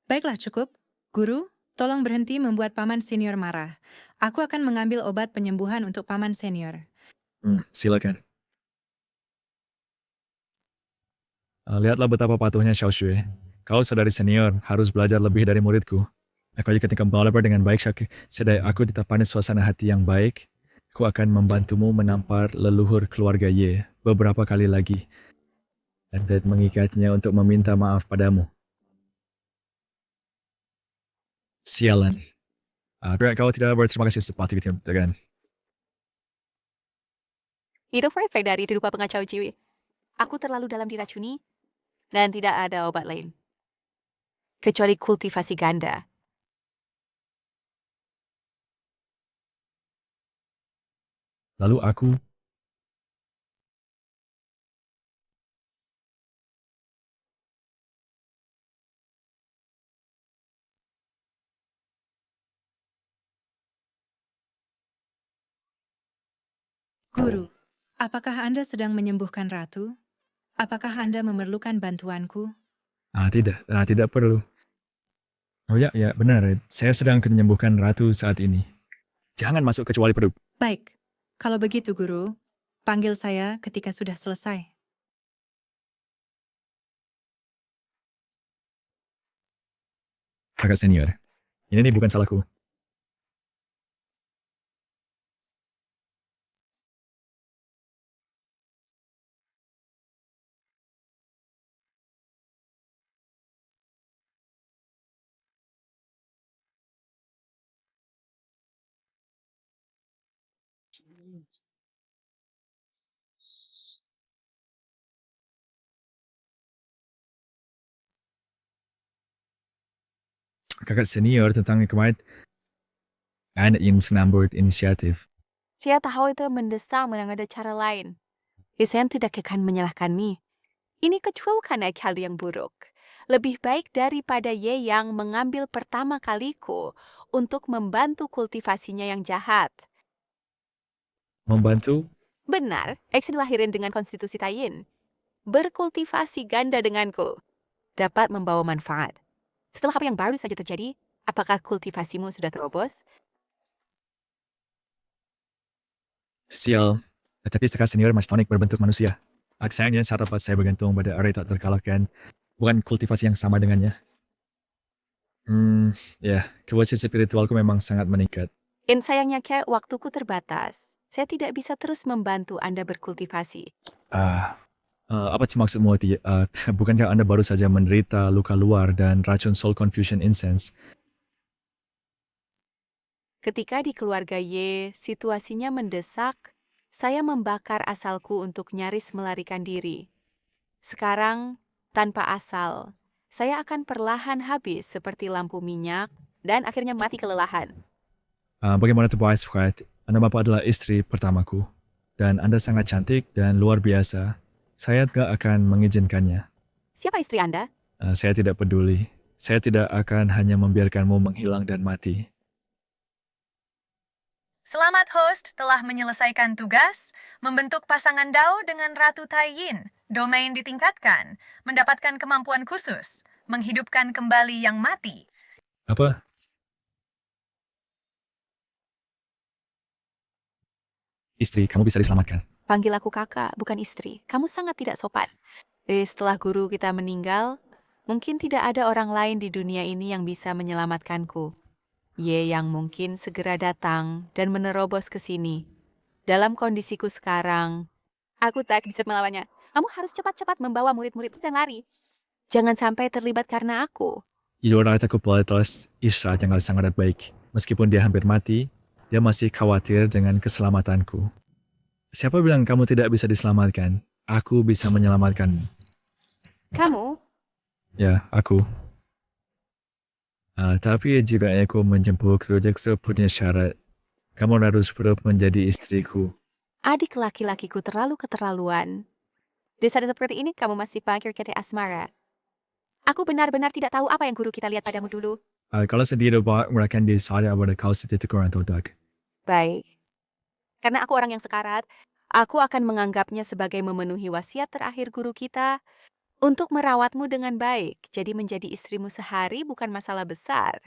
F: Baiklah, cukup. Guru, tolong berhenti membuat paman senior marah. Aku akan mengambil obat penyembuhan untuk paman senior.
A: Silakan. Lihatlah betapa patuhnya Xiao Xue. Kau saudari senior, harus belajar lebih dari muridku. Aku ketika belajar dengan baik, sedai aku ditapani suasana hati yang baik, aku akan membantumu menampar leluhur keluarga Ye beberapa kali lagi dan mengikatnya untuk meminta maaf padamu. Sialan. Kau tidak berterima kasih seperti itu, kan?
E: Itu perfect dari rupa pengacau jiwa. Aku terlalu dalam diracuni, dan tidak ada obat lain. Kecuali kultivasi ganda.
A: Lalu aku...
F: Guru, apakah Anda sedang menyembuhkan ratu? Apakah Anda memerlukan bantuanku?
A: Tidak perlu. Oh ya, benar. Saya sedang menyembuhkan ratu saat ini. Jangan masuk kecuali perlu.
F: Baik, kalau begitu guru, panggil saya ketika sudah selesai.
A: Kakak senior, ini bukan salahku. Kakak senior tentang kemarin Anda ingin mengambil inisiatif.
E: Saya tahu itu mendesak menang ada cara lain. Saya tidak akan menyalahkan Mi. Ini kecuali karena hal yang buruk. Lebih baik daripada Ye yang mengambil pertama kaliku untuk membantu kultivasinya yang jahat.
A: Membantu?
E: Benar, X dilahirin dengan konstitusi Tayin. Berkultivasi ganda denganku. Dapat membawa manfaat. Setelah apa yang baru saja terjadi, apakah kultivasimu sudah terobos?
A: Sial, tetapi sekarang senior mastonik berbentuk manusia. Aksanya dapat saya bergantung pada area tak terkalahkan, bukan kultivasi yang sama dengannya. Kewajib spiritualku memang sangat meningkat.
E: Sayangnya, waktuku terbatas. Saya tidak bisa terus membantu Anda berkultivasi.
A: Apa maksudmu? Bukankah Anda baru saja menderita luka luar dan racun Soul Confusion Incense?
E: Ketika di keluarga Ye, situasinya mendesak, saya membakar asalku untuk nyaris melarikan diri. Sekarang, tanpa asal, saya akan perlahan habis seperti lampu minyak dan akhirnya mati kelelahan.
A: Bagaimana terbaik, Fred? Anda Bapak adalah istri pertamaku, dan Anda sangat cantik dan luar biasa. Saya tidak akan mengizinkannya.
E: Siapa istri Anda?
A: Saya tidak peduli. Saya tidak akan hanya membiarkanmu menghilang dan mati.
C: Selamat host telah menyelesaikan tugas, membentuk pasangan Dao dengan Ratu Taiyin, domain ditingkatkan, mendapatkan kemampuan khusus, menghidupkan kembali yang mati.
A: Apa? Istri, kamu bisa diselamatkan.
E: Panggil aku kakak, bukan istri. Kamu sangat tidak sopan. Setelah guru kita meninggal, mungkin tidak ada orang lain di dunia ini yang bisa menyelamatkanku. Ye yang mungkin segera datang dan menerobos ke sini. Dalam kondisiku sekarang, aku tak bisa melawannya. Kamu harus cepat-cepat membawa murid-murid dan lari. Jangan sampai terlibat karena aku.
A: Idola aku terus istirahat yang sangat baik. Meskipun dia hampir mati, dia masih khawatir dengan keselamatanku. Siapa bilang kamu tidak bisa diselamatkan? Aku bisa menyelamatkanmu.
E: Kamu?
A: Ya, aku. Tapi jika aku menjemput rezeki punya syarat, kamu harus bersiap menjadi istriku.
E: Adik laki-lakiku terlalu keterlaluan. Di saat seperti ini kamu masih panggil kata asmara. Aku benar-benar tidak tahu apa yang guru kita lihat padamu dulu.
A: Kalau sedih dapat mereka disadar pada kau sedikit kurang otak.
E: Baik. Karena aku orang yang sekarat, aku akan menganggapnya sebagai memenuhi wasiat terakhir guru kita untuk merawatmu dengan baik. Jadi menjadi istrimu sehari bukan masalah besar.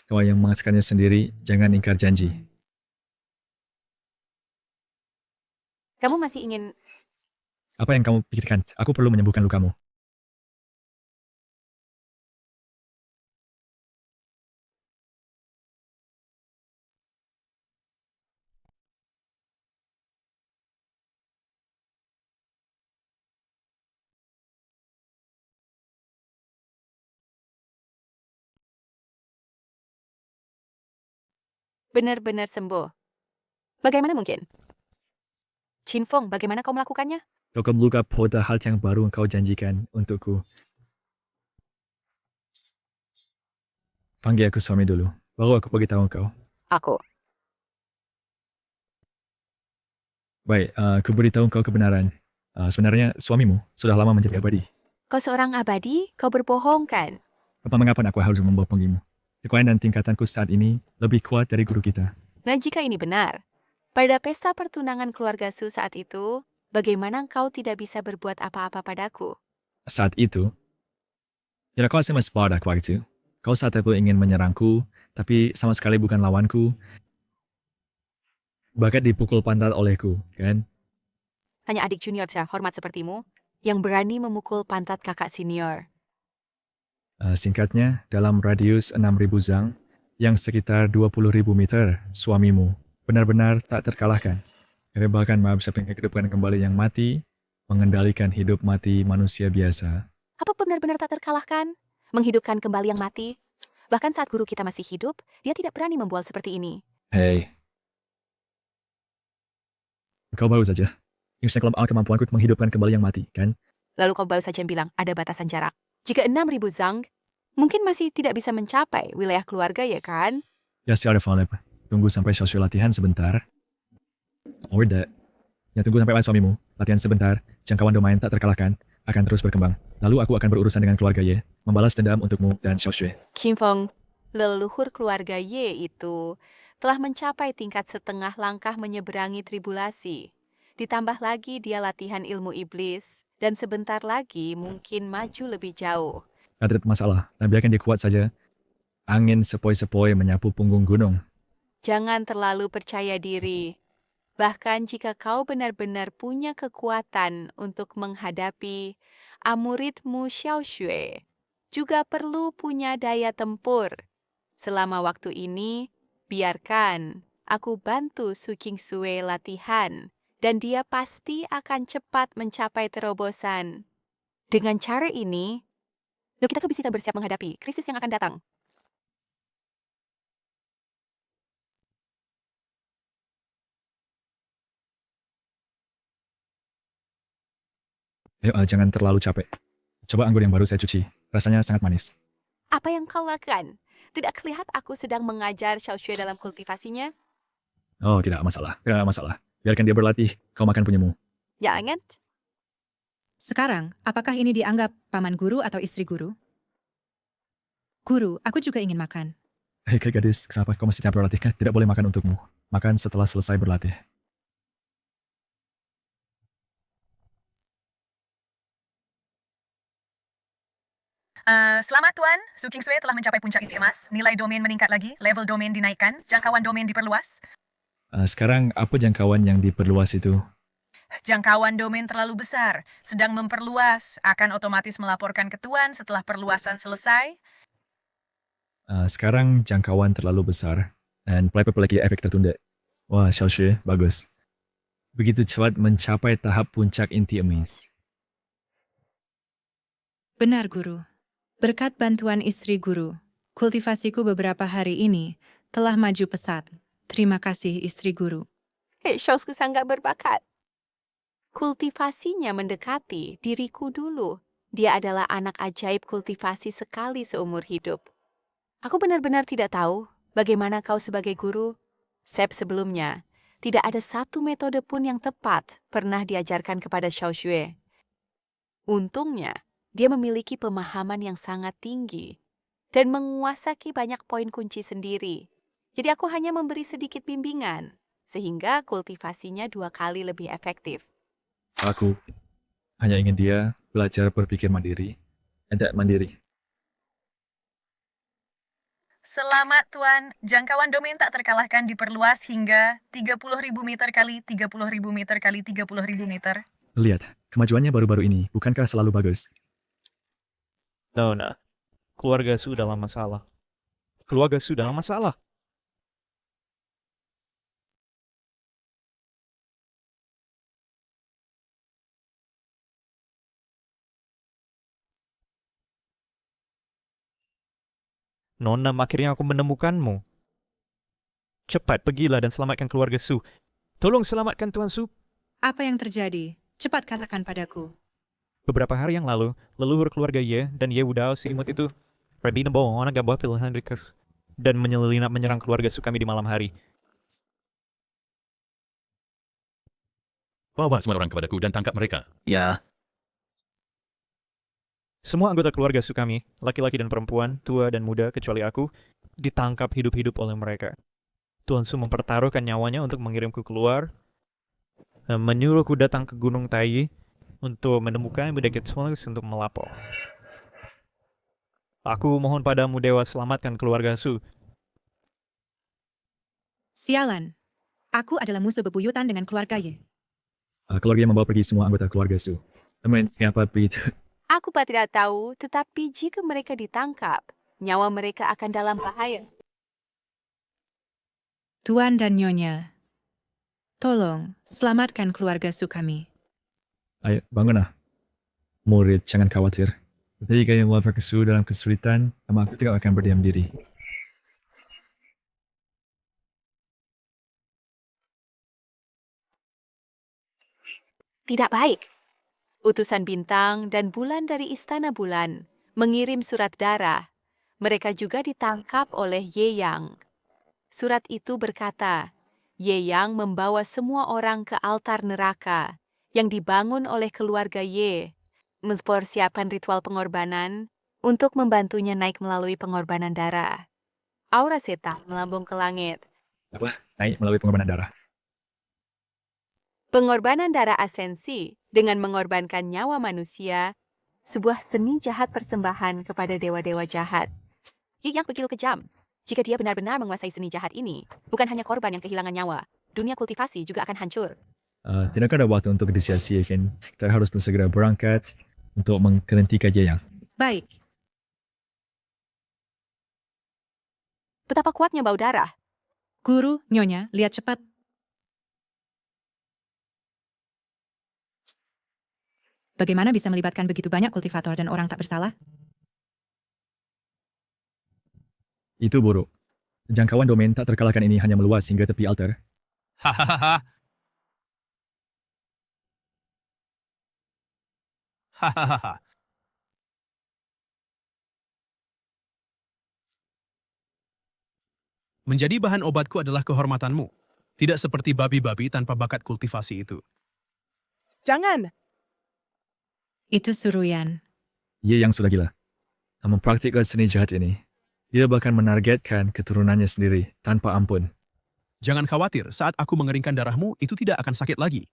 A: Kau yang mengasahkannya sendiri, jangan ingkar janji.
E: Kamu masih ingin...
A: Apa yang kamu pikirkan? Aku perlu menyembuhkan lukamu.
E: benar-benar sembuh. Bagaimana mungkin? Chin Feng, bagaimana kau melakukannya?
A: Kau luka pada hal yang baru kau janjikan untukku. Panggil aku suami dulu, baru aku beritahu kau.
E: Aku.
A: Baik, aku beritahu kau kebenaran. Sebenarnya suamimu sudah lama menjadi abadi.
E: Kau seorang abadi? Kau berbohong kan?
A: Mengapa aku harus membohongimu? Kekuatan dan tingkatanku saat ini lebih kuat dari guru kita.
E: Nah, jika ini benar, pada pesta pertunangan keluarga Su saat itu, bagaimana kau tidak bisa berbuat apa-apa padaku?
A: Saat itu, ya kau masih pada waktu itu. Kau saat itu ingin menyerangku, tapi sama sekali bukan lawanku. Bahkan dipukul pantat olehku, kan?
E: Hanya adik junior saja hormat sepertimu, yang berani memukul pantat kakak senior.
A: Singkatnya, dalam radius 6.000 zang, yang sekitar 20.000 meter, suamimu benar-benar tak terkalahkan. Dia bahkan bisa menghidupkan kembali yang mati, mengendalikan hidup mati manusia biasa.
E: Apa benar-benar tak terkalahkan? Menghidupkan kembali yang mati? Bahkan saat guru kita masih hidup, dia tidak berani membual seperti ini.
A: Hei. Kau baru saja. Ini sekelompok kemampuanku menghidupkan kembali yang mati, kan?
E: Lalu kau baru saja bilang ada batasan jarak. Jika 6.000 zang, mungkin masih tidak bisa mencapai wilayah keluarga, ya kan?
A: Ya, siapa Philip. Tunggu sampai sosial latihan sebentar. Or that. Ya, tunggu sampai suamimu. Latihan sebentar. Jangkauan domain tak terkalahkan. Akan terus berkembang. Lalu aku akan berurusan dengan keluarga Ye. Membalas dendam untukmu dan Xiao Xue.
E: Qin Feng, leluhur keluarga Ye itu telah mencapai tingkat setengah langkah menyeberangi tribulasi. Ditambah lagi dia latihan ilmu iblis. Dan sebentar lagi mungkin maju lebih jauh.
A: Tidak masalah, dan biarkan dia kuat saja. Angin sepoi-sepoi menyapu punggung gunung.
E: Jangan terlalu percaya diri. Bahkan jika kau benar-benar punya kekuatan untuk menghadapi muridmu Xiao Xue, juga perlu punya daya tempur. Selama waktu ini, biarkan aku bantu Su Qingsue latihan, dan dia pasti akan cepat mencapai terobosan. Dengan cara ini, kita bisa bersiap menghadapi krisis yang akan datang.
A: Ayo, jangan terlalu capek. Coba anggur yang baru saya cuci. Rasanya sangat manis.
E: Apa yang kau lakukan? Tidak kelihatan aku sedang mengajar Xiao Xue dalam kultivasinya?
A: Oh, tidak masalah. Tidak masalah. Biarkan dia berlatih. Kau makan punyamu.
E: Jangan.
F: Sekarang, apakah ini dianggap paman guru atau istri guru? Guru, aku juga ingin makan.
A: Hei gadis, kenapa kau masih tidak berlatih? Tidak boleh makan untukmu. Makan setelah selesai berlatih.
C: Selamat Tuan, Su Qingsue telah mencapai puncak inti emas. Nilai domain meningkat lagi, level domain dinaikkan, jangkauan domain diperluas.
A: Sekarang apa jangkauan yang diperluas itu?
C: Jangkauan domain terlalu besar, sedang memperluas, akan otomatis melaporkan ke Tuan setelah perluasan selesai.
A: Sekarang jangkauan terlalu besar, dan pelipet efek tertunda. Wah, Xiao Xue, bagus. Begitu cepat mencapai tahap puncak inti emas.
F: Benar, Guru. Berkat bantuan istri guru, kultivasiku beberapa hari ini telah maju pesat. Terima kasih, istri guru.
E: Shosku sangat berbakat. Kultivasinya mendekati diriku dulu. Dia adalah anak ajaib kultivasi sekali seumur hidup. Aku benar-benar tidak tahu bagaimana kau sebagai guru. Sep sebelumnya, tidak ada satu metode pun yang tepat pernah diajarkan kepada Xiao Xue. Untungnya, dia memiliki pemahaman yang sangat tinggi dan menguasai banyak poin kunci sendiri. Jadi aku hanya memberi sedikit bimbingan, sehingga kultivasinya 2 kali lebih efektif.
A: Aku hanya ingin dia belajar berpikir mandiri. Mandiri.
C: Selamat Tuan, jangkauan domain tak terkalahkan diperluas hingga 30.000 meter kali 30.000 meter kali 30.000 meter.
A: Lihat, kemajuannya baru-baru ini, bukankah selalu bagus?
Q: Nona, keluarga Su dalam masalah. Keluarga Su dalam masalah. Nona, akhirnya aku menemukanmu. Cepat, pergilah dan selamatkan keluarga Su. Tolong selamatkan Tuan Su.
F: Apa yang terjadi? Cepat katakan padaku.
Q: Beberapa hari yang lalu, leluhur keluarga Ye dan Ye Wudao si imut itu pergi membawa anak buah pilihan Rikus dan menyelinap menyerang keluarga Su kami di malam hari.
S: Bawa semua orang kepadaku dan tangkap mereka.
N: Ya.
Q: Semua anggota keluarga Su kami, laki-laki dan perempuan, tua dan muda kecuali aku, ditangkap hidup-hidup oleh mereka. Tuan Su mempertaruhkan nyawanya untuk mengirimku keluar, menyuruhku datang ke Gunung Tai untuk menemukan Budaket Solis untuk melapor. Aku mohon padamu Dewa, selamatkan keluarga Su.
F: Sialan. Aku adalah musuh bebuyutan dengan keluarga Ye.
A: Keluarga yang membawa pergi semua anggota keluarga Su. Siapa begitu?
E: Aku tidak tahu, tetapi jika mereka ditangkap, nyawa mereka akan dalam bahaya.
F: Tuan dan Nyonya, tolong selamatkan keluarga Su kami.
A: Ayo, bangunlah. Murid, jangan khawatir. Ketika yang melapor ke Su dalam kesulitan, aku tidak akan berdiam diri.
E: Tidak baik. Utusan bintang dan bulan dari Istana Bulan mengirim surat darah. Mereka juga ditangkap oleh Ye Yang. Surat itu berkata, Ye Yang membawa semua orang ke altar neraka yang dibangun oleh keluarga Ye, mempersiapkan ritual pengorbanan untuk membantunya naik melalui pengorbanan darah. Aura setan melambung ke langit.
A: Apa? Naik melalui pengorbanan darah.
E: Pengorbanan darah asensi dengan mengorbankan nyawa manusia, sebuah seni jahat persembahan kepada dewa-dewa jahat. Ye Yang begitu kejam. Jika dia benar-benar menguasai seni jahat ini, bukan hanya korban yang kehilangan nyawa, dunia kultivasi juga akan hancur.
A: Tidak ada waktu untuk disia-siakan. Kita harus segera berangkat untuk menghentikan Ye Yang.
F: Baik.
E: Betapa kuatnya bau darah.
F: Guru, Nyonya, lihat cepat. Bagaimana bisa melibatkan begitu banyak kultivator dan orang tak bersalah?
A: Itu buruk. Jangkauan domain tak terkalahkan ini hanya meluas hingga tepi altar.
T: Hahaha. Hahaha. Menjadi bahan obatku adalah kehormatanmu. Tidak seperti babi-babi tanpa bakat kultivasi itu.
I: Jangan.
F: Itu Suruyan.
A: Ye Yang sudah gila. Mempraktikkan seni jahat ini. Dia bahkan menargetkan keturunannya sendiri tanpa ampun.
T: Jangan khawatir, saat aku mengeringkan darahmu, itu tidak akan sakit lagi.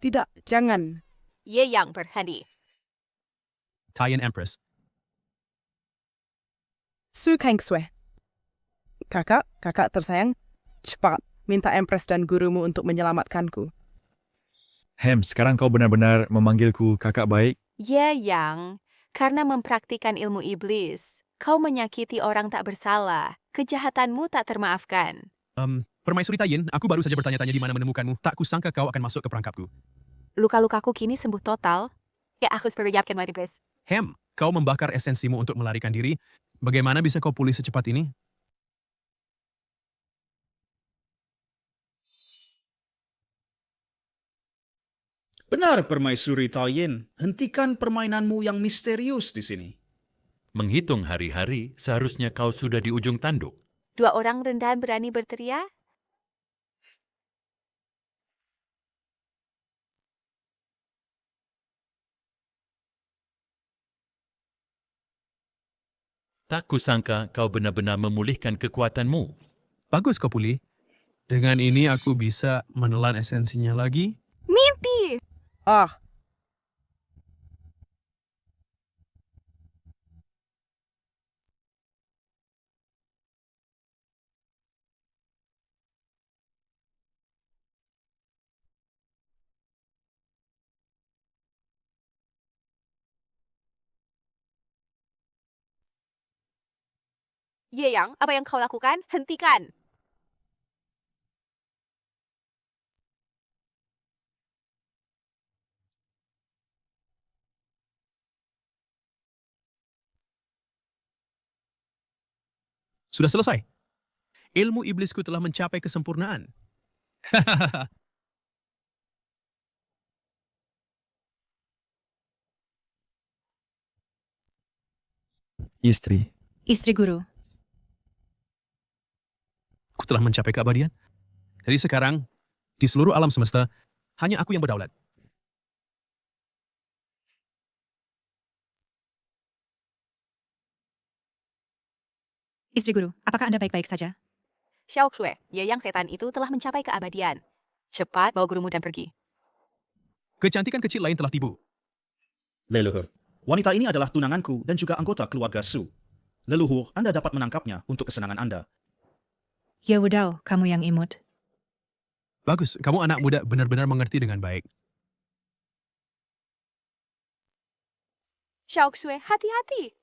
I: Tidak, jangan.
E: Ye Yang berhenti.
T: Taiyan Empress.
I: Su Kengsue. Kakak tersayang, cepat minta Empress dan gurumu untuk menyelamatkanku.
A: Sekarang kau benar-benar memanggilku kakak baik?
E: Ye Yang, karena mempraktikkan ilmu iblis, kau menyakiti orang tak bersalah. Kejahatanmu tak termaafkan.
T: Permaisuri Taiyin, aku baru saja bertanya-tanya di mana menemukanmu. Tak kusangka kau akan masuk ke perangkapku.
E: Luka-lukaku kini sembuh total. Ya, aku seperti iblis.
T: Kau membakar esensimu untuk melarikan diri. Bagaimana bisa kau pulih secepat ini?
K: Benar, Permaisuri Taoyin. Hentikan permainanmu yang misterius di sini.
S: Menghitung hari-hari, seharusnya kau sudah di ujung tanduk.
E: 2 orang rendahan berani berteriak?
S: Tak kusangka kau benar-benar memulihkan kekuatanmu.
T: Bagus kau pulih. Dengan ini aku bisa menelan esensinya lagi.
E: Mimpi!
I: Ah,
E: Ye Yang, apa yang kau lakukan? Hentikan!
T: Sudah selesai. Ilmu iblisku telah mencapai kesempurnaan.
A: Istri.
F: Istri guru.
T: Aku telah mencapai keabadian. Dari sekarang, di seluruh alam semesta, hanya aku yang berdaulat.
F: Istri guru, apakah Anda baik-baik saja?
E: Xiao Xue, Ye Yang setan itu telah mencapai keabadian. Cepat bawa gurumu dan pergi.
T: Kecantikan kecil lain telah tibu.
K: Leluhur, wanita ini adalah tunanganku dan juga anggota keluarga Su. Leluhur, Anda dapat menangkapnya untuk kesenangan Anda.
F: Ya Wudao, kamu yang imut.
T: Bagus, kamu anak muda benar-benar mengerti dengan baik.
E: Xiao Xue, hati-hati!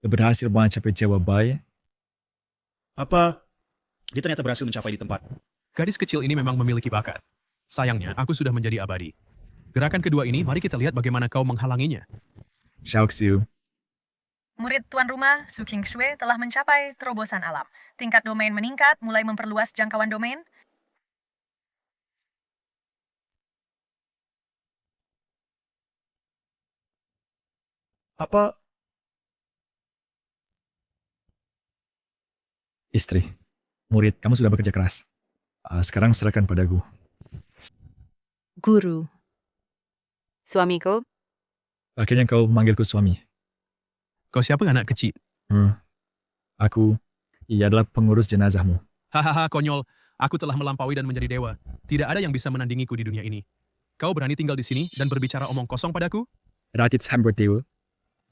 A: Berhasil mencapai jiwa baik.
K: Apa? Dia ternyata berhasil mencapai di tempat.
T: Gadis kecil ini memang memiliki bakat. Sayangnya, aku sudah menjadi abadi. Gerakan kedua ini, mari kita lihat bagaimana kau menghalanginya.
A: Xiao Xiu.
C: Murid tuan rumah, Su King Shui, telah mencapai terobosan alam. Tingkat domain meningkat, mulai memperluas jangkauan domain.
K: Apa?
A: Istri. Murid, kamu sudah bekerja keras. Sekarang serahkan padaku.
F: Guru.
E: Suamiku?
A: Akhirnya kau memanggilku suami.
T: Kau siapa anak kecil?
A: Aku, ia adalah pengurus jenazahmu.
T: Hahaha, konyol. Aku telah melampaui dan menjadi dewa. Tidak ada yang bisa menandingiku di dunia ini. Kau berani tinggal di sini dan berbicara omong kosong padaku?
A: Rakit hamba dewa.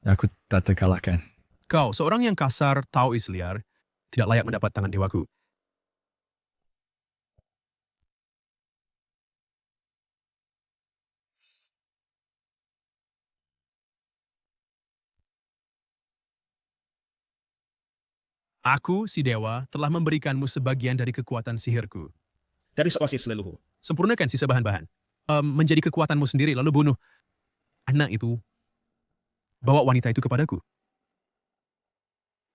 A: Aku tak terkalahkan.
T: Kau, seorang yang kasar, Taois liar, tidak layak mendapat tangan dewaku. Aku, si dewa, telah memberikanmu sebagian dari kekuatan sihirku.
K: Dari oasis leluhur.
T: Sempurnakan sisa bahan-bahan. Menjadi kekuatanmu sendiri, lalu bunuh anak itu. Bawa wanita itu kepadaku.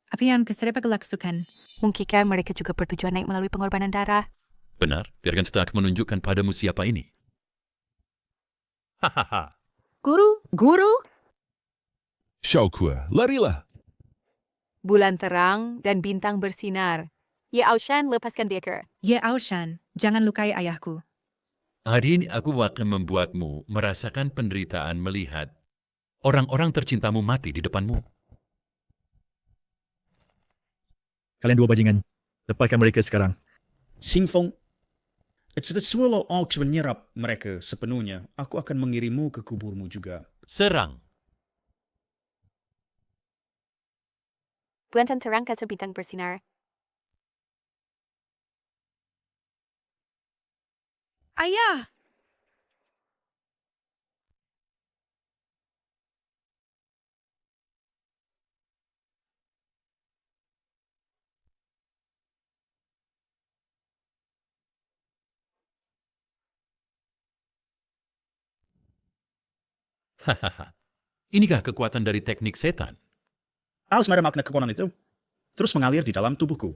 F: Apa yang keserapa kelaksukan?
E: Mungkinkah mereka juga bertujuan naik melalui pengorbanan darah?
S: Benar, biarkan kita menunjukkan padamu siapa ini. Hahaha.
U: Guru?
H: Xiaokue, larilah.
E: Bulan terang dan bintang bersinar. Ye Aoshan, lepaskan dia ke.
F: Ye Aoshan, jangan lukai ayahku.
S: Hari ini aku akan membuatmu merasakan penderitaan melihat orang-orang tercintamu mati di depanmu.
A: Kalian dua bajingan, lepaskan mereka sekarang.
K: Xingfeng, sebelum Ox menyerap mereka sepenuhnya, aku akan mengirimmu ke kuburmu juga.
S: Serang.
E: Bulan terang kata bintang bersinar.
F: Ayah!
S: Hahaha. Inikah kekuatan dari teknik setan?
K: Harus ada makna kekuatan itu. Terus mengalir di dalam tubuhku.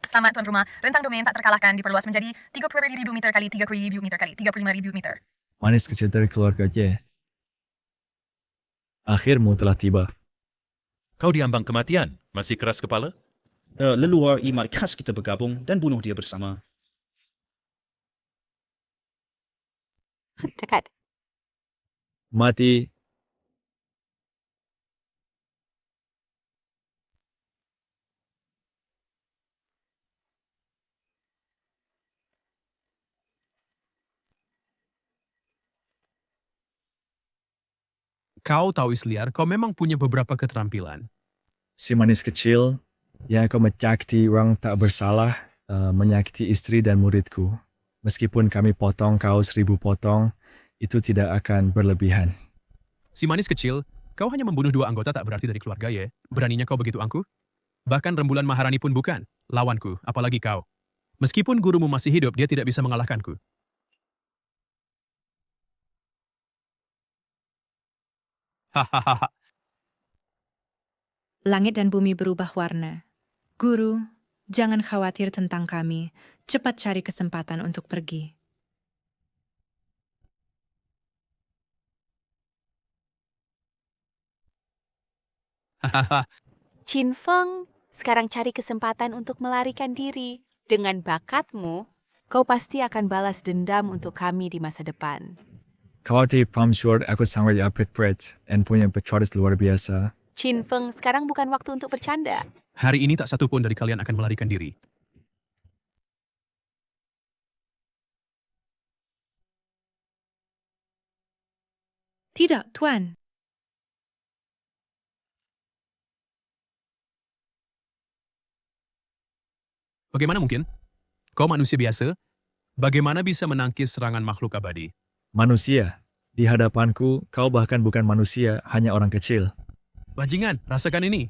C: Selamat tuan rumah, rentang domain tak terkalahkan diperluas menjadi 30.000 meter kali 30.000 meter kali 35.000 meter.
A: Manis kecil dari keluarga Ye. Akhirmu telah tiba.
S: Kau diambang kematian, masih keras kepala?
K: Leluhur iman khas kita bergabung dan bunuh dia bersama.
E: Dekat.
A: Mati.
T: Kau tahu Isliar, kau memang punya beberapa keterampilan.
A: Si manis kecil yang kau menyakiti orang tak bersalah, menyakiti istri dan muridku. Meskipun kami potong kau 1000 potong, itu tidak akan berlebihan.
T: Si manis kecil, kau hanya membunuh 2 anggota tak berarti dari keluarga Ye. Beraninya kau begitu angkuh? Bahkan Rembulan Maharani pun bukan lawanku, apalagi kau. Meskipun gurumu masih hidup, dia tidak bisa mengalahkanku. Hahaha.
F: Langit dan bumi berubah warna. Guru, jangan khawatir tentang kami. Cepat cari kesempatan untuk pergi.
E: Qin Feng, sekarang cari kesempatan untuk melarikan diri. Dengan bakatmu, kau pasti akan balas dendam untuk kami di masa depan.
A: Kau hati paham short, aku sangat apret dan punya pecoris luar biasa.
E: Qin Feng, sekarang bukan waktu untuk bercanda.
T: Hari ini tak satu pun dari kalian akan melarikan diri.
F: Tidak, Tuan.
T: Bagaimana mungkin? Kau manusia biasa? Bagaimana bisa menangkis serangan makhluk abadi?
A: Manusia. Di hadapanku, kau bahkan bukan manusia, hanya orang kecil.
T: Bajingan, rasakan ini.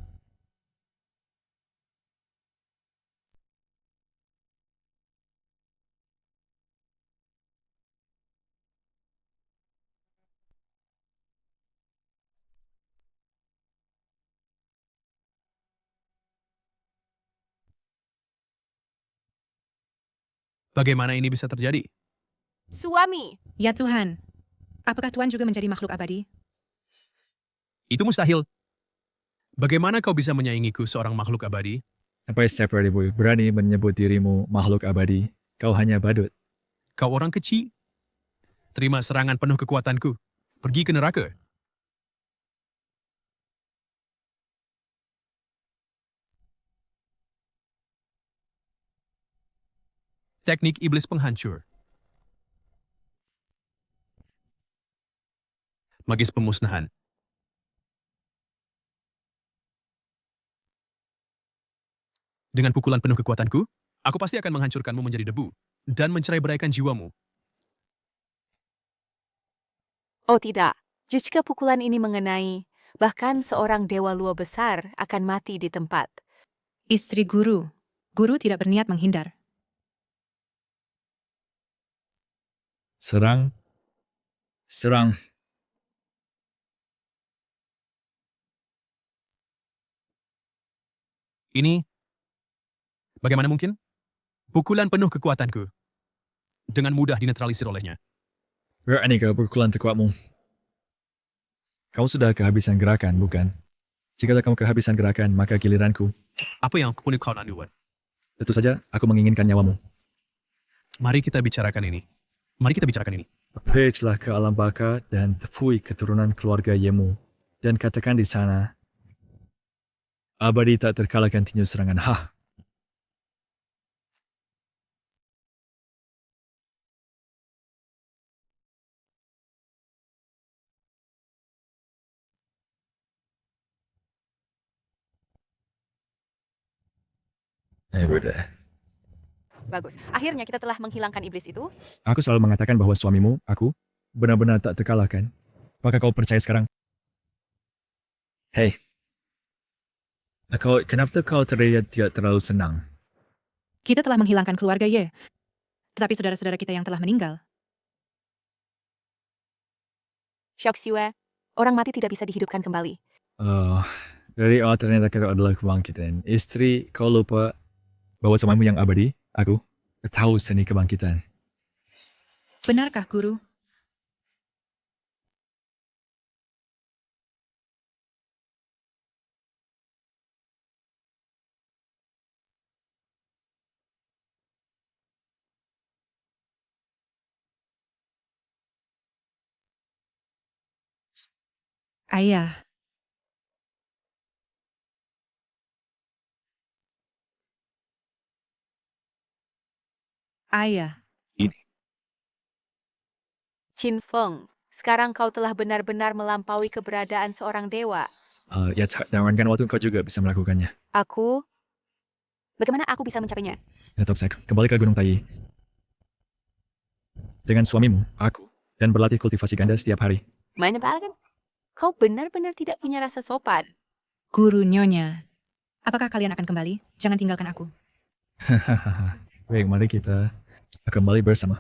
T: Bagaimana ini bisa terjadi?
E: Suami.
F: Ya Tuhan. Apakah Tuan juga menjadi makhluk abadi?
T: Itu mustahil. Bagaimana kau bisa menyaingiku seorang makhluk abadi?
A: Sampai setiap ribu berani menyebut dirimu makhluk abadi, kau hanya badut.
T: Kau orang kecil. Terima serangan penuh kekuatanku. Pergi ke neraka. Teknik iblis penghancur. Magis pemusnahan. Dengan pukulan penuh kekuatanku, aku pasti akan menghancurkanmu menjadi debu dan mencerai-beraikan jiwamu.
E: Oh tidak, jika pukulan ini mengenai, bahkan seorang dewa luar besar akan mati di tempat.
F: Istri guru. Guru tidak berniat menghindar.
A: Serang. Serang.
T: Ini, bagaimana mungkin? Pukulan penuh kekuatanku. Dengan mudah dinetralisir olehnya.
A: Berani kau pukulan terkuatmu. Kau sudah kehabisan gerakan, bukan? Jika kamu kehabisan gerakan, maka giliranku.
T: Apa yang kau nak buat?
A: Tentu saja, aku menginginkan nyawamu.
T: Mari kita bicarakan ini. Mari kita bicarakan ini.
A: Pergilah ke alam baka dan tepui keturunan keluarga Yemu. Dan katakan di sana, abadi tak terkalahkan tinju serangan Hah. Udah.
E: Bagus. Akhirnya kita telah menghilangkan iblis itu.
A: Aku selalu mengatakan bahwa suamimu, aku, benar-benar tak terkalahkan. Apakah kau percaya sekarang? Hei. Kenapa kau terlihat tidak terlalu senang?
F: Kita telah menghilangkan keluarga Ye. Tetapi saudara-saudara kita yang telah meninggal.
E: Xiao Xue, Orang mati tidak bisa dihidupkan kembali.
A: Dari ternyata kau adalah kebangkitan. Istri, kau lupa bahwa suamimu yang abadi, aku, tahu seni kebangkitan.
F: Benarkah, Guru? Ayah. Ayah.
E: Chin Feng, sekarang kau telah benar-benar melampaui keberadaan seorang dewa.
A: Ya, tawarkan waktu kau juga bisa melakukannya.
E: Bagaimana aku bisa mencapainya?
A: Toksek, kembali ke Gunung Tai. Dengan suamimu, aku, dan berlatih kultivasi ganda setiap hari.
E: Menyebalkan. Kau benar-benar tidak punya rasa sopan.
F: Guru Nyonya, apakah kalian akan kembali? Jangan tinggalkan aku.
A: Baik, mari kita kembali bersama.